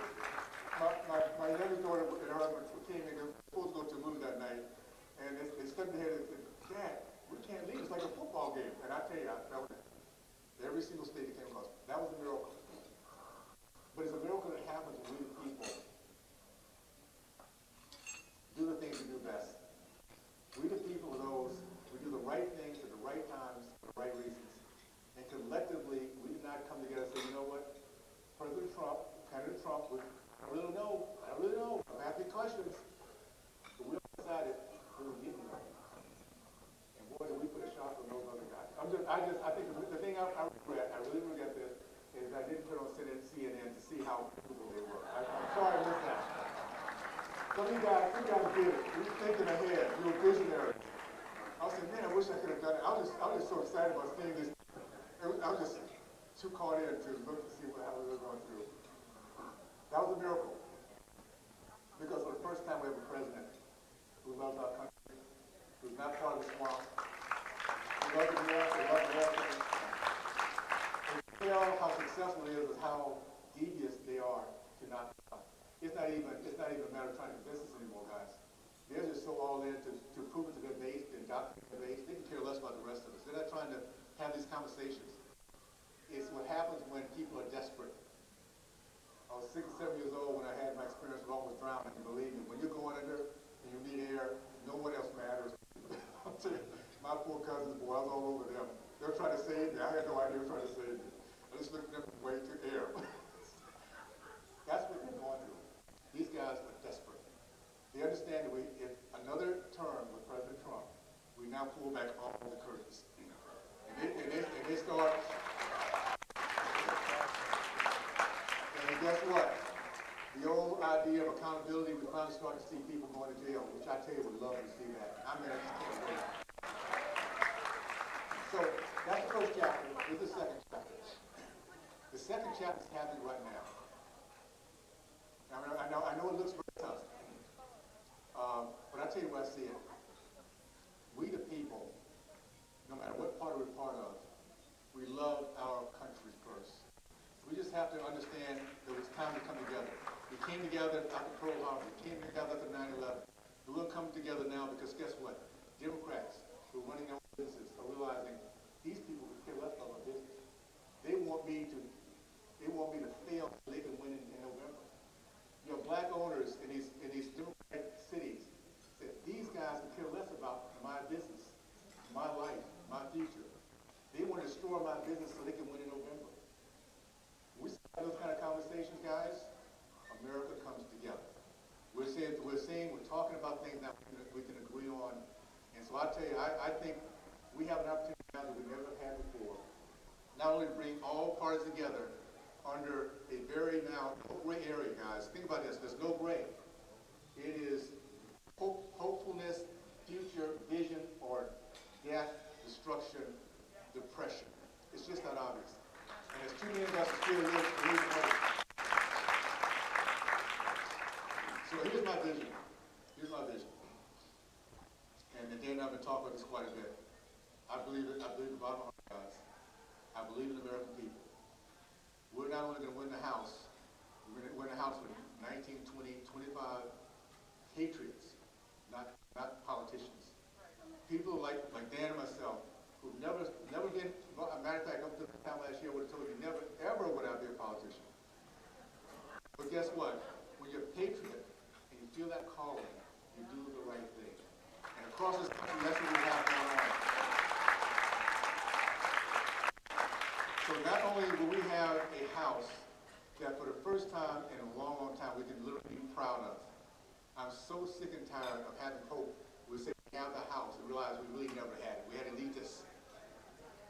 My youngest daughter and her husband came in, they were supposed to go to a movie that night, and they stepped ahead and said, Dad, we can't leave. It's like a football game. And I tell you, I felt it. Every single state that came across. That was a miracle. But it's a miracle that happens when we, the people, do the things we do best. We, the people, are those who do the right things at the right times for the right reasons. And collectively, we did not come together and say, you know what? President Trump, Candidate Trump, I really don't know. I'm asking questions. But we all decided we were getting right. Boy, did we put a shot on those other guys. I think the thing I regret, I really regret this, is I didn't put on CNN to see how beautiful they were. I'm sorry I missed that. Some of you guys did it. You were thinking ahead. You were visionaries. I was saying, man, I wish I could have done it. I was just so excited about seeing this. I was just too caught in to look to see how we were going through. That was a miracle. Because for the first time we have a president who loves our country, who's not part of the swamp. We love the North, we love the West. And you know how successful it is how devious they are to not stop. It's not even a matter of trying to convince us anymore, guys. They're just so all in to prove it to their base, to indoctrinate their base. They can care less about the rest of us. They're not trying to have these conversations. It's what happens when people are desperate. I was 6 or 7 years old when I had my experience with almost drowning. And believe me, when you're going under and you need air, no one else matters. I'll tell you, my poor cousins, boy, I was all over them. They were trying to save me. I had no idea they were trying to save me. I just looked at them way to air. That's what they're going through. These guys are desperate. They understand that if another term with President Trump, we now pull back all the curtains. And they start. And guess what? The old idea of accountability, we finally start to see people going to jail, which I tell you would love to see that. I mean, I just can't wait. So that's the first chapter. Here's the second chapter. The second chapter is happening right now. I know it looks very tough, but I tell you what I see it. We the people, no matter what part of we're part of, we love our country first. We just have to understand that it's time to come together. We came together after Pearl Harbor. We came together after 9/11. We're going to come together now because guess what? Democrats who are running their own businesses are realizing these people could care less about my business. They want me to fail so they can win in November. You know, black owners in these Democratic cities said these guys could care less about my business, my life, my future. They want to destroy my business so they can win in November. When we have those kind of conversations, guys, America comes together. We're talking about things that we can agree on. And so I tell you, I think we have an opportunity now that we never had before, not only to bring all parties together under a very now no gray area, guys. Think about this. There's no gray. It is hopefulness, future, vision, or death, destruction, depression. It's just not obvious. And there's too many of us who still believe in hope. So here's my vision. Here's my vision. And Dan and I have been talking about this quite a bit. I believe the bottom of my guys. I believe in the American people. We're not only going to win the House, we're going to win the House with 19, 20, 25 patriots, not politicians. People like Dan and myself who've never been, a matter of fact, up to the time last year, I would have told you never, ever would I be a politician. But guess what? When you're a patriot and you feel that calling, you do the right thing. And across this country, that's what we have going on. So not only will we have a House that for the first time in a long, long time we can literally be proud of. I'm so sick and tired of having hope. We say we have the House and realize we really never had it. We had elitists.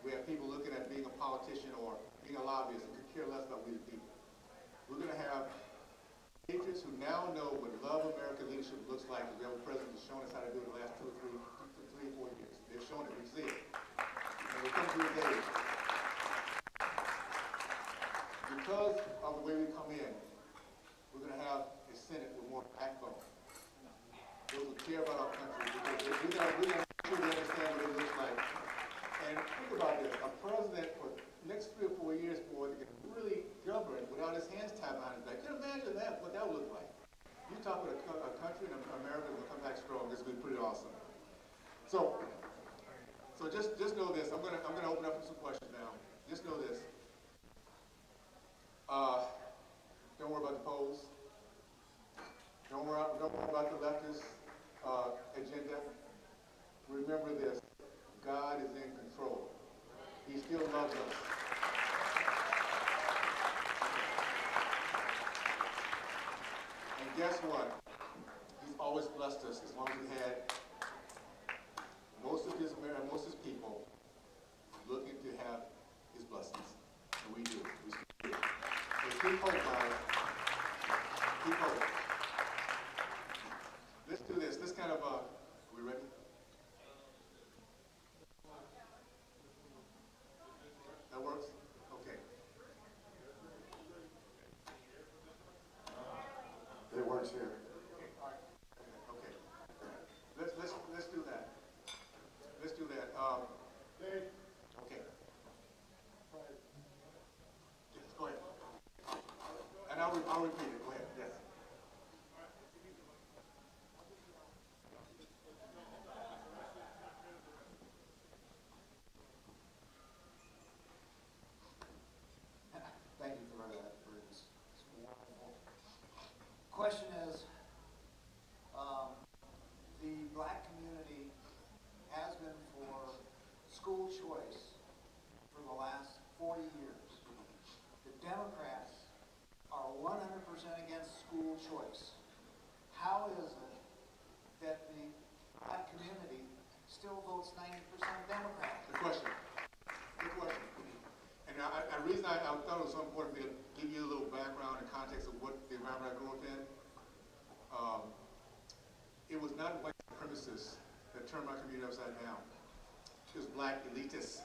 We have people looking at being a politician or being a lobbyist and could care less about we the people. We're going to have patriots who now know what love American leadership looks like. We have a president who's shown us how to do it the last 2 or 3 or 4 years. They've shown it. We see it. And we're coming to his age. Because of the way we come in, we're going to have a Senate with more backbone. Those who care about our country, because we got to make sure they understand what it looks like. And think about this, a president for the next 3 or 4 years, boy, that can really govern without his hands tied behind his back. Can you imagine that, what that would look like? You talk about a country and America will come back strong. This will be pretty awesome. So just know this. I'm gonna open up for some questions now. Just know this. Don't worry about the polls. Don't worry about the leftist agenda. Remember this. God is in control. He still loves us. And guess what? He's always blessed us as long as we had most of his people looking to have his blessings. And we do. We still do. So keep hope, guys. Keep hope. Let's do this. This kind of, are we ready? That works? Okay. It works here. Okay. Let's do that. Let's do that. Okay. Yes, go ahead. And I'll repeat it. Go ahead. Yes. Thank you for that, Bruce. It's wonderful. Question is, the black community has been for school choice for the last 40 years. The Democrats are 100% against school choice. How is it that the black community still votes 90% Democrat? Good question. Good question. And the reason I thought it was so important for me to give you a little background and context of what the environment I grew up in, it was not white supremacists that turned my community upside down. It was black elitists.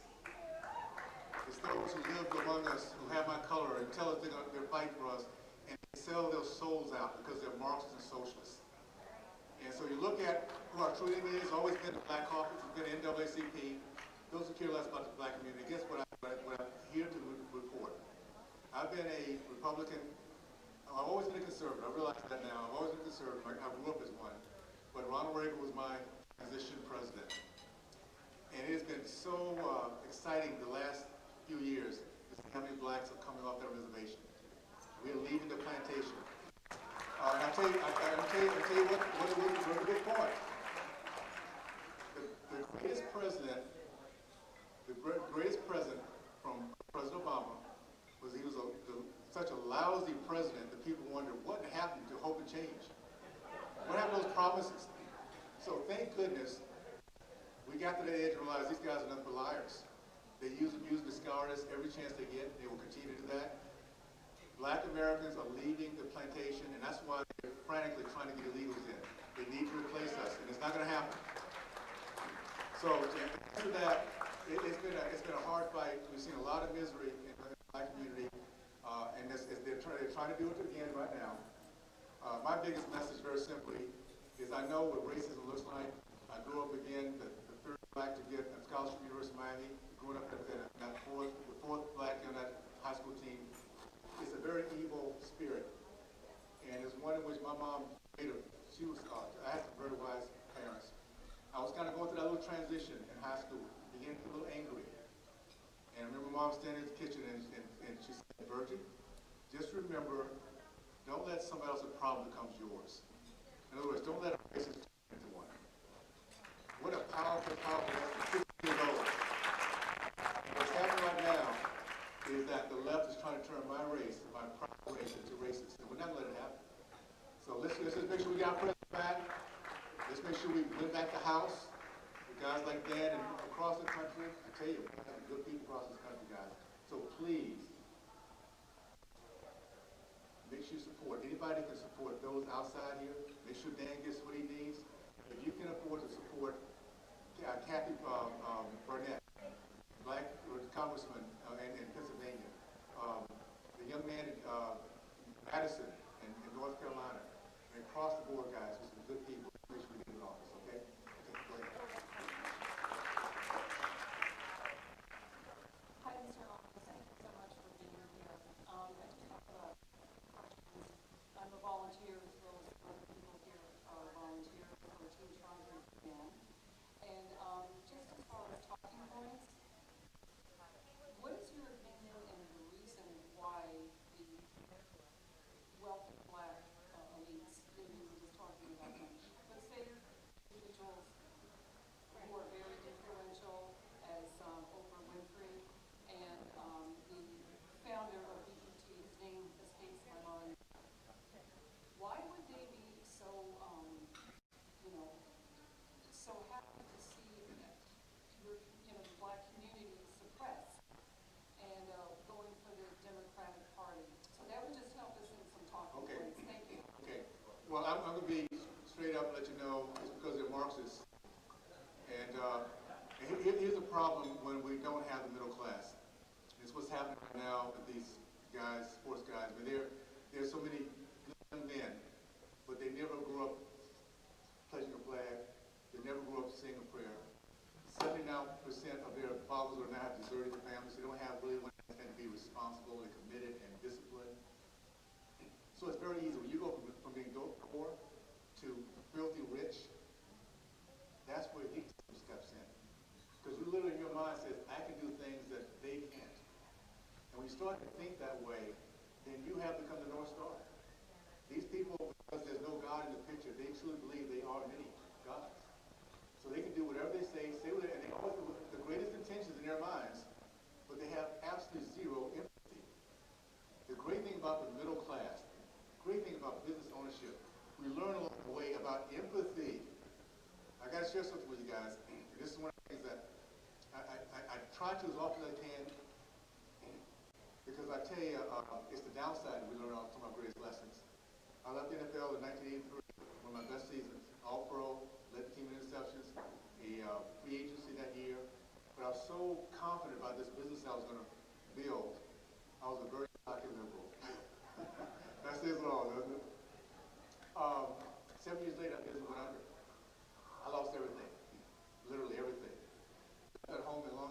It's those who live among us, who have my color, and tell us they're fighting for us, and they sell their souls out because they're Marxists and socialists. And so you look at who our true enemy is, always been the Black Caucus, it's been NAACP. those who care less about the black community, guess what I'm here to report. I've been a Republican. I've always been a conservative. I realize that now. I've always been a conservative. I grew up as one. But Ronald Reagan was my transition president. And it has been so exciting the last few years to see how many blacks are coming off that reservation. We are leaving the plantation. And I'll tell you what was a big point. The greatest president from President Obama was he was such a lousy president that people wonder what happened to hope and change. What happened to those promises? So thank goodness we got to that age and realized these guys are nothing but liars. They use the scours every chance they get. They will continue to do that. Black Americans are leaving the plantation, and that's why they're frantically trying to get illegals in. They need to replace us, and it's not going to happen. So to answer that, it's been a hard fight. We've seen a lot of misery in the black community, and they're trying to do it again right now. My biggest message, very simply, is I know what racism looks like. I grew up again, the third black to get a scholarship at the University of Miami. Growing up the fourth black on that high school team. It's a very evil spirit, and it's one in which my mom I had some very wise parents. I was kind of going through that little transition in high school, beginning to get a little angry. And I remember mom standing in the kitchen and she said, Virgin, just remember, don't let somebody else's problem become yours. In other words, don't let a racist turn into one. What a powerful lesson, 50 years old. What's happening right now is that the left is trying to turn my race, my proud race, into racist. And we're not going to let it happen. So let's just make sure we got our president back. Let's make sure we win back the House. With guys like Dan and across the country. I tell you, we have some good people across this country, guys. So please, make sure you support. Anybody can support those outside here. Make sure Dan gets what he needs. If you can afford to support Kathy Barnett, black congressman in Pennsylvania, the young man in Madison in North Carolina, and across the board, guys, with some good people. Make sure we get in office, okay? Go ahead. Hi, Mr. Officer. Thank you so much for being here. I just have questions. I'm a volunteer as well as other people here are volunteers for Team Stronger Again. And just as far as talking points, what is your opinion and the reason why the wealthy black elites, maybe we were just talking about them, but say individuals who are very influential as Oprah Winfrey and the founder of BET, his name escapes my mind. Why would they be so, so happy to see the black community suppressed and going for the Democratic Party? So that would just help us in some talking points. Thank you. Okay. Well, I'm going to be straight up and let you know it's because they're Marxists. And here's the problem when we don't have the middle class. It's what's happening right now with these guys, sports guys. I mean, there's so many young men, but they never grew up pledging a flag. They never grew up saying a prayer. 79% of their fathers are now deserted the families. They don't have really one that's going to be responsible and committed and disciplined. So it's very easy. When you go from being poor to filthy rich, that's where elitism steps in. Because you literally in your mind says, I can do things that they can't. And when you start to think that way, then you have become the North Star. These people, because there's no God in the picture, they truly believe they are many gods. So they can do whatever they say whatever, and they always do the greatest intentions in their minds, but they have absolutely zero empathy. The great thing about the middle class, the great thing about business ownership, we learn along the way about empathy. I got to share something with you guys. And this is one of the things that I try to as often as I can, because I tell you, it's the downside that we learn some of our greatest lessons. I left the NFL in 1983, one of my best seasons, all pro, led the team in interceptions, a free agency that year. But I was so confident about this business I was going to build, I was a very lucky liberal. That says it all, doesn't it? 7 years later, business went under. I lost everything, literally everything. At home in Long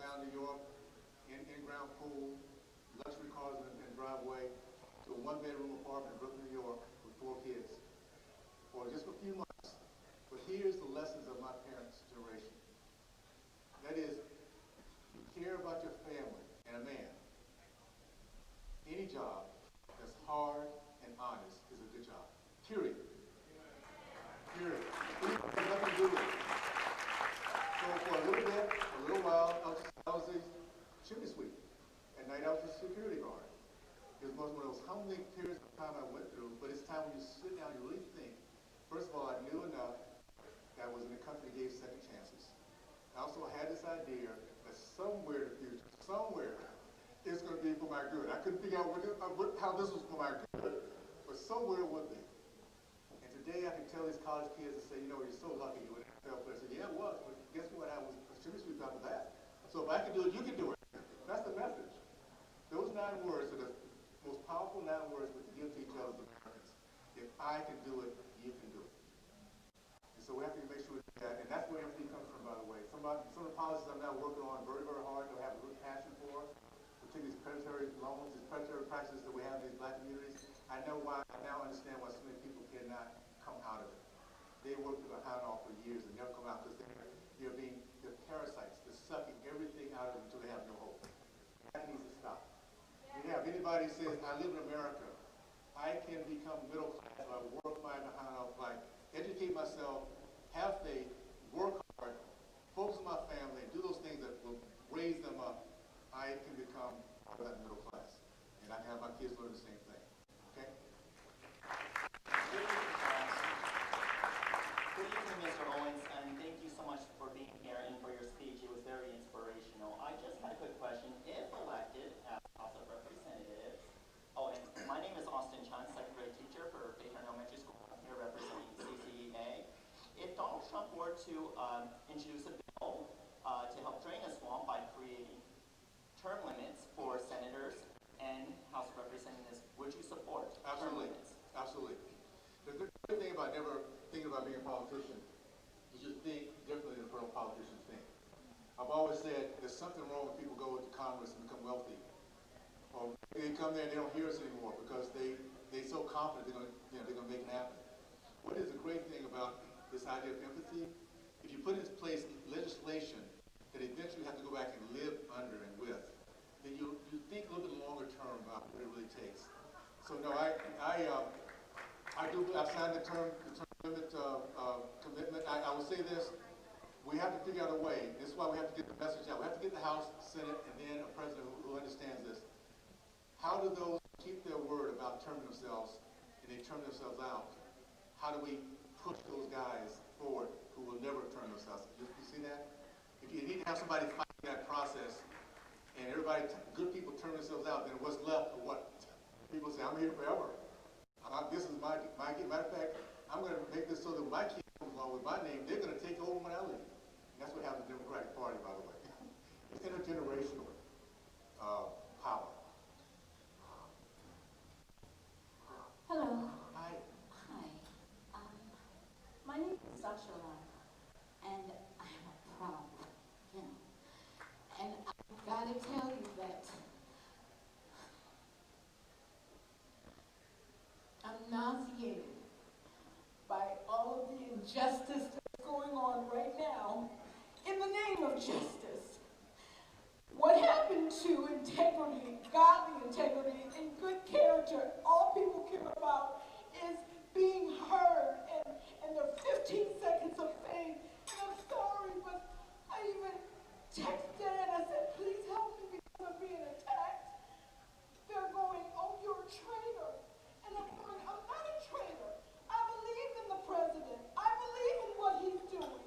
country that gave second chances. I also had this idea that somewhere in the future, somewhere, it's going to be for my good. I couldn't figure out how this was for my good, but somewhere it would be. And today I can tell these college kids and say, you know, you're so lucky you were an NFL player. I said, yeah, it was, but guess what? I was seriously about that. So if I can do it, you can do it. That's the message. Those 9 words are the most powerful 9 words we can give to each other as Americans. If I can do it, you can do it. And so we have to make sure we do that, and that's where empathy comes from, by the way. Some of the policies I'm now working on very, very hard, that I have a real passion for, particularly these predatory loans, these predatory practices that we have in these black communities. I know why, I now understand why so many people cannot come out of it. They work through the behind off for years and never come out because they're parasites. They're sucking everything out of them until they have no hope. That needs to stop. If anybody says, I live in America, I can become middle class if I work my behind off, like educate myself, have faith, work hard, focus on my family, and do those things that will raise them up, I can become part of that middle class. And I can have my kids learn the same thing. Okay? Good evening, Mr. Owens, and thank you so much for being here and for your speech. It was very inspirational. I just had a quick question. If elected as House of Representatives, and my name is Austin Chan, second grade teacher for Ahern Elementary School. I'm here representing CCEA. If Donald Trump were to introduce a bill to help drain a swamp by creating term limits for senators and House of Representatives, would you support term limits? Absolutely. The good thing about never thinking about being a politician is you think differently than real politicians think. I've always said there's something wrong when people go into Congress and become wealthy. Or they come there and they don't hear us anymore because they're so confident they're going to make it happen. What is the great thing about this idea of empathy? If you put in place legislation that eventually you have to go back and live under and with, then you think a little bit longer term about what it really takes. So no, I've signed the term limit commitment. I will say this, we have to figure out a way. This is why we have to get the message out. We have to get the House, Senate, and then a president who understands this. How do those keep their word about terming themselves and they term themselves out? How do we push those guys forward who will never term themselves? You see that? If you need to have somebody fight that process and everybody, good people term themselves out, then what's left for what? People say, I'm here forever. This is my matter of fact, I'm going to make this so that when my kid comes along with my name, they're going to take over when I leave. And that's what happens in the Democratic Party, by the way. It's intergenerational power. Hello. Hi. Hi. My name is Sajdak, and I'm a proud woman. And I've got to tell you that I'm nauseated by all of the injustice that's going on right now in the name of justice. What happened to integrity, godly integrity, and good character, all people care about is being heard and their 15 seconds of fame. And I'm sorry, but I even texted and I said, please help me because I'm being attacked. They're going, oh, you're a traitor. And I'm going, I'm not a traitor. I believe in the president. I believe in what he's doing.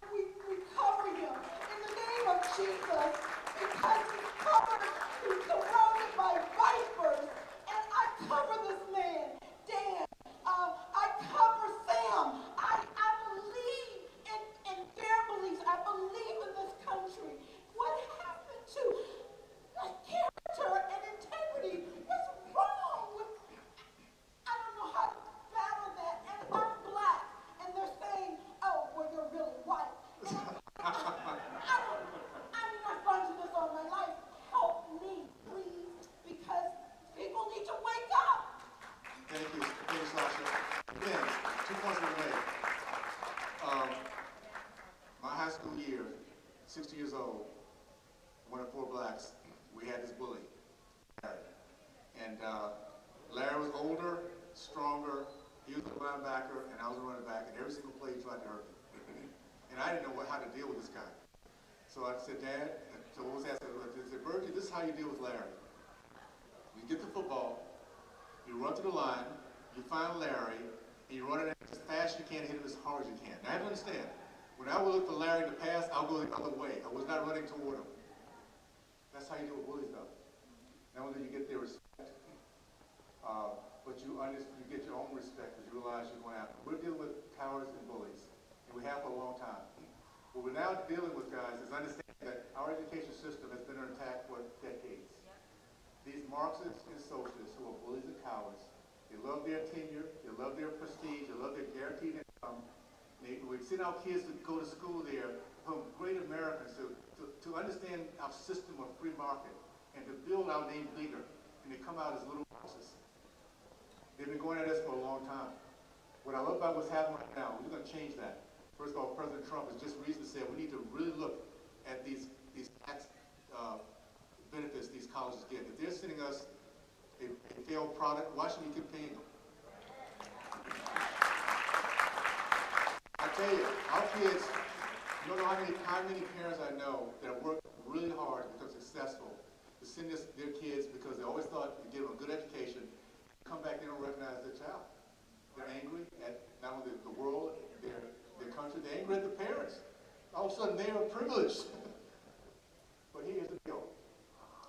We cover him in the name of Jesus because he's covered, he's surrounded by vipers. And I cover this man, Dan. I cover Sam. I believe in their beliefs. I believe in this country. What happened to character and integrity? What's wrong with I don't know how to battle that, and I'm black, and they're saying, oh, well, you're really white. I've not gone to this all my life. Help me, please, because people need to wake up. Thank you, Sasha. Again, 2 points to be made. My high school year, 60 years old, one of 4 blacks, we had this bully, Larry. And Larry was older, stronger, he was a linebacker, and I was a running back, and every single play he tried to hurt me. And I didn't know how to deal with this guy. So I said, Dad, so what was that? I said, Bertie, this is how you deal with Larry. You get the football, you run to the line, you find Larry, and you run it as fast as you can, hit him as hard as you can. Now, I have to understand, When I would look for Larry in the past, I'll go the other way. I was not running toward him. That's how you deal with bullies, though. Not only do you get their respect, but you get your own respect because you realize you're going after them. We're dealing with cowards and bullies, and we have for a long time. What we're now dealing with, guys, is understanding that our education system has been under attack for decades. These Marxists and socialists who are bullies and cowards, they love their tenure, they love their prestige, they love their guaranteed income. We send our kids to go to school there, become great Americans, to understand our system of free market and to build our name bigger. And they come out as little Marxists. They've been going at us for a long time. What I love about what's happening right now, we're going to change that. First of all, President Trump has just recently said we need to really look at these tax benefits these colleges get. If they're sending us a failed product, why should we keep paying them? I tell you, our kids, you don't know how many parents I know that have worked really hard to become successful, to send their kids because they always thought to give them a good education, come back, they don't recognize their child. They're angry at not only the world, their country, they're angry at the parents. All of a sudden, they are privileged. But here's the deal.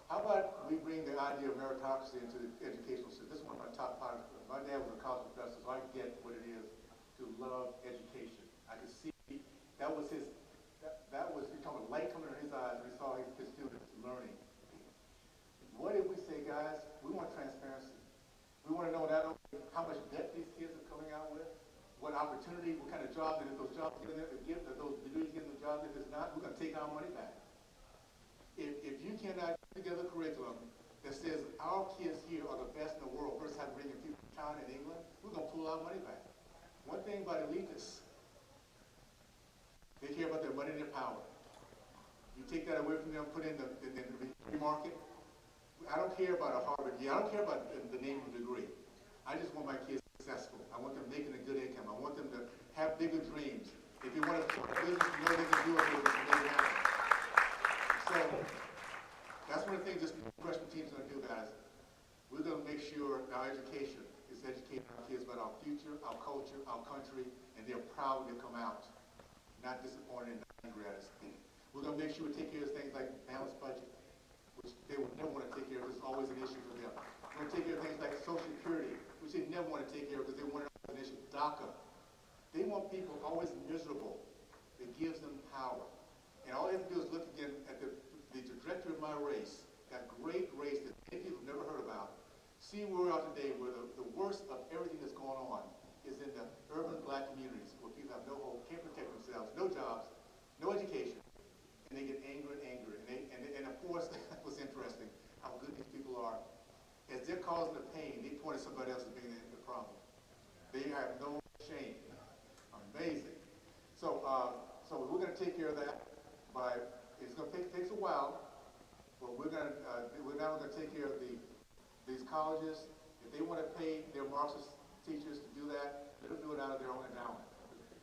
How about we bring the idea of meritocracy into the educational system? This is one of my top priorities. My dad was a college professor, so I get what it is to love education. I could see that was he told me light coming in his eyes when he saw his students learning. What if we say, guys, we want transparency. We want to know not only how much debt these kids are coming out with, what opportunity, what kind of jobs, and if those jobs get in there, if those degrees get in the jobs, if it's not, we're going to take our money back. If you cannot put together a curriculum that says our kids here are the best in the world versus having bringing people from China and England, we're going to pull our money back. One thing about elitists, they care about their money and their power. You take that away from them, put in the free market. I don't care about a Harvard year. I don't care about the name of the degree. I just want my kids successful. I want them making a good income. I want them to have bigger dreams. If you want to start a business, you know they can do a business and make it happen. So that's one of the things this freshman team is going to do, guys. We're going to make sure our education is educating our kids about our future, our culture, our country, and they're proud when they come out, not disappointed and not angry at us. We're going to make sure we take care of things like balanced budget, which they will never want to take care of. It's always an issue for them. We're going to take care of things like Social Security, which they never want to take care of because they want it as an issue. DACA. They want people always miserable. It gives them power. And all they have to do is look again at the trajectory of my race, that great race that many people have never heard about. See where we are today, where the worst of everything that's going on is in the urban black communities, where people have no hope, can't protect themselves, no jobs, no education, and they get angry and angry. And of course, what's interesting, how good these people are. As they're causing the pain, they point at somebody else as being the problem. They have no shame. Amazing. So we're going to take care of that. It's going to takes a while, but we're now going to take care of these colleges. If they want to pay their Marxist teachers to do that, they'll do it out of their own endowment,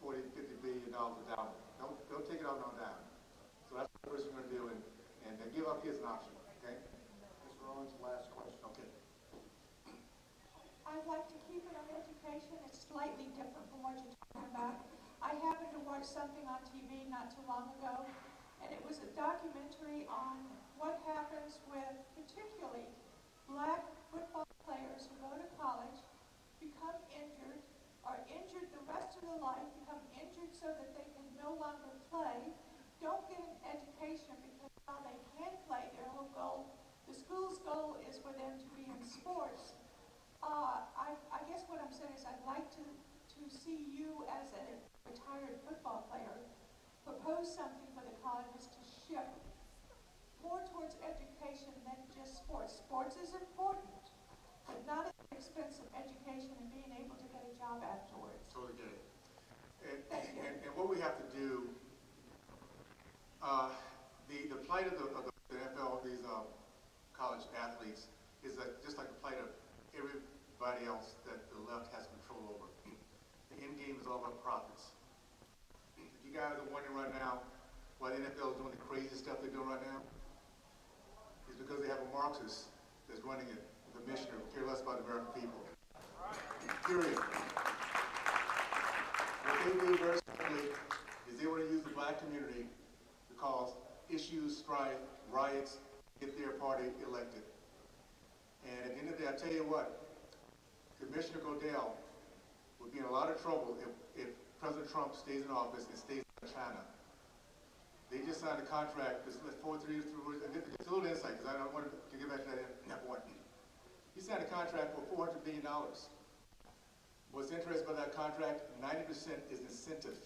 $40, $50 billion endowment. Don't take it out on down. So that's what we're going to do, and give our kids an option. Okay. Mr. Owens, last question. Okay. I'd like to keep it on education. It's slightly different from what you're talking about. I happened to watch something on TV not too long ago, and it was a documentary on what happens with particularly black football players who go to college, become injured, are injured the rest of their life, become injured so that they can no longer play, don't get an education because while they can play, their whole goal, the school's goal is for them to be in sports. I guess what I'm saying is I'd like to see you as a retired football player propose something for the colleges to shift more towards education than just sports. Sports is important, but not at the expense of education and being able to get a job afterwards. Totally get it. And what we have to do, the plight of the NFL, these college athletes, is just like the plight of everybody else that the left has control over. The end game is all about profits. If you guys are wondering right now why the NFL is doing the crazy stuff they're doing right now, it's because they have a Marxist that's running it, the commissioner, who care less about the American people. Period. What they do very simply is they want to use black community to cause issues, strife, riots, get their party elected. And at the end of the day, I tell you what, Commissioner Godell would be in a lot of trouble if President Trump stays in office and stays in China. They just signed a contract, just a little insight, because I don't want to get back to that point. He signed a contract for $400 billion. What's interesting about that contract, 90% is incentive.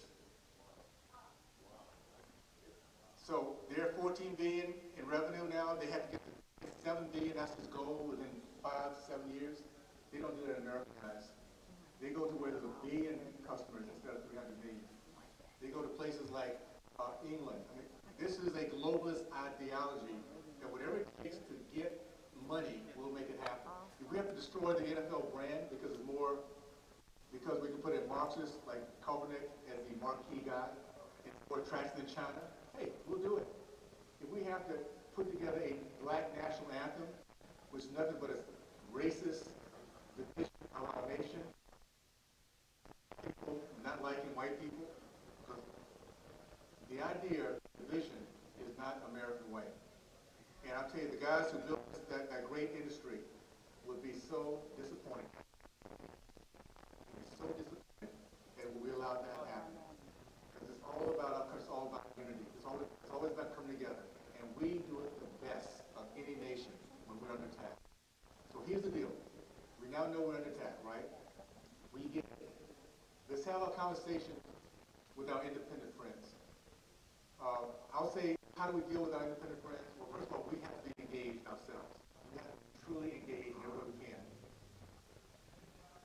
So they're $14 billion in revenue now. They have to get to $7 billion, that's his goal within 5 to 7 years. They don't do that in America, guys. They go to where there's 1 billion customers instead of 300 million. They go to places like England. I mean, this is a globalist ideology that whatever it takes to get money will make it happen. If we have to destroy the NFL brand because we can put in Marxists like Kaepernick as the marquee guy and more attraction in China, hey, we'll do it. If we have to put together a black national anthem, which is nothing but a racist division of our nation, people not liking white people, because the idea of division is not American way. And I'll tell you, the guys who built that great industry would be so disappointed. So disappointed that we allowed that to happen. Because it's all about our country, it's all about unity. It's always about coming together. And we do it the best of any nation when we're under attack. So here's the deal. We now know we're under attack, right? We get it. Let's have a conversation with our independent friends. I'll say, how do we deal with our independent friends? Well, first of all, we have to be engaged ourselves. We have to be truly engaged wherever we can.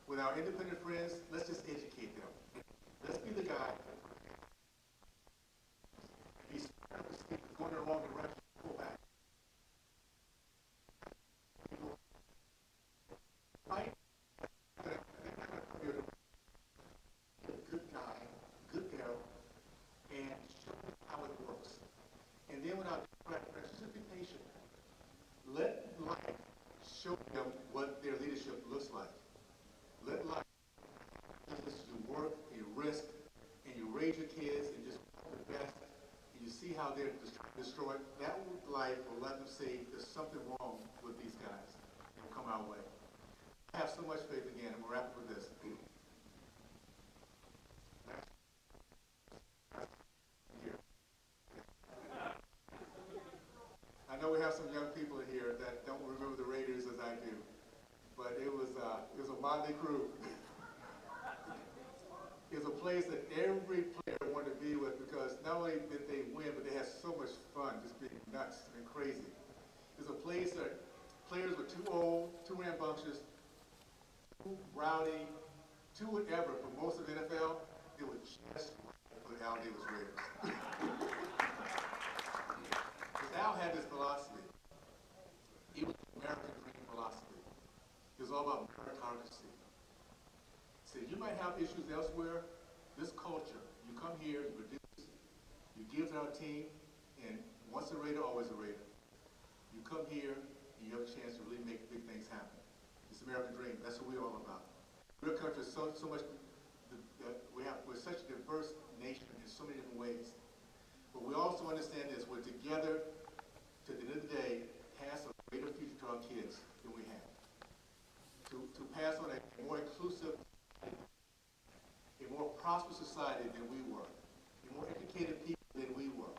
With our independent friends, let's just educate them. Let's be the guy. He's going in the wrong direction, pull back. Right? Good guy, good girl, and show them how it works. And then when our friends, just be patient. Let life show them what their leadership looks like. Let life just you work, you risk, and you raise your kids and just hope the best, and you see how they're destroyed. That life will let them say there's something wrong with these guys. It'll come our way. I have so much faith again, and we'll wrap up with this. I know we have some young people in here that don't remember the Raiders as I do, but it was a motley crew. It was a place that every player wanted to be with because not only did they win, but they had so much fun, just being nuts and crazy. It was a place that players were too old, too rambunctious, too rowdy, too whatever. For most of the NFL, it was just for the Al Davis Raiders. Because Al had this philosophy. It was the American dream philosophy. It was all about meritocracy. So you might have issues elsewhere. This culture, you come here, you produce, you give to our team, and once a Raider, always a Raider. You come here, and you have a chance to really make big things happen. It's the American dream. That's what we're all about. Your country is so much. We're such a diverse nation in so many different ways. But we also understand this: we're together to the end of the day, pass a greater future to our kids than we have. To pass on a more inclusive, a more prosperous society than we were, a more educated people than we were.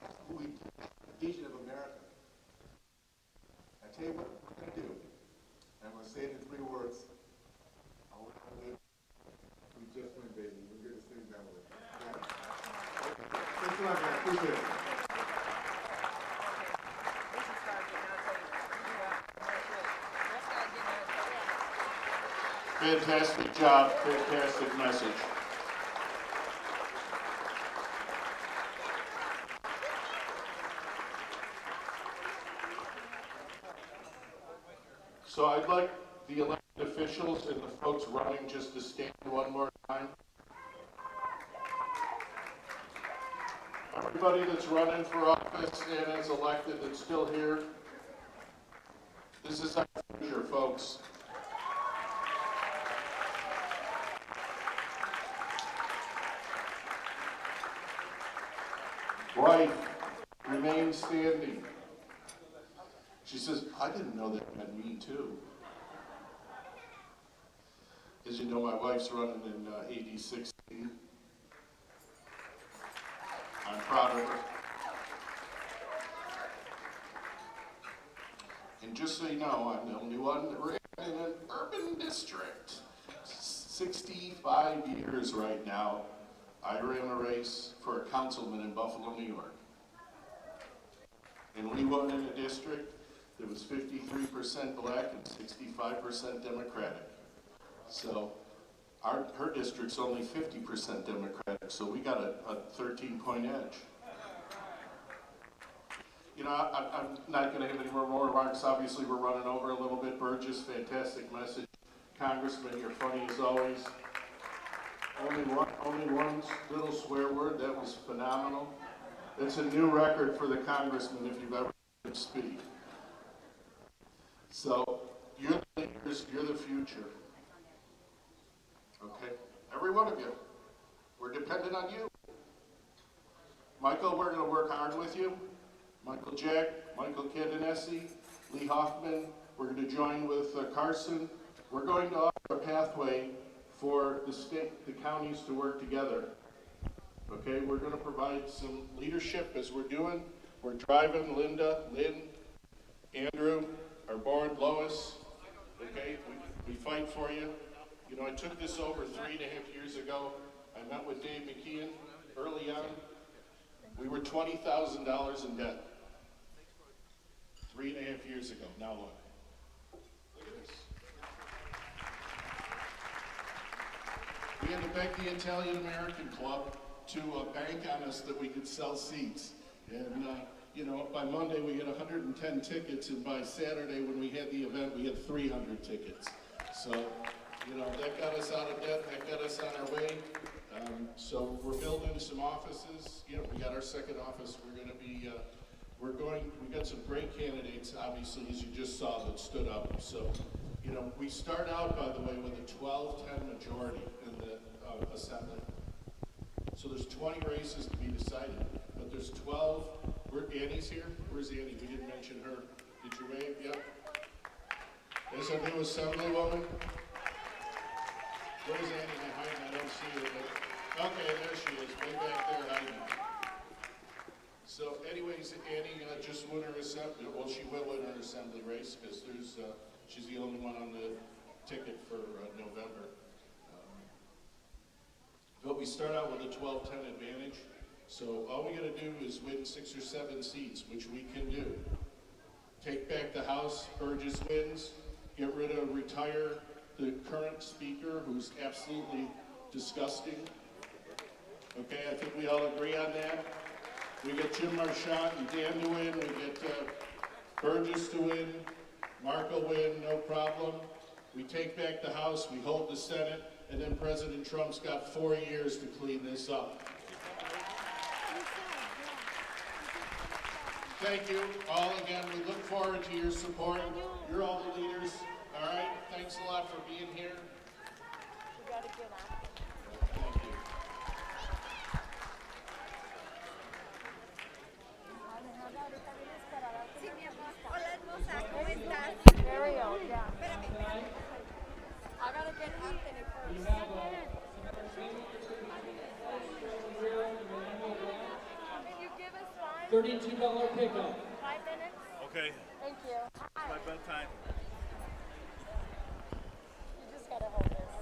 That's who we do. That's the vision of America. I tell you what we're going to do. I'm going to say it in 3 words. We just win, baby. We'll get this thing done with. Thanks a lot, guys. Appreciate it. Fantastic job, fantastic message. So I'd like the elected officials and the folks running just to stand one more time. Everybody that's running for office and is elected that's still here, this is our future, folks. wife, remain standing. She says, I didn't know that meant me too. As you know, my wife's running in AD 16. I'm proud of her. And just so you know, I'm the only one that ran in an urban district. 65 years right now, I ran a race for a councilman in Buffalo, New York. And we won in a district that was 53% black and 65% Democratic. So her district's only 50% Democratic, so we got a 13-point edge. You know, I'm not going to have any more remarks. Obviously, we're running over a little bit. Burgess, fantastic message. Congressman, you're funny as always. Only one little swear word. That was phenomenal. It's a new record for the congressman if you've ever heard him speak. So, you're the leaders, you're the future. Okay? Every one of you. We're dependent on you. Michael, we're going to work hard with you. Michael Jack, Michael Candanesi, Lee Hoffman, we're going to join with Carson. We're going to offer a pathway for the state, the counties to work together. Okay, we're going to provide some leadership as we're doing. We're driving Linda, Lynn, Andrew, our board, Lois. Okay, we fight for you. You know, I took this over 3.5 years ago. I met with Dave McKeon early on. We were $20,000 in debt 3.5 years ago. Now look. Look at this. We had to beg the Italian American Club to bank on us that we could sell seats. And, you know, by Monday we had 110 tickets, and by Saturday when we had the event, we had 300 tickets. So, you know, that got us out of debt, that got us on our way. So we're building some offices. You know, we got our second office. We're going to be, we got some great candidates, obviously, as you just saw, that stood up. So, you know, we start out, by the way, with a 12-10 majority in the assembly. So there's 20 races to be decided, but there's 12. Annie's here? Where's Annie? We didn't mention her. Did you wave? Yep. There's our new assemblywoman. Where's Annie behind? I don't see her. Okay, there she is, way back there hiding. So anyways, Annie just won her assembly, well, she will win her assembly race because she's the only one on the ticket for November. But we start out with a 12-10 advantage. So all we gotta do is win 6 or 7 seats, which we can do. Take back the House, Burgess wins, retire the current speaker, who's absolutely disgusting. Okay, I think we all agree on that. We get Jim Marchant and Dan to win. We get Burgess to win. Mark will win, no problem. We take back the House, we hold the Senate, and then President Trump's got 4 years to clean this up. Thank you all again. We look forward to your support. You're all the leaders. All right, thanks a lot for being here. You gotta get out. Thank you. Hola, hermosa, ¿cómo estás? Arielle, yeah. Espérame. I gotta get Anthony first. Can you give us $32 pickup. 5 minutes? Okay. Thank you. It's my bedtime. You just gotta hold this.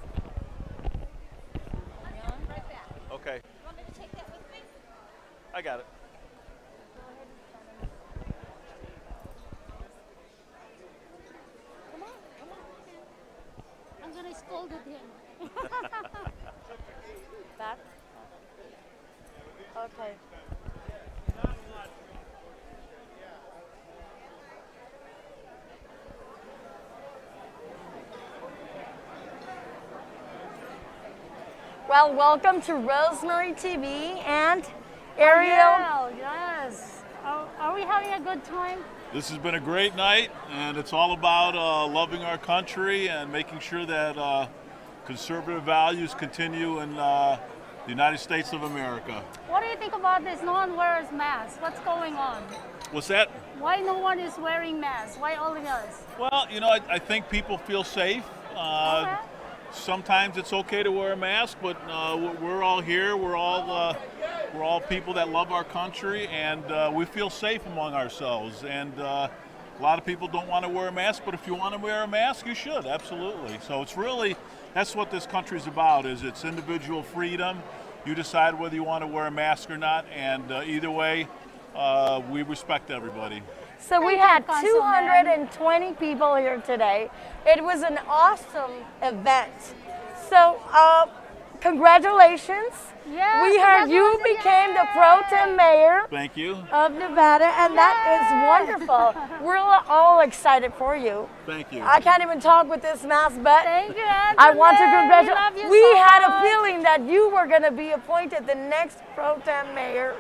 Right back. Okay. You want me to take that with me? I got it. Come on, come on. I'm gonna scold at him. That? Okay. Well, welcome to Rosemary TV and Arielle. Yes. Are we having a good time? This has been a great night, and it's all about loving our country and making sure that conservative values continue in the United States of America. What do you think about this? No one wears masks. What's going on? What's that? Why no one is wearing masks? Why only us? Well, I think people feel safe. Okay. Sometimes it's okay to wear a mask, but we're all here. We're all people that love our country, and we feel safe among ourselves. And a lot of people don't want to wear a mask, but if you want to wear a mask, you should, absolutely. So that's what this country's about, is it's individual freedom. You decide whether you want to wear a mask or not, and either way, we respect everybody. So we had 220 people here today. It was an awesome event. So congratulations. Yes, we heard you became the pro tem mayor Thank you. of Nevada, and that is wonderful. We're all excited for you. Thank you. I can't even talk with this mask, but Thank you, I want to congratulate you. We So had a much. feeling that you were going to be appointed the next pro tem mayor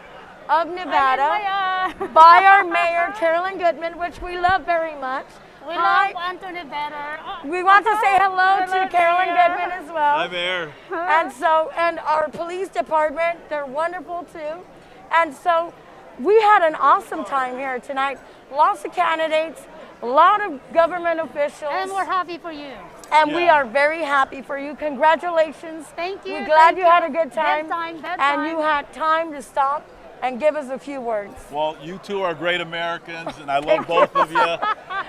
of Nevada by our mayor, Carolyn Goodman, which we love very much. We Hi. love Anthony better. We want to say hello to Carolyn Goodman as well. Hi, Mayor. And our police department, they're wonderful too. And so we had an awesome time here tonight. Lots of candidates, a lot of government officials. And we're happy for you. And we are very happy for you. Congratulations. Thank you. We're glad Thank you had a good time. Bedtime. And you had time to stop and give us a few words. Well, you two are great Americans, and I love both of you.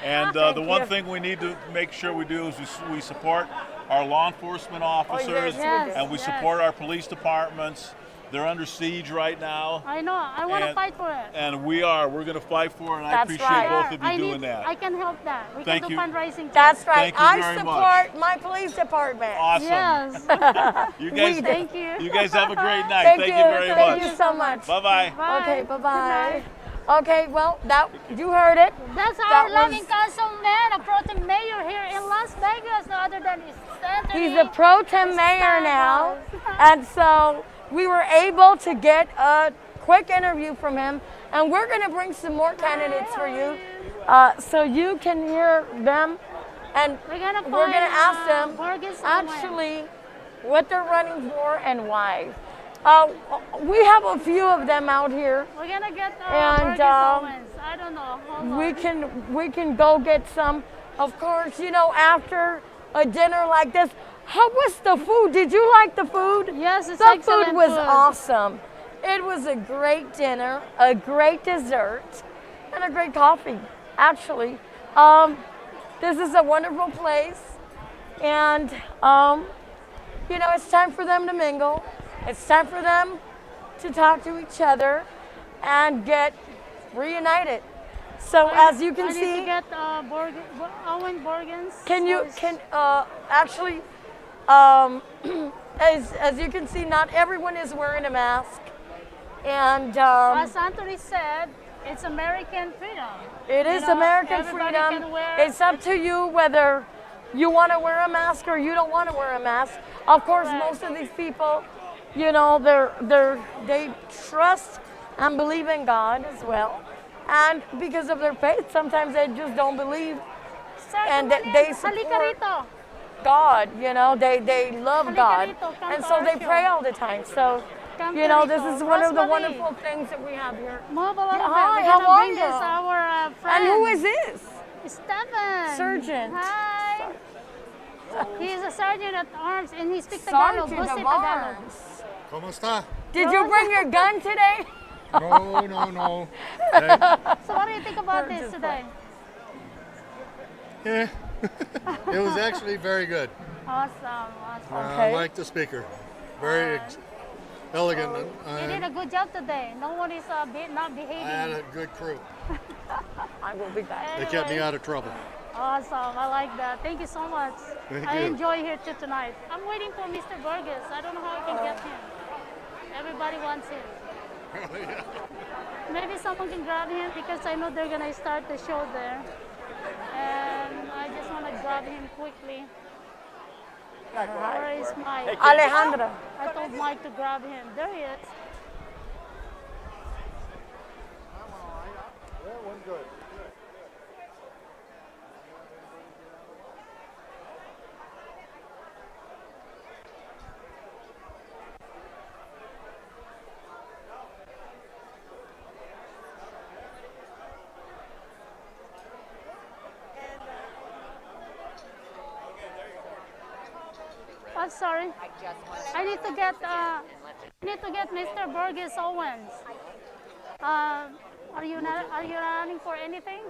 And the one thing we need to make sure we do is we support our law enforcement officers, and we support our police departments. They're under siege right now. I know. I want to fight for it. And we're going to fight for it, and I That's appreciate right. both of you doing that. I can help that. We Thank can do you. fundraising too. That's right. Thank you I very support my police department. Awesome. Yes. You guys, Thank you. You guys have a great night. Thank you you very much. Thank you so much. Bye-bye. Bye. Okay, bye-bye. Okay, well, you heard it. That's That our loving councilman, a pro tem mayor here in Las Vegas, no other than He's a pro tem mayor now. And so we were able to get a quick interview from him. And we're going to bring some more candidates for you so you can hear them. And we're going to ask them actually what they're running for and why. We have a few of them out here. We're gonna get and Owens. I don't know. Hold we can go get some. Of course, after a dinner like this, how was the food? Did you like the food? Yes, it's the excellent food was food. awesome. It was a great dinner, a great dessert, and a great coffee. Actually, this is a wonderful place, and it's time for them to mingle. It's time for them to talk to each other and get reunited. So as you can I see, need to get Owen Borgens. actually, as you can see, not everyone is wearing a mask, and as Anthony said, it's American freedom. it is American everybody freedom. can wear It's up to you whether you want to wear a mask or you don't want to wear a mask. Of course, most of these people, they trust and believe in God as well. And because of their faith, sometimes they just don't believe. And they support God, they love God. And so they pray all the time. So, this is one of the wonderful things that we have here. Move a little bit. Hi, We're how gonna are bring you? this our friend. And who is this? Stephen. Sergeant. Hi. He's a sergeant at arms and he speaks Tagalog. Sergeant Gusto of Tagalog. arms. ¿Cómo está? Did you bring your gun today? No. So what do you think about this today? Yeah. It was actually very good. Awesome. I like the speaker. Very elegant. You did a good job today. No one is not behaving. I had a good crew. I will be back. They kept me out of trouble. Awesome. I like that. Thank you so much. Thank I you. enjoy here too tonight. I'm waiting for Mr. Burgess. I don't know how I can get him. Everybody wants him. Maybe someone can grab him because I know they're going to start the show there. And I just want to grab him quickly. Where is Mike? Alejandra. I told Mike to grab him. There he is. That one good. what? Sorry. I need to get Mr. Burgess Owens. Are you running for anything?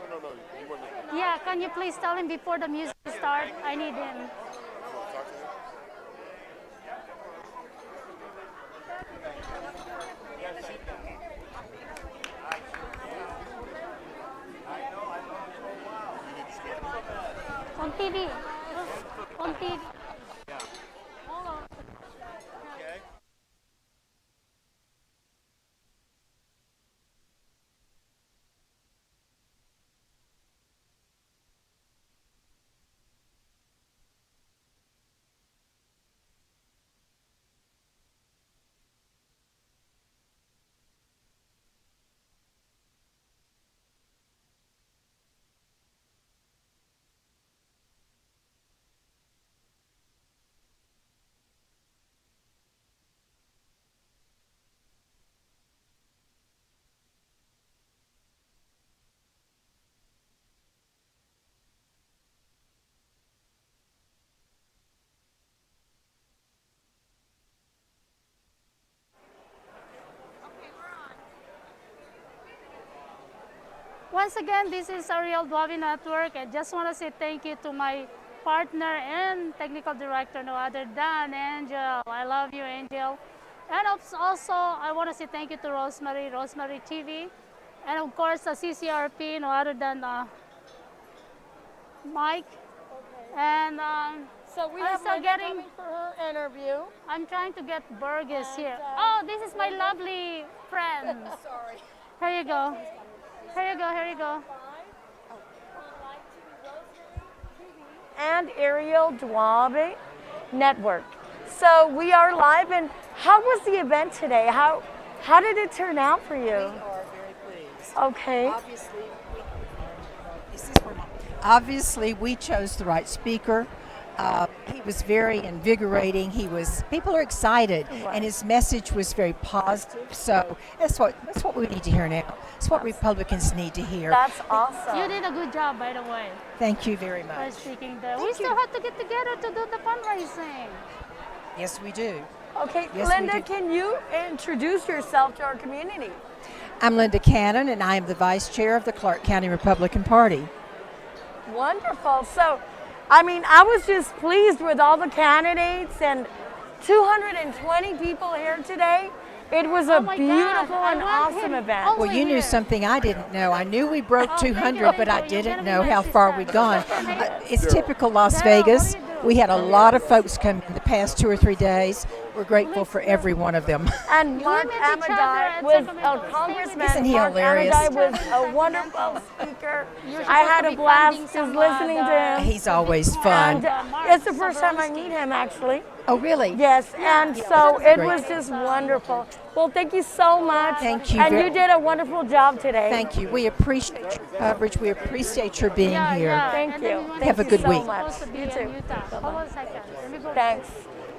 No. You want to Yeah, can you please tell him before the music starts? I need him. talk to him? On TV. On TV. Hold on. Okay. Once again, this is Arielle Network. I just want to say thank you to my partner and technical director, no other than Angel. I love you, Angel. And also, I want to say thank you to Rosemary TV. And of course, the CCRP, no other than Mike. Okay. And so we I'm have still Linda coming for her interview. I'm trying to get Burgess And, here. Oh, this is my lovely friend. Sorry. Here you go. Here you go. And Arielle Network. So we are live, and how was the event today? How did it turn out for you? We are very pleased. Okay. Obviously, we chose the right speaker. He was very invigorating. People are excited, and his message was very positive. So that's what we need to hear now. It's what Republicans need to hear. That's awesome. You did a good job, by the way. Thank you very much. For speaking there. We still have to get together to do the fundraising. Yes, we do. Okay, Yes, Linda, can you introduce yourself to our community? I'm Linda Cannon, and I am the vice chair of the Clark County Republican Party. Wonderful. So, I mean, I was just pleased with all the candidates and 220 people here today. It was a beautiful and awesome event. Well, you knew something I didn't know. I knew we broke 200, but I didn't know how far we'd gone. It's typical Las Vegas. We had a lot of folks come in the past 2 or 3 days. We're grateful for every one of them. And Mark Amadai was a congressman. Isn't he Mark hilarious? Amadai was a wonderful speaker. I had a blast just listening to him. He's always fun. And it's the first time I meet him, actually. Oh, really? Yes, and so it was just wonderful. Well, thank you so much. Thank you. And you did a wonderful job today. Thank you. We appreciate your coverage. We appreciate your being here. Thank you. Have a good week. You too. Hold on a second. Let me go. Thanks.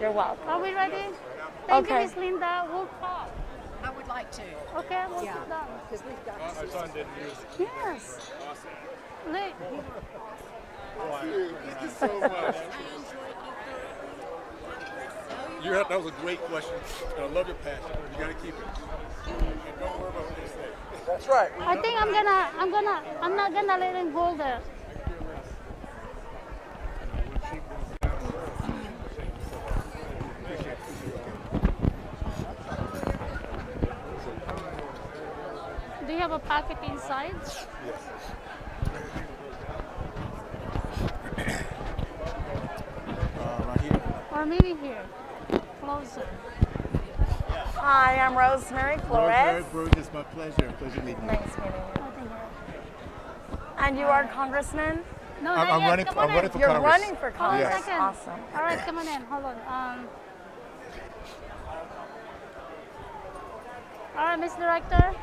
You're welcome. Are we ready? Thank you, Okay. Miss Linda. We'll talk. I would like to. Okay, we'll sit down. Because we've got My son did music. Yes. Awesome. Look. Thank you so much. That was a great question. I love your passion. You got to keep it. And don't worry about what they say. That's right. I think I'm not gonna let him hold it. Do you have a pocket inside? Yes. Right here. Or maybe here, closer. Hi, I'm Rosemary Flores. Rosemary, it's my pleasure. Pleasure meeting you. Nice meeting you. And you are Congressman? No, I'm not yet. running. Come I'm on running in. for You're Congress. running for Congress. Hold on a second. Awesome. All right, come on in. Hold on. All right, Ms. Director.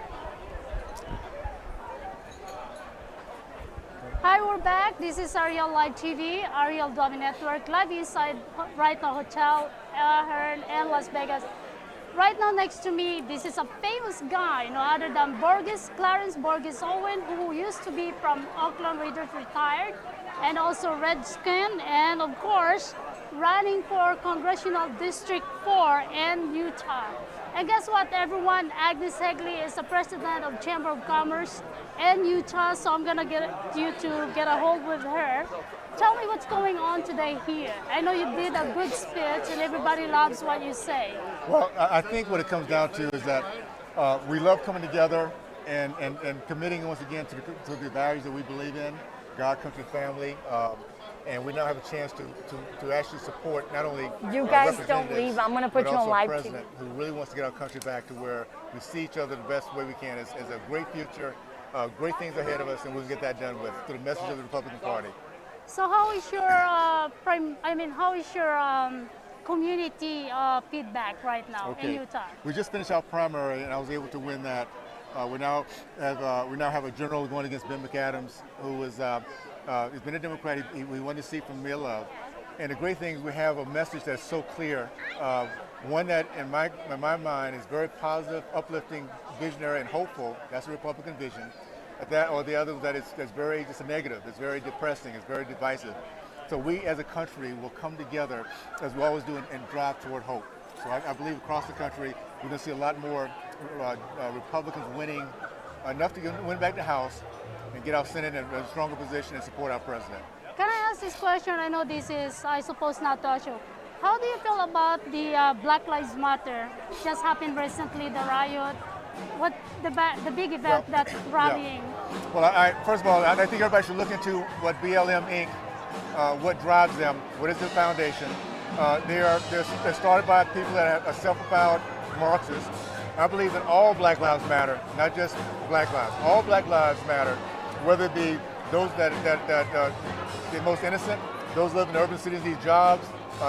Hi, we're back. This is Arielle Live TV, Arielle Network, live inside right now Hotel Ahern in Las Vegas. Right now next to me, this is a famous guy, no other than Clarence Burgess Owen, who used to be from Oakland Raiders, retired, and also Redskin, and of course, running for Congressional District 4 in Utah. And guess what, everyone? Agnes Hegley is the president of Chamber of Commerce in Utah, so I'm gonna get you to get a hold with her. Tell me what's going on today here. I know you did a good speech and everybody loves what you say. Well, I think what it comes down to is that we love coming together and committing once again to the values that we believe in, God, country, family. And we now have a chance to actually support not only you guys don't leave. I'm going to put but you on also live a president who really wants to get our country back to where we see each other the best way we can. It's a great future, great things ahead of us, and we'll get that done with through the message of the Republican Party. So how is your community feedback right now in Utah? We just finished our primary, and I was able to win that. We now have a general going against Ben McAdams, who is. He's been a Democrat. We won the seat from May Love. And the great thing is we have a message that's so clear, one that in my mind is very positive, uplifting, visionary, and hopeful. That's a Republican vision. That or the other that's very just a negative. It's very depressing. It's very divisive. So we as a country will come together as we always do and drive toward hope. So I believe across the country we're going to see a lot more Republicans winning enough to win back the House and get our Senate in a stronger position and support our president. Can I ask this question? I know this is, I suppose, not touch you. How do you feel about the Black Lives Matter? Just happened recently, the riot. What the big event that's rallying? Yeah. Well, first of all, I think everybody should look into what BLM Inc., what drives them, what is their foundation. They're started by people that are self-avowed Marxists. I believe that all Black lives matter, not just Black lives. All Black lives matter, whether it be those that the most innocent, those living in urban cities need jobs,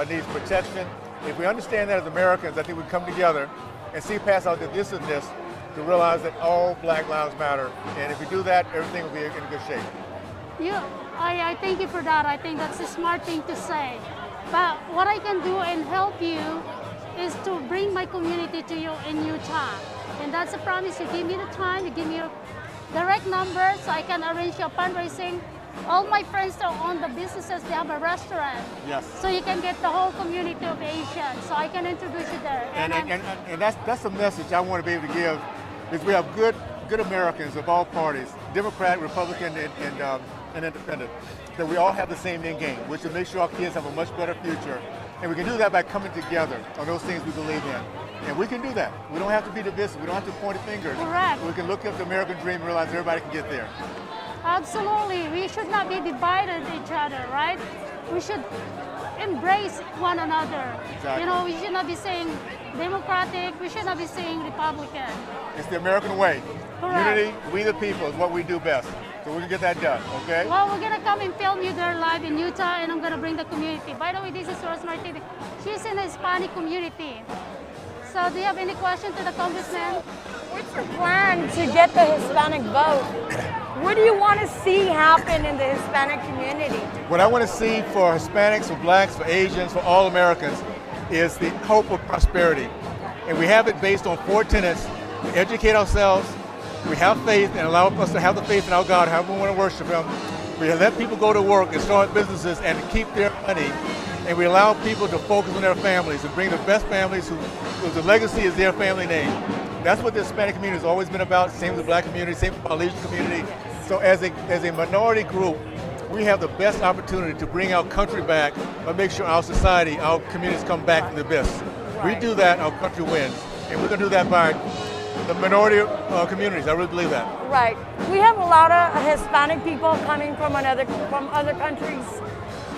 needs protection. If we understand that as Americans, I think we come together and see past our divisiveness to realize that all Black lives matter. And if we do that, everything will be in good shape. I thank you for that. I think that's a smart thing to say. But what I can do and help you is to bring my community to you in Utah. And that's a promise. You give me the time, you give me your direct number so I can arrange your fundraising. All my friends that own the businesses, they have a restaurant. Yes. So you can get the whole community of Asians. So I can introduce you there. And that's the message I want to be able to give, is we have good Americans of all parties, Democrat, Republican, and independent, that we all have the same end game, which is to make sure our kids have a much better future. And we can do that by coming together on those things we believe in. And we can do that. We don't have to be divisive. We don't have to point fingers. Correct. We can look at the American dream and realize everybody can get there. Absolutely. We should not be divided each other, right? We should embrace one another. Exactly. You know, we should not be saying Democratic. We should not be saying Republican. It's the American way. Correct. Unity, we the people is what we do best. So we can get that done, okay? Well, we're going to come and film you there live in Utah, and I'm going to bring the community. By the way, this is Rosemary TV. She's in the Hispanic community. So do you have any question to the congressman? What's your plan to get the Hispanic vote? What do you want to see happen in the Hispanic community? What I want to see for Hispanics, for Blacks, for Asians, for all Americans is the hope of prosperity. And we have it based on 4 tenets. We educate ourselves, we have faith, and allow us to have the faith in our God, however we want to worship Him. We let people go to work and start businesses and keep their money. And we allow people to focus on their families and bring the best families whose legacy is their family name. That's what the Hispanic community has always been about. Same with the Black community, same with the Polynesian community. So as a minority group, we have the best opportunity to bring our country back and make sure our society, our communities come back from the abyss. We do that, our country wins. And we're going to do that by the minority communities. I really believe that. Right. We have a lot of Hispanic people coming from other countries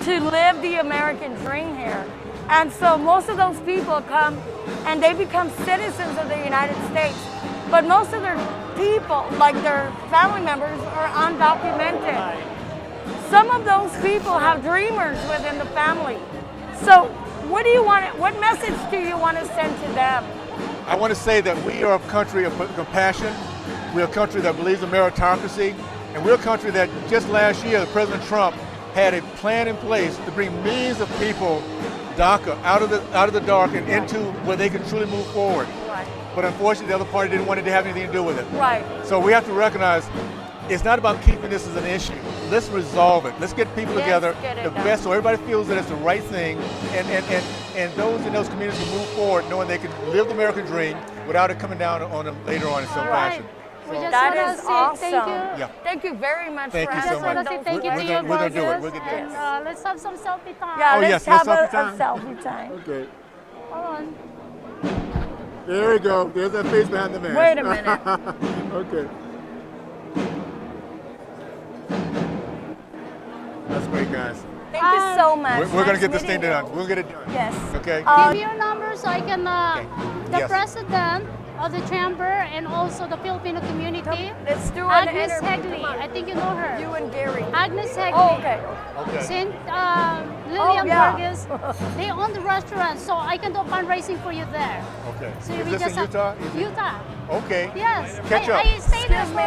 to live the American dream here. And so most of those people come and they become citizens of the United States. But most of their people, like their family members, are undocumented. Some of those people have dreamers within the family. So what message do you want to send to them? I want to say that we are a country of compassion. We're a country that believes in meritocracy. And we're a country that just last year, President Trump had a plan in place to bring millions of people, DACA, out of the dark and into where they can truly move forward. Right. But unfortunately, the other party didn't want it to have anything to do with it. Right. So we have to recognize it's not about keeping this as an issue. Let's resolve it. Let's get people together, the best, so everybody feels that it's the right thing, and those in those communities can move forward knowing they can live the American dream without it coming down on them later on in some fashion. We just That want is to say awesome. thank you. Yeah. Thank you very much Thank for you so I just want to much. say thank you We're to your gonna do it. gorgeous. We'll get there. And let's have some selfie time. Yeah, Oh, let's yes, have let's a selfie time. selfie time. Okay. Hold on. There we go. There's that face behind the mask. Wait a minute. Okay. That's great, guys. Thank you so much. We're going to Nice get this meeting thing you. done. We'll get it done. Yes. Okay. Give me your number so I can, the Yes. president of the chamber and also the Filipino community. Let's do an Agnes interview. Hegley. Come on. I think you know her. You and Gary. Agnes Hegley. Oh, okay. Okay. Saint Lillian yeah. Burgess. They own the restaurant, so I can do fundraising for you there. Okay. So Is we this just in Utah? Is it? Utah. Okay. Yes. Catch up. I stay there Excuse me.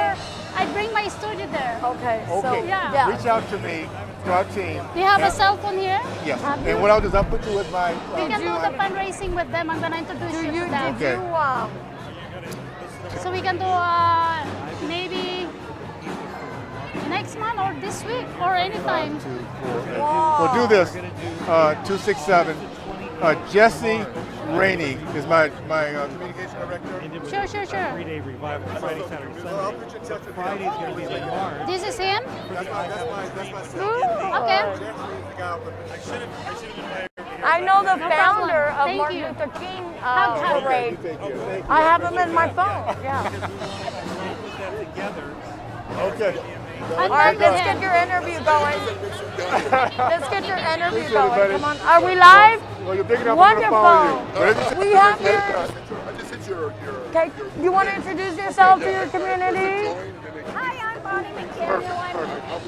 I bring my studio there. Okay. So, Okay. Yeah. Reach out to me, to our team. Do you have a And- cell phone here? Yes. Have And you? what I'll do is I'll put you with my. We can do the fundraising with them. I'm gonna introduce Do you you to them. did you So we can do maybe next month or this week or anytime. 1, 2, 4, 8. We'll do this. 267. Jesse Rainey is my communication director. Sure. 3-day revival, Friday, Saturday, Sunday. Friday's going to be the yard. This is him? That's my son. Okay. I know the No founder problem. of Thank Martin you. Luther King Hug. parade. Thank you. I have him in my phone. Yeah. Put that together. Okay. All right, let's get your interview going. Let's get your interview Appreciate it, going. buddy. Come on. Are we live? Well, you're big enough. I'm gonna follow you. Wonderful. We have your. I just hit your Okay. You want to introduce yourself to your community? Hi, I'm Bonnie McDaniel. I'm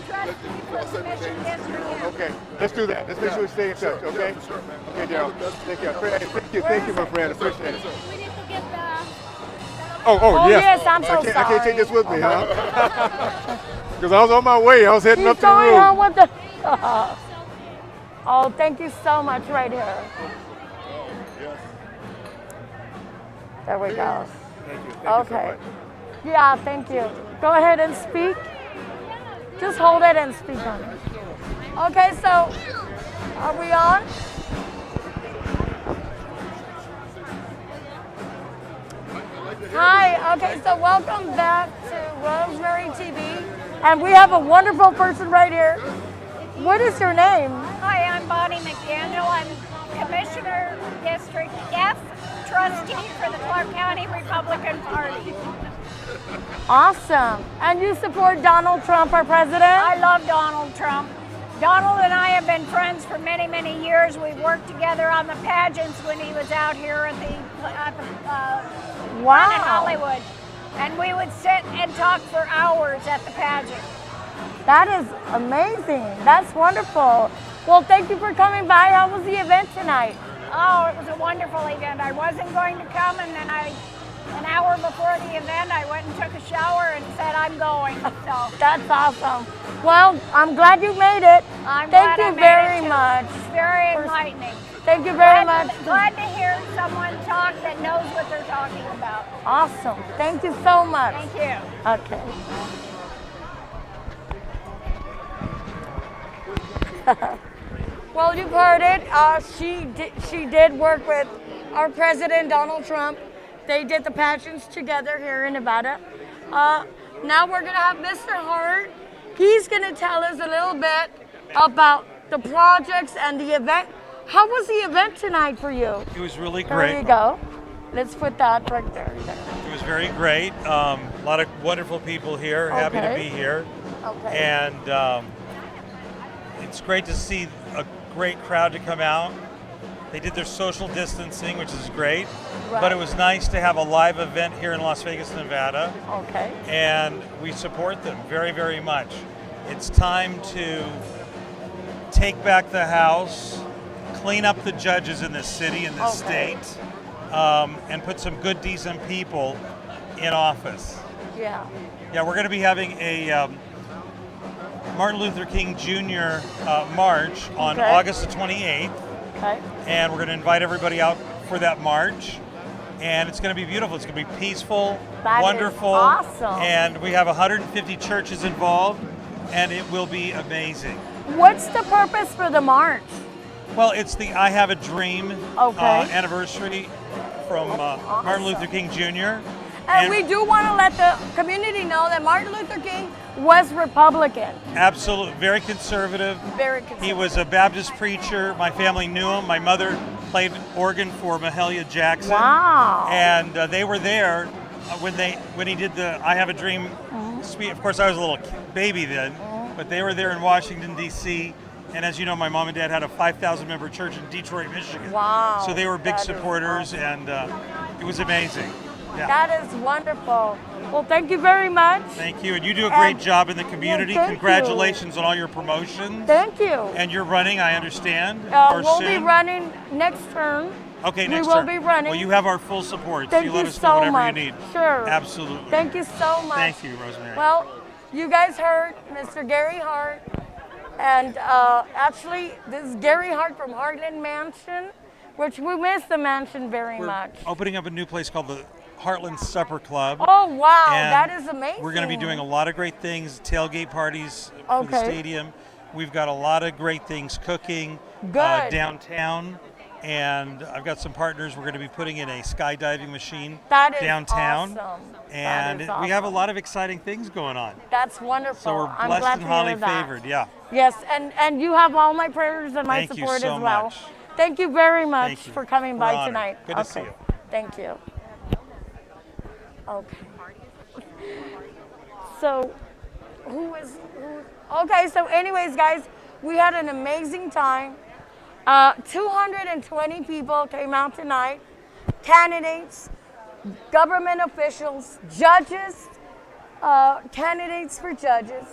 trustee for the Mission District. Okay, let's do that. Let's make sure we stay in touch, okay? Okay, Daryl. Take care. Thank you, my friend. Appreciate it. We need to get the... Oh, yes. yes, I'm so I can't sorry. take this with me, huh? Because I was on my way. I was heading up to the going room. on with the. Oh, thank you so much right here. There we go. Thank you. Thank you so Okay. much. Yeah, thank you. Go ahead and speak. Just hold it and speak on it. Okay, so are we on? Hi, okay, so welcome back to Rosemary TV. And we have a wonderful person right here. What is your name? Hi, I'm Bonnie McDaniel. I'm Commissioner District F, trustee for the Clark County Republican Party. Awesome. And you support Donald Trump, our president? I love Donald Trump. Donald and I have been friends for many, many years. We've worked together on the pageants when he was out here at the Wow. in Hollywood. And we would sit and talk for hours at the pageant. That is amazing. That's wonderful. Well, thank you for coming by. How was the event tonight? Oh, it was a wonderful event. I wasn't going to come, and then an hour before the event, I went and took a shower and said I'm going. So That's awesome. Well, I'm glad you made it. I'm Thank glad I you made very it too. much. It's very enlightening. Thank you very much. Glad to hear someone talk that knows what they're talking about. Awesome. Thank you so much. Thank you. Okay. Well, you've heard it. She did work with our president, Donald Trump. They did the pageants together here in Nevada. Now we're going to have Mr. Hart. He's going to tell us a little bit about the projects and the event. How was the event tonight for you? It was really great. There you go. Let's put that right there. It was very great. A lot of wonderful people here. Happy to Okay. be here. Okay. And it's great to see a great crowd to come out. They did their social distancing, which is great. Right. But it was nice to have a live event here in Las Vegas, Nevada. Okay. And we support them very, very much. It's time to take back the House, clean up the judges in this city, in this state, and put some good, decent people in office. Yeah. Yeah, we're going to be having a Martin Luther King Jr. March on Okay. August the 28th. Okay. And we're going to invite everybody out for that march. and it's going to be beautiful. It's going to be peaceful, That is wonderful, awesome. and we have 150 churches involved, and it will be amazing. What's the purpose for the march? Well, it's the I Have a Dream anniversary from Martin Luther King Jr. And we do want to let the community know that Martin Luther King was Republican. Absolutely, very conservative. Very conservative. He was a Baptist preacher. My family knew him. My mother played organ for Mahalia Jackson. Wow. And they were there when he did the I Have a Dream speech. Of course, I was a little baby then, but they were there in Washington, D.C. And as you know, my mom and dad had a 5,000-member church in Detroit, Michigan. Wow. So they were big supporters, and it was amazing. Yeah. That is wonderful. Well, thank you very much. Thank you, and you do a great job in the community. Thank Congratulations on all your promotions. Thank you. And you're running, I understand. We'll be running next term. Okay, next We will term. be running. Well, you have our full support. Thank so you let you us so know whatever much. you need. Sure. Absolutely. Thank you so much. Thank you, Rosemary. Well, you guys heard Mr. Gary Hart, and actually, this is Gary Hart from Heartland Mansion, which we miss the mansion very much. Opening up a new place called the Heartland Supper Club. Oh, wow, And that is amazing. We're going to be doing a lot of great things, tailgate parties for the stadium. We've got a lot of great things cooking downtown. And I've got some partners. We're going to be putting in a skydiving machine downtown. Awesome. And That is we have a awesome. lot of exciting things going on. That's wonderful. So we're I'm blessed glad and to highly hear that. favored, yeah. Yes, and you have all my prayers and my Thank you support so as well. much. Thank you very much Thank you. for coming We're by honored. tonight. Good to see you. Thank you. Okay. So, okay, so anyways, guys, we had an amazing time. 220 people came out tonight. Candidates, government officials, judges, candidates for judges.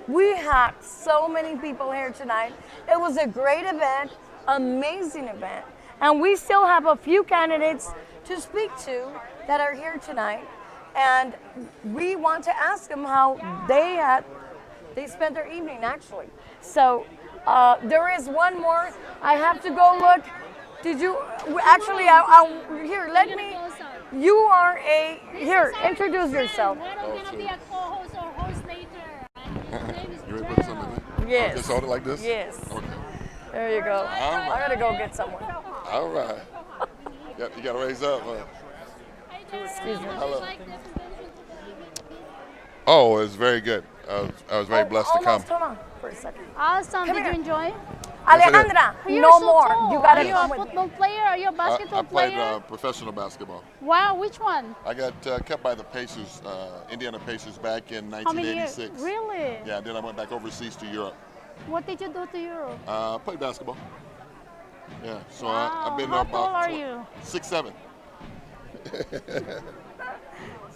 We had so many people here tonight. It was a great event, amazing event. And we still have a few candidates to speak to that are here tonight. And we want to ask them how they spent their evening, actually. So there is one more. I have to go look. Did you, actually, here, let me, you are here, introduce yourself. Why don't you be a co-host or host later? You ready to put something in? Yes. Just hold it like this? Yes. Okay. There you go. I gotta go get someone. All right. You gotta raise up, huh? Excuse me. Hello. Oh, it was very good. I was very blessed to come. Hold on for a second. Awesome. Did you enjoy? Alejandra, You're no so more. tall. You gotta Are you come a with football player? Are you a basketball I played player? professional basketball. Wow, which one? I got kept by the Pacers, Indiana Pacers, back in How many years? 1986. Really? Yeah, then I went back overseas to Europe. What did you do to Europe? Played basketball. Yeah, so Wow. I've been How there tall about are you? 6'7".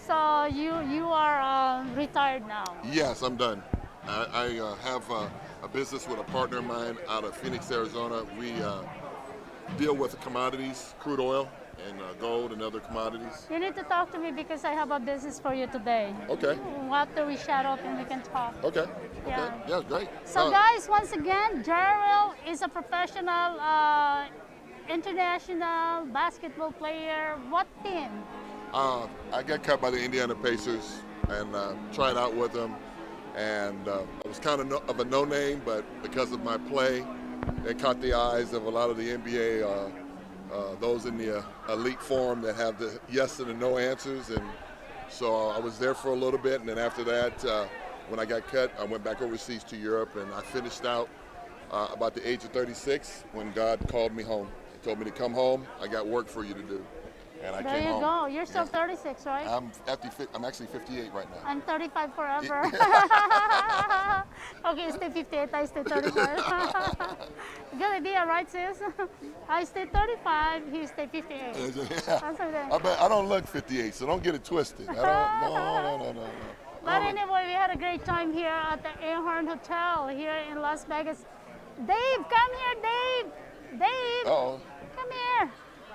So you are retired now. Yes, I'm done. I have a business with a partner of mine out of Phoenix, Arizona. We deal with commodities, crude oil, and gold and other commodities. You need to talk to me because I have a business for you today. Okay. After we shut up and we can talk. Okay. Yeah. Okay. Yeah, great. So guys, once again, Arielle is a professional international basketball player. What team? I got cut by the Indiana Pacers and tried out with them. And I was kind of a no-name, but because of my play, it caught the eyes of a lot of the NBA, those in the elite form that have the yes and the no answers. And so I was there for a little bit, and then after that, when I got cut, I went back overseas to Europe, and I finished out about the age of 36 when God called me home. He told me to come home. I got work for you to do. And I there came you home. go. You're still 36, right? I'm actually 58 right now. I'm 35 forever. Okay, stay 58, I stay 35. Good idea, right, sis? I stay 35, he stay 58. That's okay. I don't look 58, so don't get it twisted. No. But anyway, we had a great time here at the Ahern Hotel here in Las Vegas. Dave, come here, Dave. Dave, come here.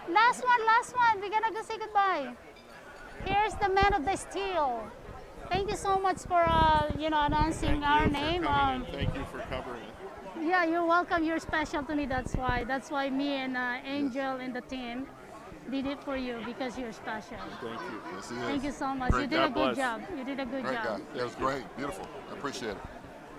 Last one. We're gonna go say goodbye. Here's the man of the steel. Thank you so much for announcing our name. Thank you for covering it. Yeah, you're welcome. You're special to me. That's why me and Angel and the team. did it for you because you're special. Thank you. Yes, he is. Thank you so much. Great You did guy. a good job. You did a good Great job. guy. Yeah, it was great. Beautiful. I appreciate it.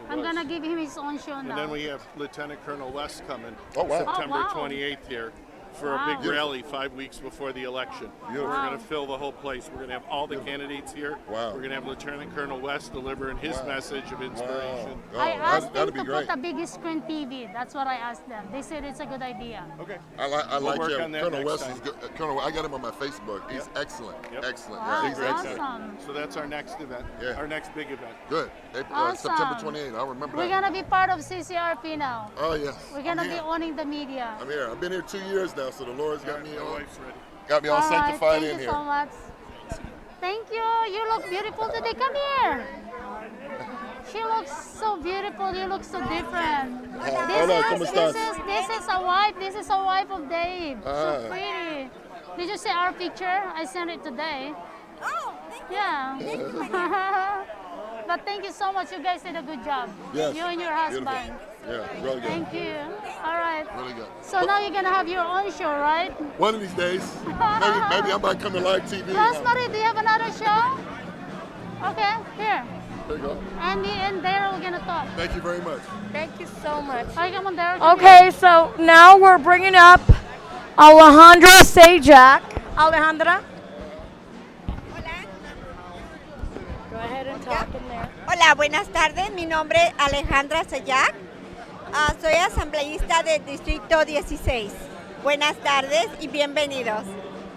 I'm gonna give him his own show now. And then we have Lieutenant Colonel West coming Oh, wow. September Oh, wow. 28th here for Wow. a big Beautiful. rally 5 weeks before the election. Beautiful. We're going Wow. to fill the whole place. We're going to have all the candidates here. Wow. We're going to have Lieutenant Colonel West delivering his Wow. message of inspiration. Oh, I asked them that'd to be great. put a big screen TV. That's what I asked them. They said it's a good idea. Okay. I We'll like work him. on that Colonel next West time. is good. Colonel, I got him on my Facebook. He's excellent. Yep. Excellent. Wow, Yeah, he's excellent. awesome. So that's our next event, Yeah. our next big event. Good. Awesome. September 28th. I remember We're that. gonna be part of CCRP now. Oh, yes. We're gonna I'm be here. owning the media. I'm here. I've been here 2 years now, so the Lord's got me My on. wife's ready. Got me all All right, sanctified thank in you here. so much. Thank you. You look beautiful today. Come here. She looks so beautiful. You look so different. Hola, ¿cómo estás? This is a wife. This is a wife of Dave. Ah. So pretty. Did you see our picture? I sent it today. Oh, thank you. Yeah. But thank you so much. You guys did a good job. Yes. You and your Beautiful. husband. Yeah, really good. Thank you. All right. Really good. So now you're gonna have your own show, right? One of these days, maybe I might come to live TV. Rosemary, do you have another show? Okay, here. There you go. Andy and Daryl are gonna talk. Thank you very much. Thank you so much. Hi, come on, Daryl. come Okay, so now we're bringing up Alejandra Sajdak. Alejandra? Go ahead and talk in there. Hola, buenas tardes. Mi nombre es Alejandra Sajdak. Soy asambleísta del Distrito 16. Buenas tardes y bienvenidos.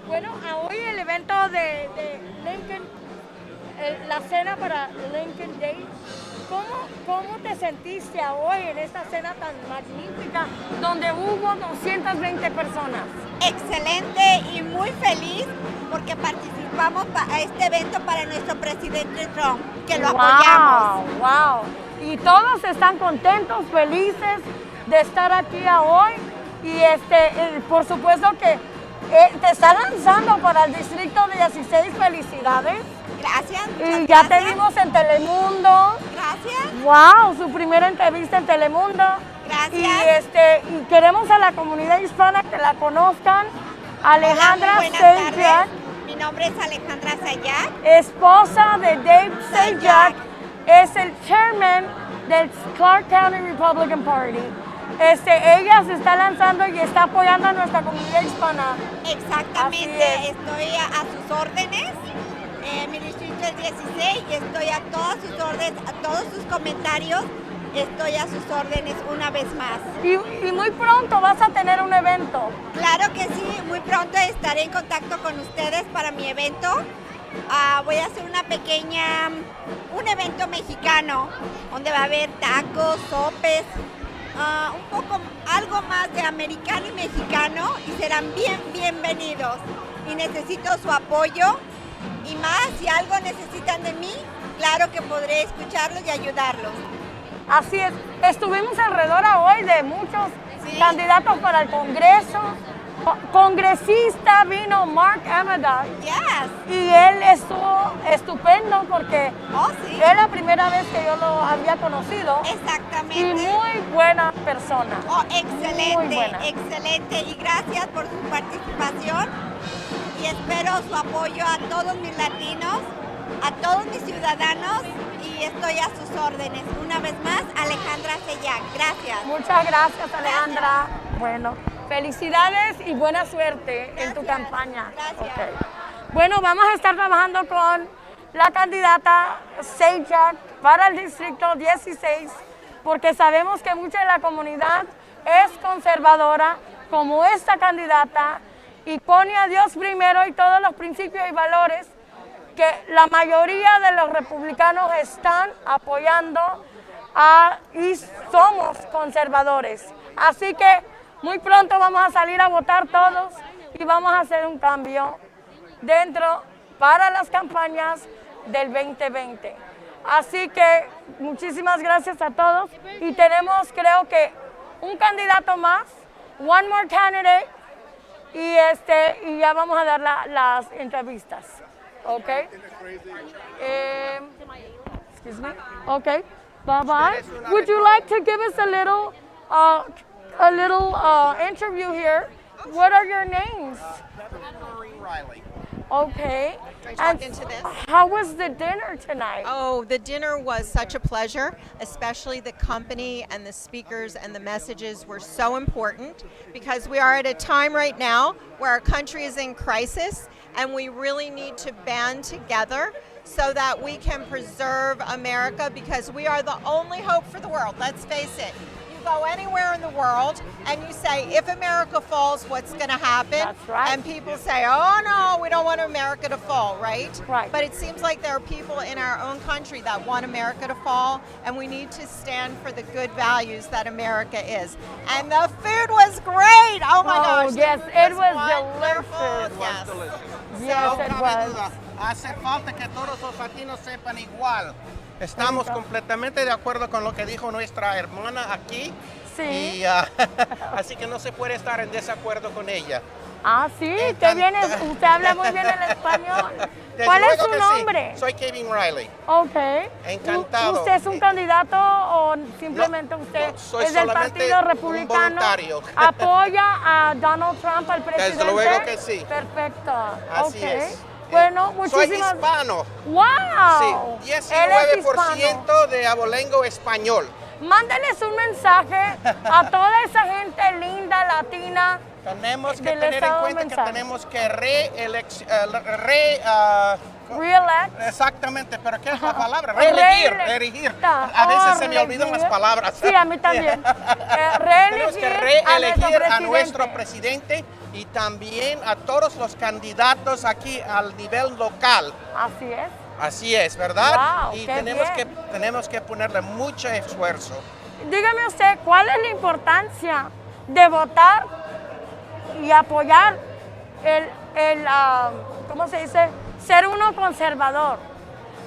Bueno, hoy el evento de Lincoln, la cena para Lincoln Day, ¿cómo te sentiste hoy en esta cena tan magnífica donde hubo 220 personas? Excelente y muy feliz porque participamos a este evento para nuestro presidente Trump, que lo apoyamos. ¡Wow! Y todos están contentos, felices de estar aquí hoy y por supuesto que te está lanzando para el Distrito 16. Felicidades. Gracias. Y ya te vimos en Telemundo. Gracias. ¡Wow! Su primera entrevista en Telemundo. Gracias. Y queremos a la comunidad hispana que la conozcan. Alejandra Hola, muy buenas Sajdak, tardes. Mi nombre es Alejandra Sajdak. esposa de Dave Sajdak, es el chairman del Clark County Republican Party. Ella se está lanzando y está apoyando a nuestra comunidad hispana. Exactamente, estoy a sus órdenes. Mi distrito es 16 y estoy a todas sus órdenes, a todos sus comentarios. Estoy a sus órdenes una vez más. Y muy pronto vas a tener un evento. Claro que sí, muy pronto estaré en contacto con ustedes para mi evento. Voy a hacer un evento mexicano, donde va a haber tacos, sopes, algo más de americano y mexicano, y serán bienvenidos. Y necesito su apoyo, y más, si algo necesitan de mí, claro que podré escucharlos y ayudarlos. Así es, estuvimos alrededor hoy de muchos candidatos para el Congreso. Congresista vino Mark Amidai. Y él estuvo estupendo porque es la primera vez que yo lo había conocido. Exactamente. Y muy buena persona. Excelente, Muy buena. excelente. Y gracias por su participación. Y espero su apoyo a todos mis latinos, a todos mis ciudadanos. Y estoy a sus órdenes. Una vez más, Alejandra Sajdak. Gracias. Muchas gracias, Alejandra. Bueno, felicidades y buena suerte en tu campaña. Gracias. Bueno, vamos a estar trabajando con la candidata Sajdak para el Distrito 16, porque sabemos que mucha de la comunidad es conservadora, como esta candidata, y pone a Dios primero y todos los principios y valores que la mayoría de los republicanos están apoyando y somos conservadores. Así que muy pronto vamos a salir a votar todos y vamos a hacer un cambio para las campañas del 2020. Así que muchísimas gracias a todos y tenemos, creo que, un candidato más, one more candidate, y ya vamos a dar las entrevistas. Okay. Excuse me. Okay. Bye bye. Would you like to give us a little interview here What are your names? Riley. Okay. Can I talk into this? How was the dinner tonight? Oh, the dinner was such a pleasure, especially the company and the speakers and the messages were so important because we are at a time right now where our country is in crisis and we really need to band together so that we can preserve America because we are the only hope for the world. Let's face it. You go anywhere in the world and you say, if America falls, what's going to happen? That's right. And people say, oh no, we don't want America to fall, right? Right. But it seems like there are people in our own country that want America to fall, and we need to stand for the good values that America is. And the food was great. Oh my gosh. Yes, it was delicious. Yes. Yes, it was. Hace falta que todos los latinos sepan igual. Estamos completamente de acuerdo con lo que dijo nuestra hermana aquí. Sí. Y así que no se puede estar en desacuerdo con ella. Ah, sí, usted habla muy bien el español. ¿Cuál es su nombre? Sí. Soy Kevin Riley. Ok. Encantado. ¿Usted es un candidato o simplemente usted es del Partido Republicano? Un voluntario. ¿Apoya a Donald Trump, al presidente? Desde luego que sí. Perfecto. Así es. Bueno, muchísimas... Soy hispano. ¡Wow! Sí, 19% de abolengo español. Mándeles un mensaje a toda esa gente linda, latina. Tenemos que del tener en estado cuenta que mensaje. tenemos que Reelect. Exactamente, pero ¿qué es la palabra? Reelegir. A veces se me olvidan las palabras. Sí, a mí también. Tenemos que reelegir a nuestro presidente y también a todos los candidatos aquí al nivel local. Así es. Así es, ¿verdad? Wow, y qué tenemos que ponerle mucho esfuerzo. Dígame usted, ¿cuál es la importancia de votar y apoyar ¿cómo se dice? Ser uno conservador.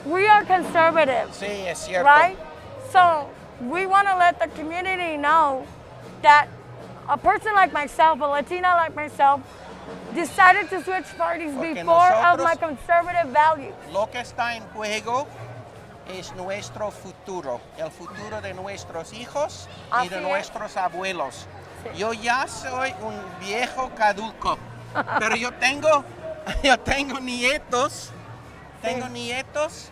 We are conservatives. Sí, es cierto. Right? So we want to let the community know that a person like myself, a Latina like myself, decided to switch parties before of my conservative values. Lo que está en juego es nuestro futuro, el futuro de nuestros hijos y de nuestros abuelos. Sí. Yo ya soy un viejo caduco, pero yo tengo nietos, nietos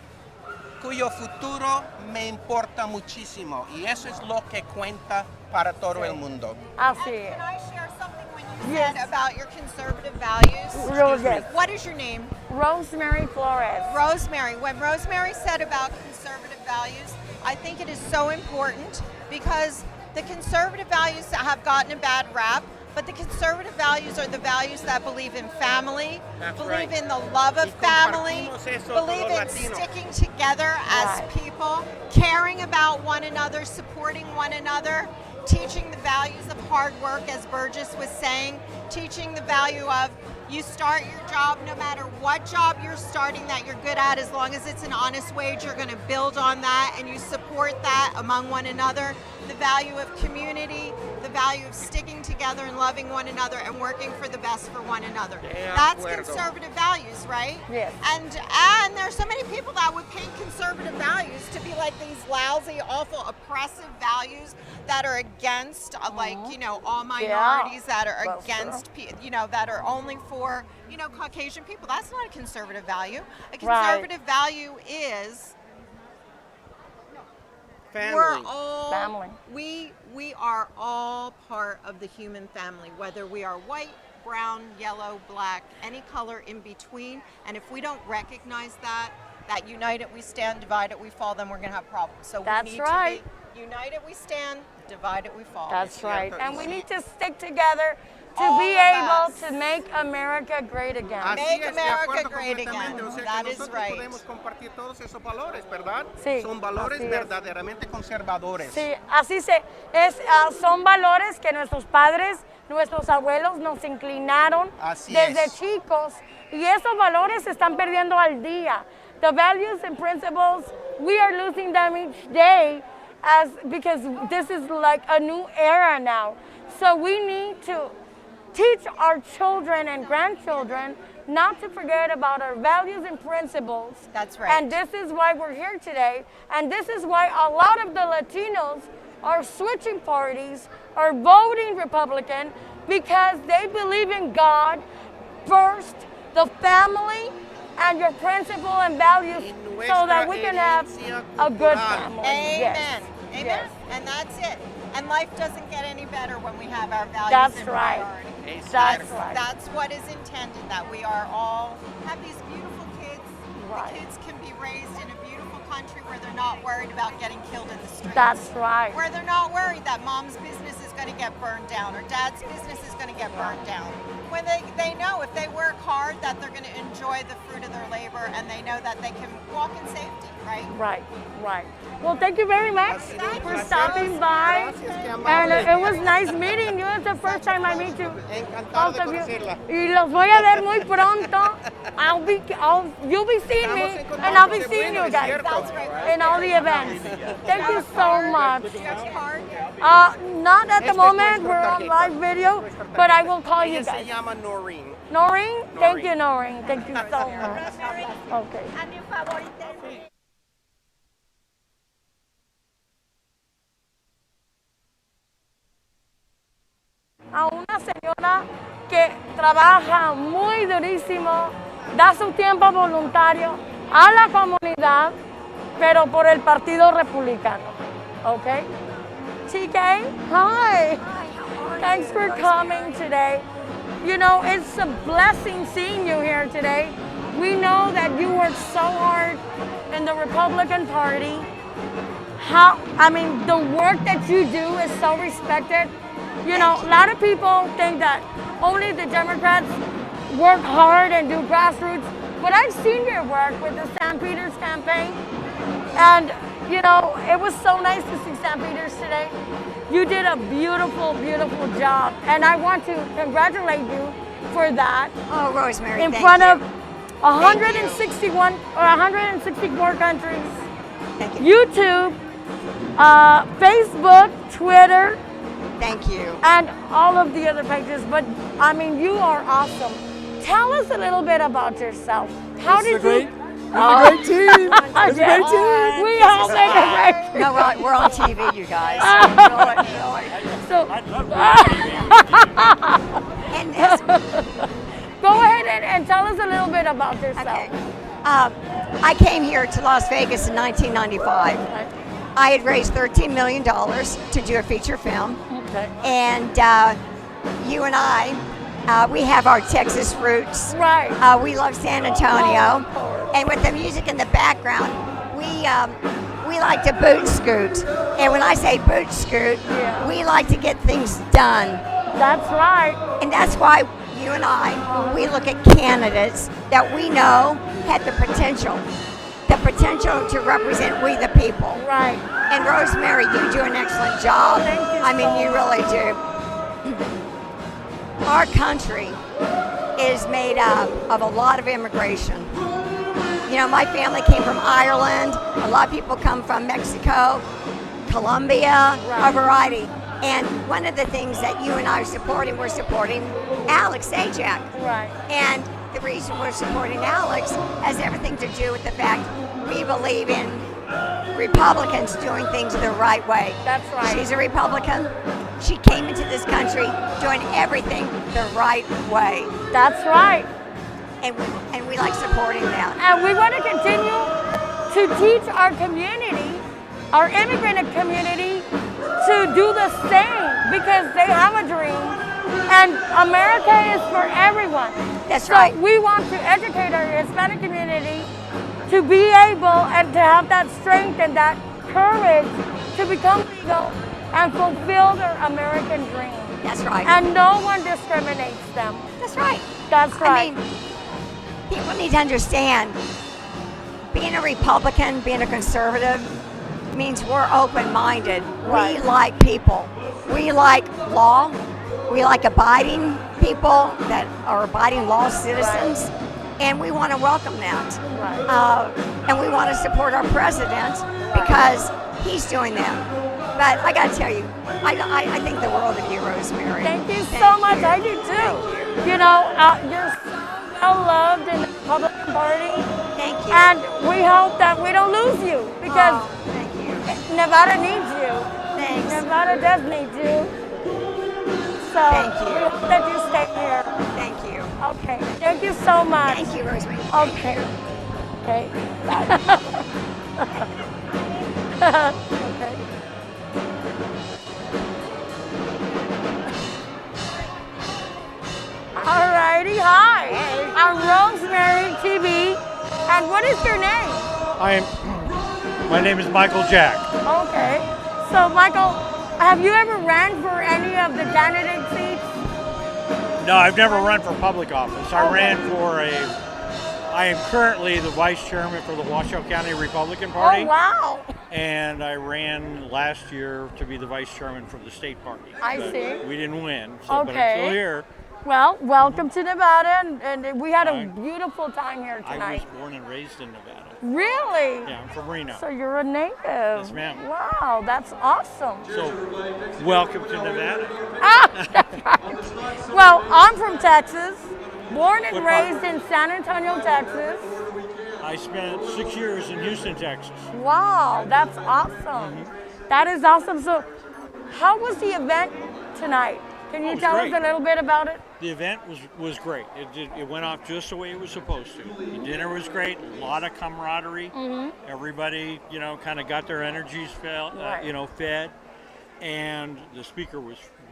cuyo futuro me importa muchísimo y eso es lo que cuenta para todo el mundo. Así es. Can I share something when you said about your conservative values? Yes. What is your name? Rosemary Flores. Rosemary. When Rosemary said about conservative values, I think it is so important because the conservative values have gotten a bad rap, but the conservative values are the values that believe in family, believe in the love of family, believe in sticking together as people, caring about one another, supporting one another, teaching the values of hard work, as Burgess was saying, teaching the value of you start your job no matter what job you're starting that you're good at, as long as it's an honest wage, you're going to build on that and you support that among one another. The value of community, the value of sticking together and loving one another and working for the best for one another. That's conservative values, right? Yes. And there's so many people that would paint conservative values to be like these lousy, awful, oppressive values that are against, like, you know, all minorities, that are against, you know, that are only for, you know, Caucasian people. That's not a conservative value. A conservative value is family. We're all we are all part of the human family, whether we are white, brown, yellow, black, any color in between. And if we don't recognize that united we stand, divided we fall, then we're going to have problems. So we need to be united we stand, divided we fall. That's right. And we need to stick together to be able to make America great again. Make America great again. That is right. Podemos compartir todos esos valores, ¿verdad? Sí, son valores verdaderamente conservadores. Sí, son valores que nuestros padres, nuestros abuelos nos inclinaron desde chicos y esos valores se están perdiendo al día. The values and principles, we are losing them each day because this is like a new era now. So we need to teach our children and grandchildren not to forget about our values and principles. That's right. And this is why we're here today. And this is why a lot of the Latinos are switching parties, are voting Republican, because they believe in God first, the family, and your principle and values, so that we can have a good family. Amen. Yes. Amen. Yes. And that's it. And life doesn't get any better when we have our values That's in right. priority. That's right. That's what is intended, that we are all have these beautiful kids. Right. The kids can be raised in a beautiful country where they're not worried about getting killed in the streets. That's right. Where they're not worried that mom's business is going to get burned down or dad's business is going to get burned down. When they know if they work hard that they're going to enjoy the fruit of their labor, and they know that they can walk in safety, right? Right, right. Well, thank you very much for stopping by. And it was nice meeting you. It's the first time I meet you. Both of you. Y los voy a ver muy pronto. You'll be seeing me, and I'll be seeing you guys in all the events. Thank you so much. Not at the moment. We're on live video, but I will call you guys. Noreen. Noreen? Thank you, Noreen. Thank you so much. Okay. A una señora que trabaja muy durísimo, da su tiempo voluntario a la comunidad, pero por el Partido Republicano. Okay? TK, hi. Thanks for coming today. You know, it's a blessing seeing you here today. We know that you work so hard in the Republican Party. The work that you do is so respected. You know, a lot of people think that only the Democrats work hard and do grassroots, but I've seen your work with the St. Peter's campaign, and you know, it was so nice to see St. Peter's today. You did a beautiful, beautiful job, and I want to congratulate you for that. Oh, Rosemary, in front of 161 or 164 countries. YouTube, Facebook, Twitter. Thank you. And all of the other pages, but I mean, you are awesome. Tell us a little bit about yourself. How did you? It's a great team. It's a great team. We all make a great team. No, we're on TV, you guys. So, go ahead and tell us a little bit about yourself. Okay. I came here to Las Vegas in 1995. I had raised $13 million to do a feature film. Okay. And you and I, we have our Texas roots. Right. We love San Antonio. And with the music in the background, we like to boot scoot. And when I say boot scoot, we like to get things done. That's right. And that's why you and I, we look at candidates that we know had the potential to represent we the people. Right. And Rosemary, you do an excellent job. Thank you. I mean, you really do. Our country is made up of a lot of immigration. You know, my family came from Ireland. A lot of people come from Mexico, Colombia, a variety. And one of the things that you and I are supporting, we're supporting Alex Sajdak. Right. And the reason we're supporting Alex has everything to do with the fact we believe in Republicans doing things the right way. That's right. She's a Republican. She came into this country doing everything the right way. That's right. And we like supporting that. And we want to continue to teach our community, our immigrant community, to do the same, because they have a dream. And America is for everyone. That's right. We want to educate our Hispanic community to be able and to have that strength and that courage to become legal and fulfill their American dream. That's right. And no one discriminates them. That's right. That's right. I mean, people need to understand, being a Republican, being a conservative, means we're open-minded. Right. We like people. We like law. We like abiding people that are abiding law citizens. Right. And we want to welcome that. Right. And we want to support our president because he's doing that. But I got to tell you, I think the world of you, Rosemary. Thank you so much. I do too. You know, you're so well loved in the Republican Party. Thank you. And we hope that we don't lose you, because thank you. Nevada needs you. Thanks. Nevada does need you. So Thank you. we hope that you stay here. Thank you. Okay. Thank you so much. Thank you, Rosemary. Okay. Okay. Bye. Okay. Alrighty, hi. I'm Rosemary TV. And what is your name? My name is Michael Jack. Okay. So, Michael, have you ever ran for any of the candidate seats? No, I've never run for public office. I am currently the vice chairman for the Washoe County Republican Party. Oh, wow. And I ran last year to be the vice chairman for the state party. I But see. We didn't win, so, but I'm Okay. still here. Well, welcome to Nevada, and we had a beautiful time here I tonight. was born and raised in Nevada. Really? Yeah, I'm from Reno. So you're a native. Yes, ma'am. Wow, that's awesome. So, welcome to Nevada. That's right. Well, I'm from Texas, born and What part? raised in San Antonio, Texas. I spent 6 years in Houston, Texas. Wow, that's awesome. That is awesome. So, how was the event tonight? Can you it was tell great. us a little bit about it? The event was great. It went off just the way it was supposed to. The dinner was great. A lot of camaraderie. Everybody, kind of got their energies fed. And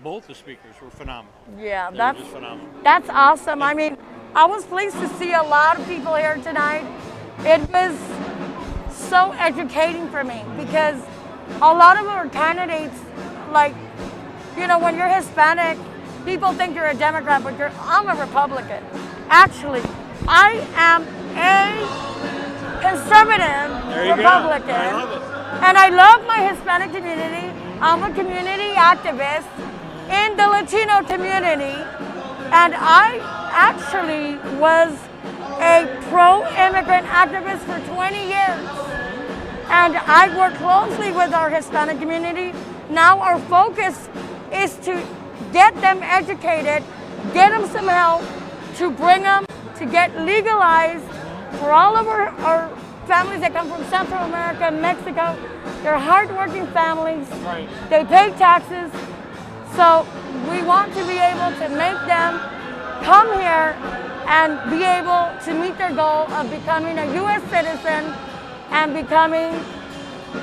both the speakers were phenomenal. Yeah, They that's were just phenomenal. That's awesome. I mean, I was pleased to see a lot of people here tonight. It was so educating for me because a lot of our candidates, like, when you're Hispanic, people think you're a Democrat, but I'm a Republican. Actually, I am a conservative Republican. I love it. And I love my Hispanic community. I'm a community activist in the Latino community. And I actually was a pro-immigrant activist for 20 years. And I work closely with our Hispanic community. Now our focus is to get them educated, get them some help, to bring them to get legalized for all of our families that come from Central America and Mexico. They're hardworking families. Right. They pay taxes. So we want to be able to make them come here and be able to meet their goal of becoming a U.S. citizen and becoming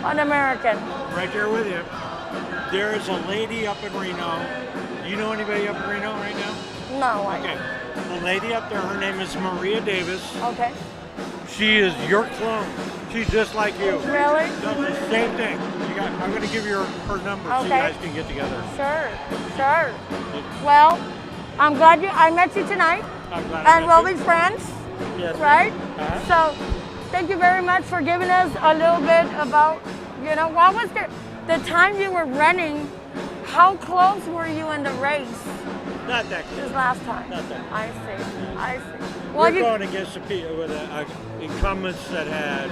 an American. Right there with you. There is a lady up in Reno. Do you know anybody up in Reno right now? No, Okay. The lady up there, her name is Maria Davis. Okay. She is your clone. She's just like you. Really? Does the same thing. I'm going to give you her number so you Okay. guys can get together. Sure. Well, I'm glad I met you tonight. I'm glad I And met we'll you. be friends, Yes. right? Uh-huh. So, thank you very much for giving us a little bit about, what was the time you were running? How close were you in the race? Not that This close. last time. Not that I see. We're going against with incumbents that had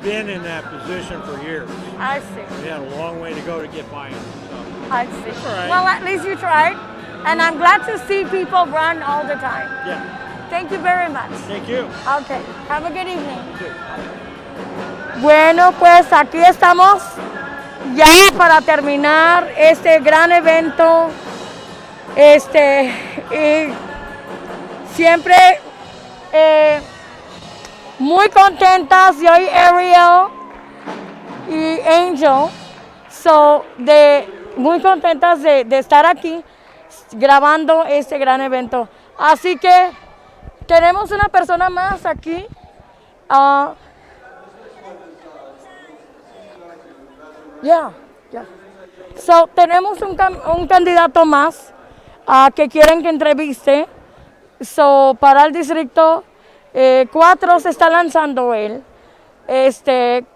been in that position for years. I see. We had a long way to go to get by them. So. I see. All right. Well, at least you tried. And I'm glad to see people run all the time. Yeah. Thank you very much. Thank you. Okay. Have a good evening. Bueno, pues aquí estamos ya para terminar este gran evento. Y siempre muy contentas de hoy Arielle y Angel. Muy contentas de estar aquí grabando este gran evento. Así que tenemos una persona más aquí. So, tenemos un candidato más que quieren que entreviste. So, para el distrito 4 se está lanzando él,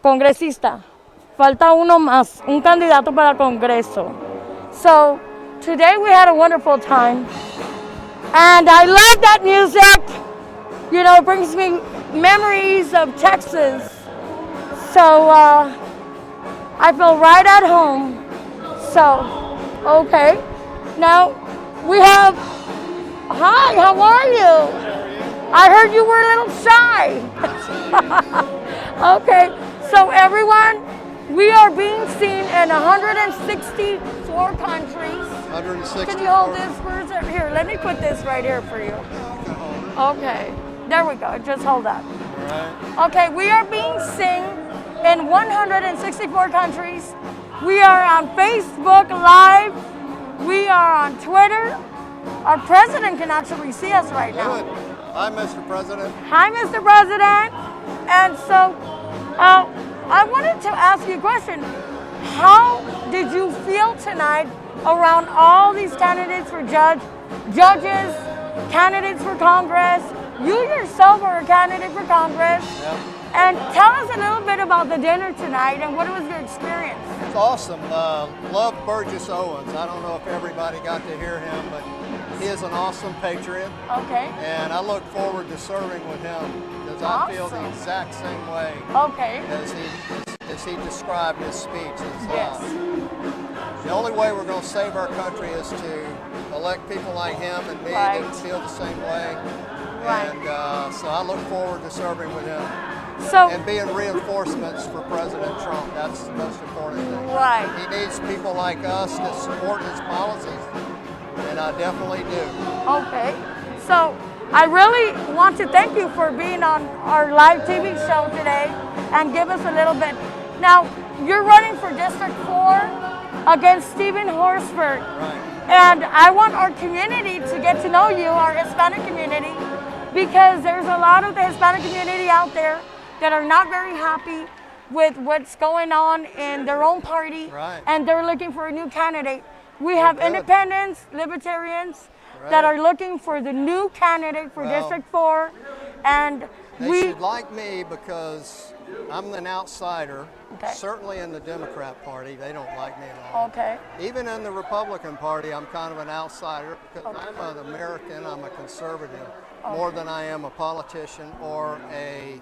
congresista. Falta uno más, un candidato para el Congreso. So, today we had a wonderful time. And I love that music. It brings me memories of Texas. So, I feel right at home. So, okay. Now, we have, hi, how are you? I heard you were a little shy. Okay, so everyone, We are being seen in 164 countries. 164. Can you hold this for a second? Here, let me put this right here for you. Okay, there we go. Just hold that. All right. Okay, we are being seen in 164 countries. We are on Facebook Live. We are on Twitter. Our president can actually see us right now. Good. Hi, Mr. President. Hi, Mr. President. And so, I wanted to ask you a question. How did you feel tonight around all these candidates for judges, candidates for Congress? You yourself are a candidate for Congress. Yep. And tell us a little bit about the dinner tonight and what was your experience? It's awesome. Love Burgess Owens. I don't know if everybody got to hear him, but he is an awesome patriot. Okay. And I look forward to serving with him because I feel the exact same way as he described his speech. Yes. The only way we're going to save our country is to elect people like him and me that feel the same way. Right. And so I look forward to serving with him. So, and being reinforcements for President Trump. That's the most important thing. Right. He needs people like us to support his policies, and I definitely do. Okay. So I really want to thank you for being on our live TV show today and give us a little bit. Now, you're running for District 4 against Stephen Horsford. Right. And I want our community to get to know you, our Hispanic community, because there's a lot of the Hispanic community out there that are not very happy with what's going on in their own party, and they're looking for a new candidate. We have independents, libertarians that are looking for the new candidate for District 4, and they should like me because I'm an outsider. Okay. Certainly in the Democrat Party, they don't like me at all. Okay. Even in the Republican Party, I'm kind of an outsider because I'm an American, I'm a conservative, more than I am a politician or a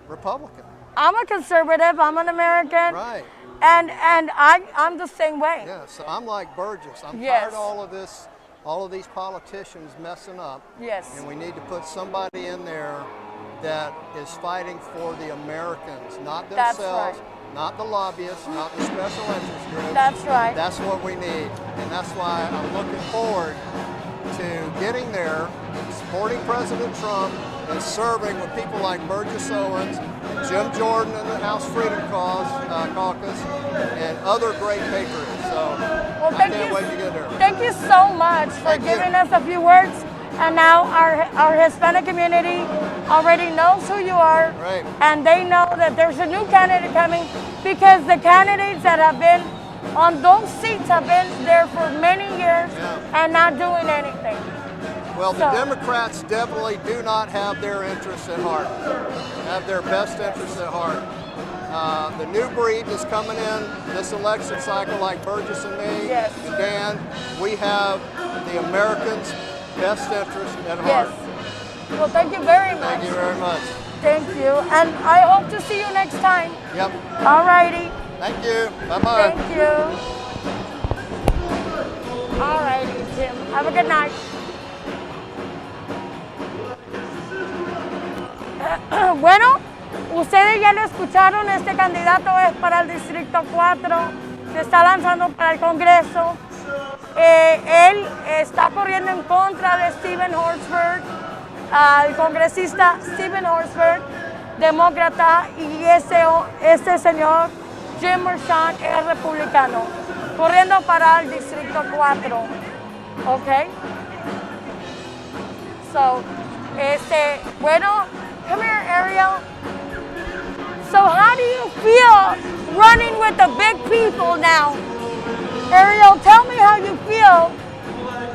Republican. I'm a conservative, I'm an American. Right. And I'm the same way. Yeah, so I'm like Burgess. I'm tired of all of these politicians messing up. Yes. And we need to put somebody in there that is fighting for the Americans, not themselves, not the lobbyists, not the special interest groups. That's right. That's what we need. And that's why I'm looking forward to getting there, supporting President Trump, and serving with people like Burgess Owens, Jim Jordan in the House Freedom Caucus, and other great patriots. So I can't wait to get there. Thank you so much for giving us a few words. And now our Hispanic community already knows who you are, and they know that there's a new candidate coming because the candidates that have been on those seats have been there for many years and not doing anything. Well, the Democrats definitely do not have their interests at heart, have their best interests at heart. The new breed is coming in this election cycle, like Burgess and me, and Dan. We have the Americans' best interest at heart. Well, thank you very much. Thank you very much. Thank you, and I hope to see you next time. Yep. All righty. Thank you. Bye-bye. Thank you. All righty, Tim. Have a good night. Bueno, ustedes ya lo escucharon, este candidato es para el Distrito 4, se está lanzando para el Congreso. Él está corriendo en contra de Stephen Horsford, el congresista Stephen Horsford, demócrata, y este señor Jim Merchant es republicano, corriendo para el Distrito 4. Okay? So, bueno, come here, Arielle. So how do you feel running with the big people now? Arielle, tell me how you feel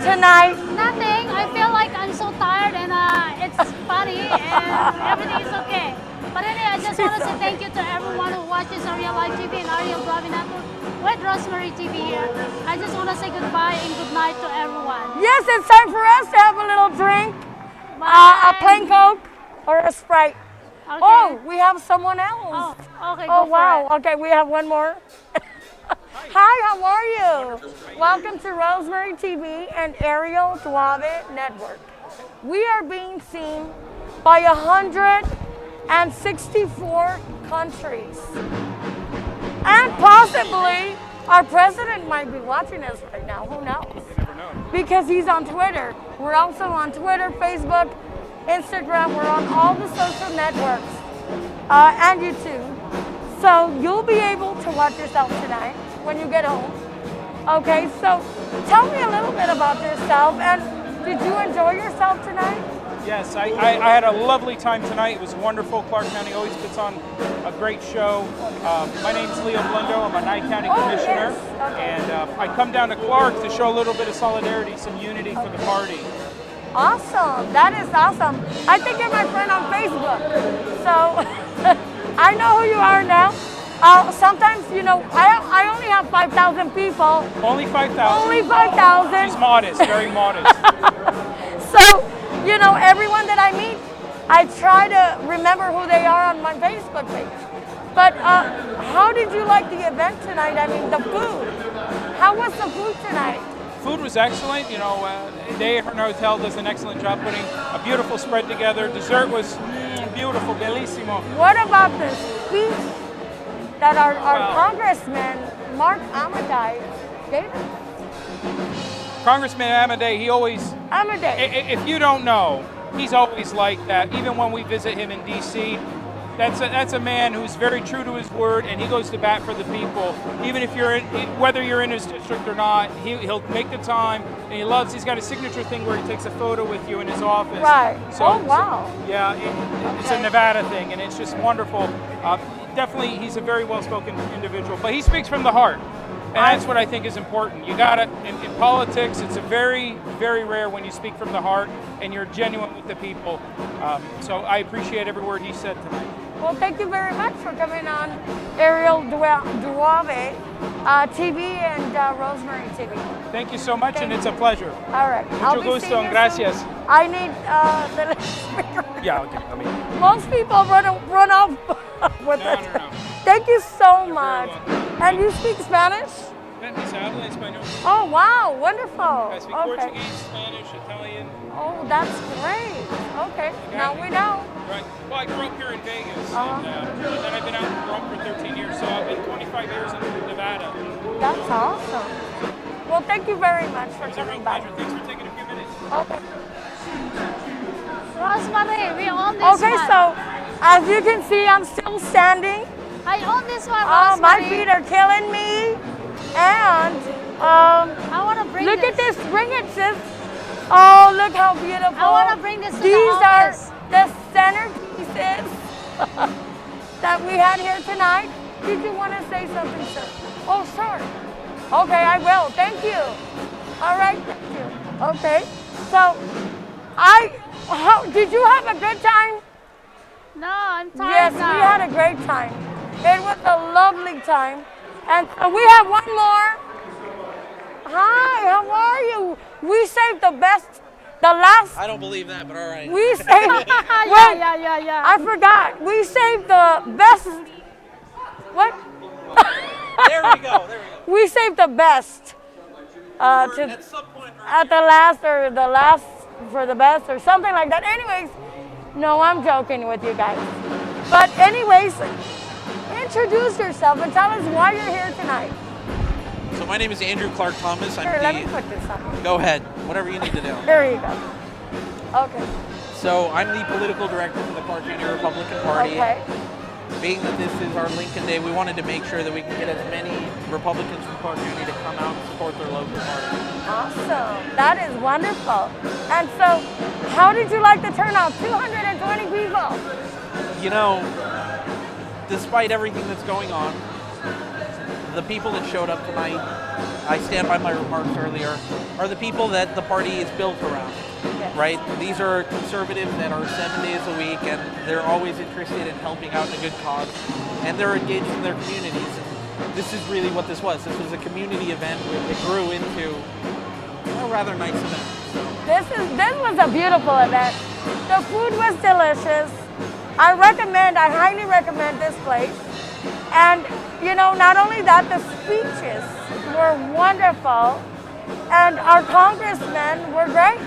tonight. Nothing. I feel like I'm so tired and it's funny and everything is okay. But anyway, I just want to say thank you to everyone who watches Arielle Live TV and Arielle Driving Network with Rosemary TV here. I just want to say goodbye and good night to everyone. Yes, it's time for us to have a little drink. A plain Coke or a Sprite. Okay. Oh, we have someone else. Oh, okay. Oh, go wow. For it. Okay, we have one more. Hi, how are you? Welcome to Rosemary TV and Arielle Driving Network. We are being seen by 164 countries and possibly our president might be watching us right now. Who knows? You never know. Because he's on Twitter. We're also on Twitter, Facebook, Instagram. We're on all the social networks and YouTube. So you'll be able to watch yourself tonight when you get home. Okay, so tell me a little bit about yourself, and did you enjoy yourself tonight? Yes, I had a lovely time tonight. It was wonderful. Clark County always puts on a great show. My name's Leo Blundo. I'm a Nye County Commissioner. Yes. Okay. And I come down to Clark to show a little bit of solidarity, some unity for the party. Awesome. That is awesome. I think you're my friend on Facebook. So I know who you are now. Sometimes, you know, I only have 5,000 people. Only 5,000? Only 5,000. She's modest, very modest. So, you know, everyone that I meet, I try to remember who they are on my Facebook page. But how did you like the event tonight? I mean, the food. How was the food tonight? Food was excellent. You know, the Ahern Hotel does an excellent job putting a beautiful spread together. Dessert was beautiful, bellissimo. What about the speech that our Congressman, Mark Amadei, gave us? Congressman Amadei, he always... Amadei. If you don't know, he's always like that. Even when we visit him in D.C., that's a man who's very true to his word, and he goes to bat for the people. Even if you're whether you're in his district or not, he'll make the time, and he's got a signature thing where he takes a photo with you in his office. Right. So, oh, wow. It's a Nevada thing, and it's just wonderful. Definitely, he's a very well-spoken individual, but he speaks from the heart. And that's what I think is important. You got it in politics. It's a very, very rare when you speak from the heart and you're genuine with the people. So I appreciate every word he said tonight. Well, thank you very much for coming on Arielle Duave TV and Rosemary TV. Thank you so much, and it's a pleasure. All right. Mucho gusto, and gracias. Soon. I need the speaker. Yeah, okay. Most people run off with it. No. Thank you so much. And you speak Spanish? Oh, wow, wonderful. I speak Portuguese, Spanish, Italian. Oh, that's great. Okay, now we know. Right. Well, I grew up here in Vegas, and then I've been out in Rome for 13 years, so I've been 25 years in Nevada. That's awesome. Well, thank you very much for coming by. Thanks for taking a few minutes. Okay. Rosemary, we own this one. Okay, so as you can see, I'm still standing. I own this one, Oh, Rosemary. my feet are killing me. And I want to bring look this. at this. Bring it, sis. Oh, look how beautiful. I want to bring this to These the office. are the centerpieces that we had here tonight. Did you want to say something, sir? Oh, sure. Okay, I will. Thank you. All right, thank you. Okay, so did you have a good time? No, I'm tired Yes, now. we had a great time. It was a lovely time. And we have one more. Hi, how are you? We saved the best, the last. I don't believe that, but all right. We saved. yeah. I forgot. We saved the best. What? There we go. We saved the best. At the last, or the last for the best, or something like that. Anyways, no, I'm joking with you guys. But anyways, introduce yourself and tell us why you're here tonight. So my name is Andrew Clark Thomas. Here, let me put this on. Go ahead. Whatever you need to do. Here you go. Okay. So I'm the political director for the Clark County Republican Party. Okay. Being that this is our Lincoln Day, we wanted to make sure that we can get as many Republicans from Clark County to come out and support their local party. Awesome. That is wonderful. And so, how did you like the turnout? 220 people. You know, despite everything that's going on, the people that showed up tonight, I stand by my remarks earlier, are the people that the party is built around. Yes. Right? These are conservatives that are 7 days a week, and they're always interested in helping out in a good cause, and they're engaged in their communities. And this is really what this was. This was a community event where it grew into a rather nice event. This was a beautiful event. The food was delicious. I highly recommend this place. And you know, not only that, the speeches were wonderful, and our congressmen were great.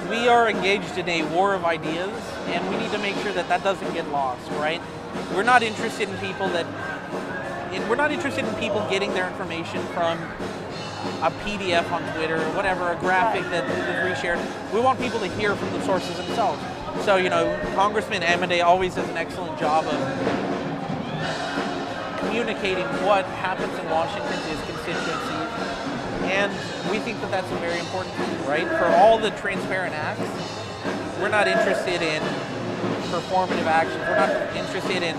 We are engaged in a war of ideas, and we need to make sure that that doesn't get lost, right? We're not interested in people that we're not interested in people getting their information from a PDF on Twitter or whatever, a graphic that is reshared. We want people to hear from the sources themselves. So, you know, Congressman Amodei always does an excellent job of communicating what happens in Washington to his constituencies. And we think that that's a very important thing, right? For all the transparent acts, we're not interested in performative actions. We're not interested in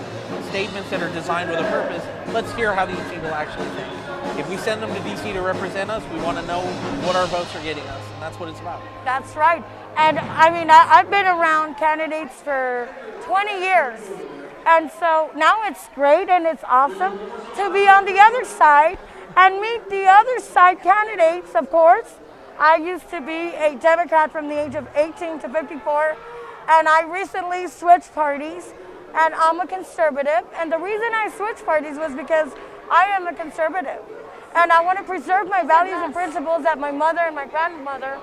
statements that are designed with a purpose. Let's hear how these people actually think. If we send them to DC to represent us, we want to know what our votes are getting us, and that's what it's about. That's right. And I mean, I've been around candidates for 20 years. And so now it's great and it's awesome to be on the other side and meet the other side candidates, of course. I used to be a Democrat from the age of 18 to 54, and I recently switched parties, and I'm a conservative. And the reason I switched parties was because I am a conservative. And I want to preserve my values and principles that my mother and my grandfather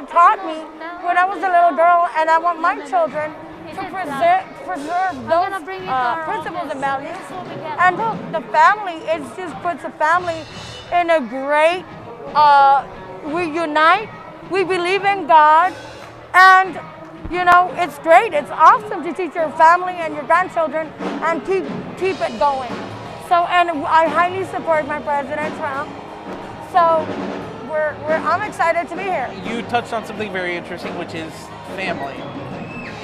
taught me when I was a little girl, and I want my children to preserve those principles and values. And look, the family, it just puts a family in a great, we unite, we believe in God, and you know, it's great, it's awesome to teach your family and your grandchildren and keep it going. So, and I highly support my President Trump. So, I'm excited to be here. You touched on something very interesting, which is family.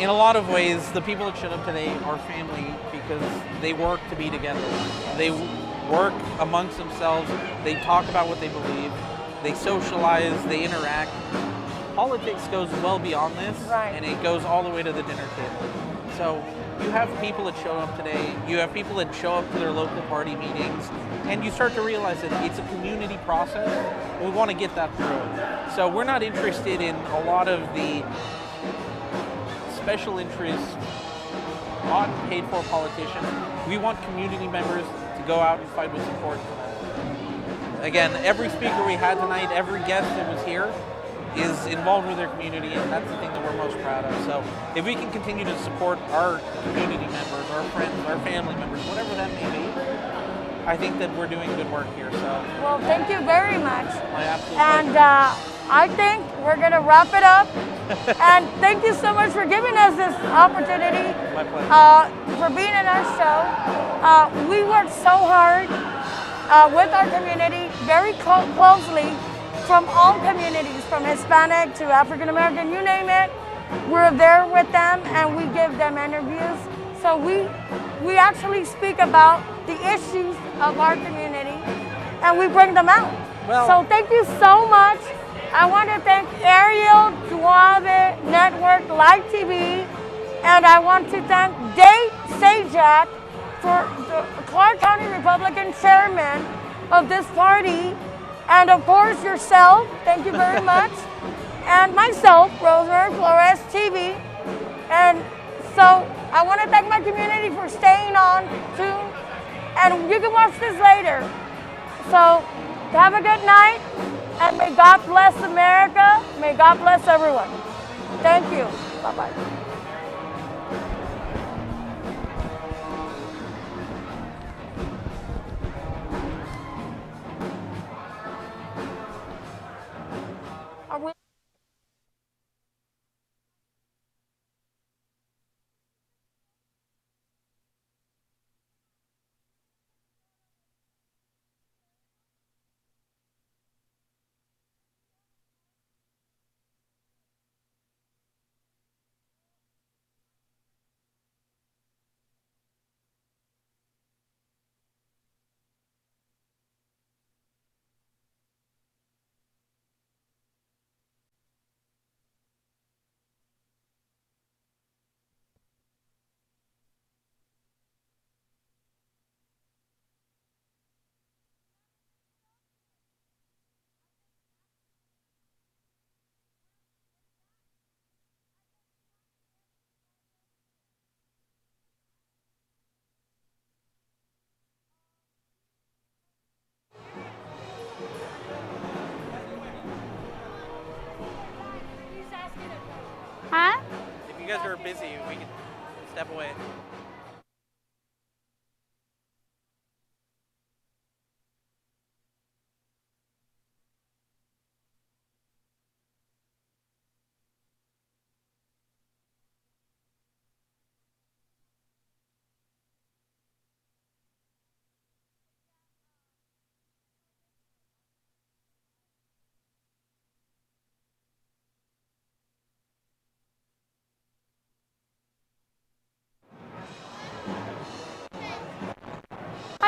In a lot of ways, the people that showed up today are family because they work to be together. They work amongst themselves. They talk about what they believe. They socialize. They interact. Politics goes well beyond this, and it goes all the way to the dinner table. So you have people that show up today. You have people that show up to their local party meetings, and you start to realize that it's a community process. We want to get that through. So we're not interested in a lot of the special interest, not paid for politicians. We want community members to go out and fight what's important for them. Again, every speaker we had tonight, every guest that was here is involved with their community, and that's the thing that we're most proud of. So if we can continue to support our community members, our friends, our family members, whatever that may be, I think that we're doing good work here. So well, thank you very much. My absolute and pleasure. I think we're going to wrap it up. And thank you so much for giving us this opportunity. My pleasure. For being in our show. We work so hard with our community, very closely, from all communities, from Hispanic to African American, you name it. We're there with them and we give them interviews. So we actually speak about the issues of our community and we bring them out. Well, so thank you so much. I want to thank Arielle Network Live TV, and I want to thank Dave Sajdak, for the Clark County Republican chairman of this party, and of course yourself, thank you very much, and myself, Rosemary TV. And so I want to thank my community for staying on tuned, and you can watch this later. So have a good night, and may God bless America, may God bless everyone. Thank you, bye-bye. Huh? If you guys are busy, we can step away.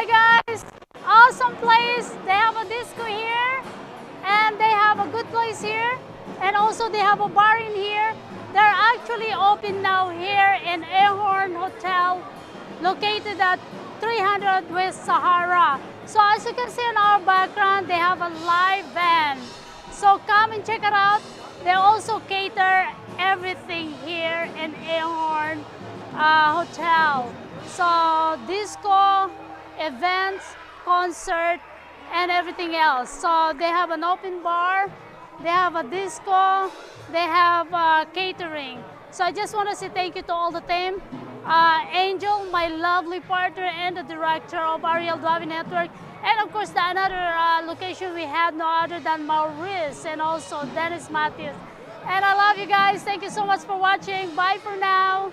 Hi guys, awesome place. They have a disco here and they have a good place here, and also they have a bar in here. They're actually open now here in Ahern Hotel, located at 300 West Sahara. So as you can see in our background, they have a live band. So come and check it out. They also cater everything here in Ahern Hotel. So disco, events, concert, and everything else. So they have an open bar, they have a disco, they have catering. So I just want to say thank you to all the team. Angel, my lovely partner and the director of Arielle Network. And of course, the another location we had no other than Maurice and also Dennis Matthews. And I love you guys. Thank you so much for watching. Bye for now.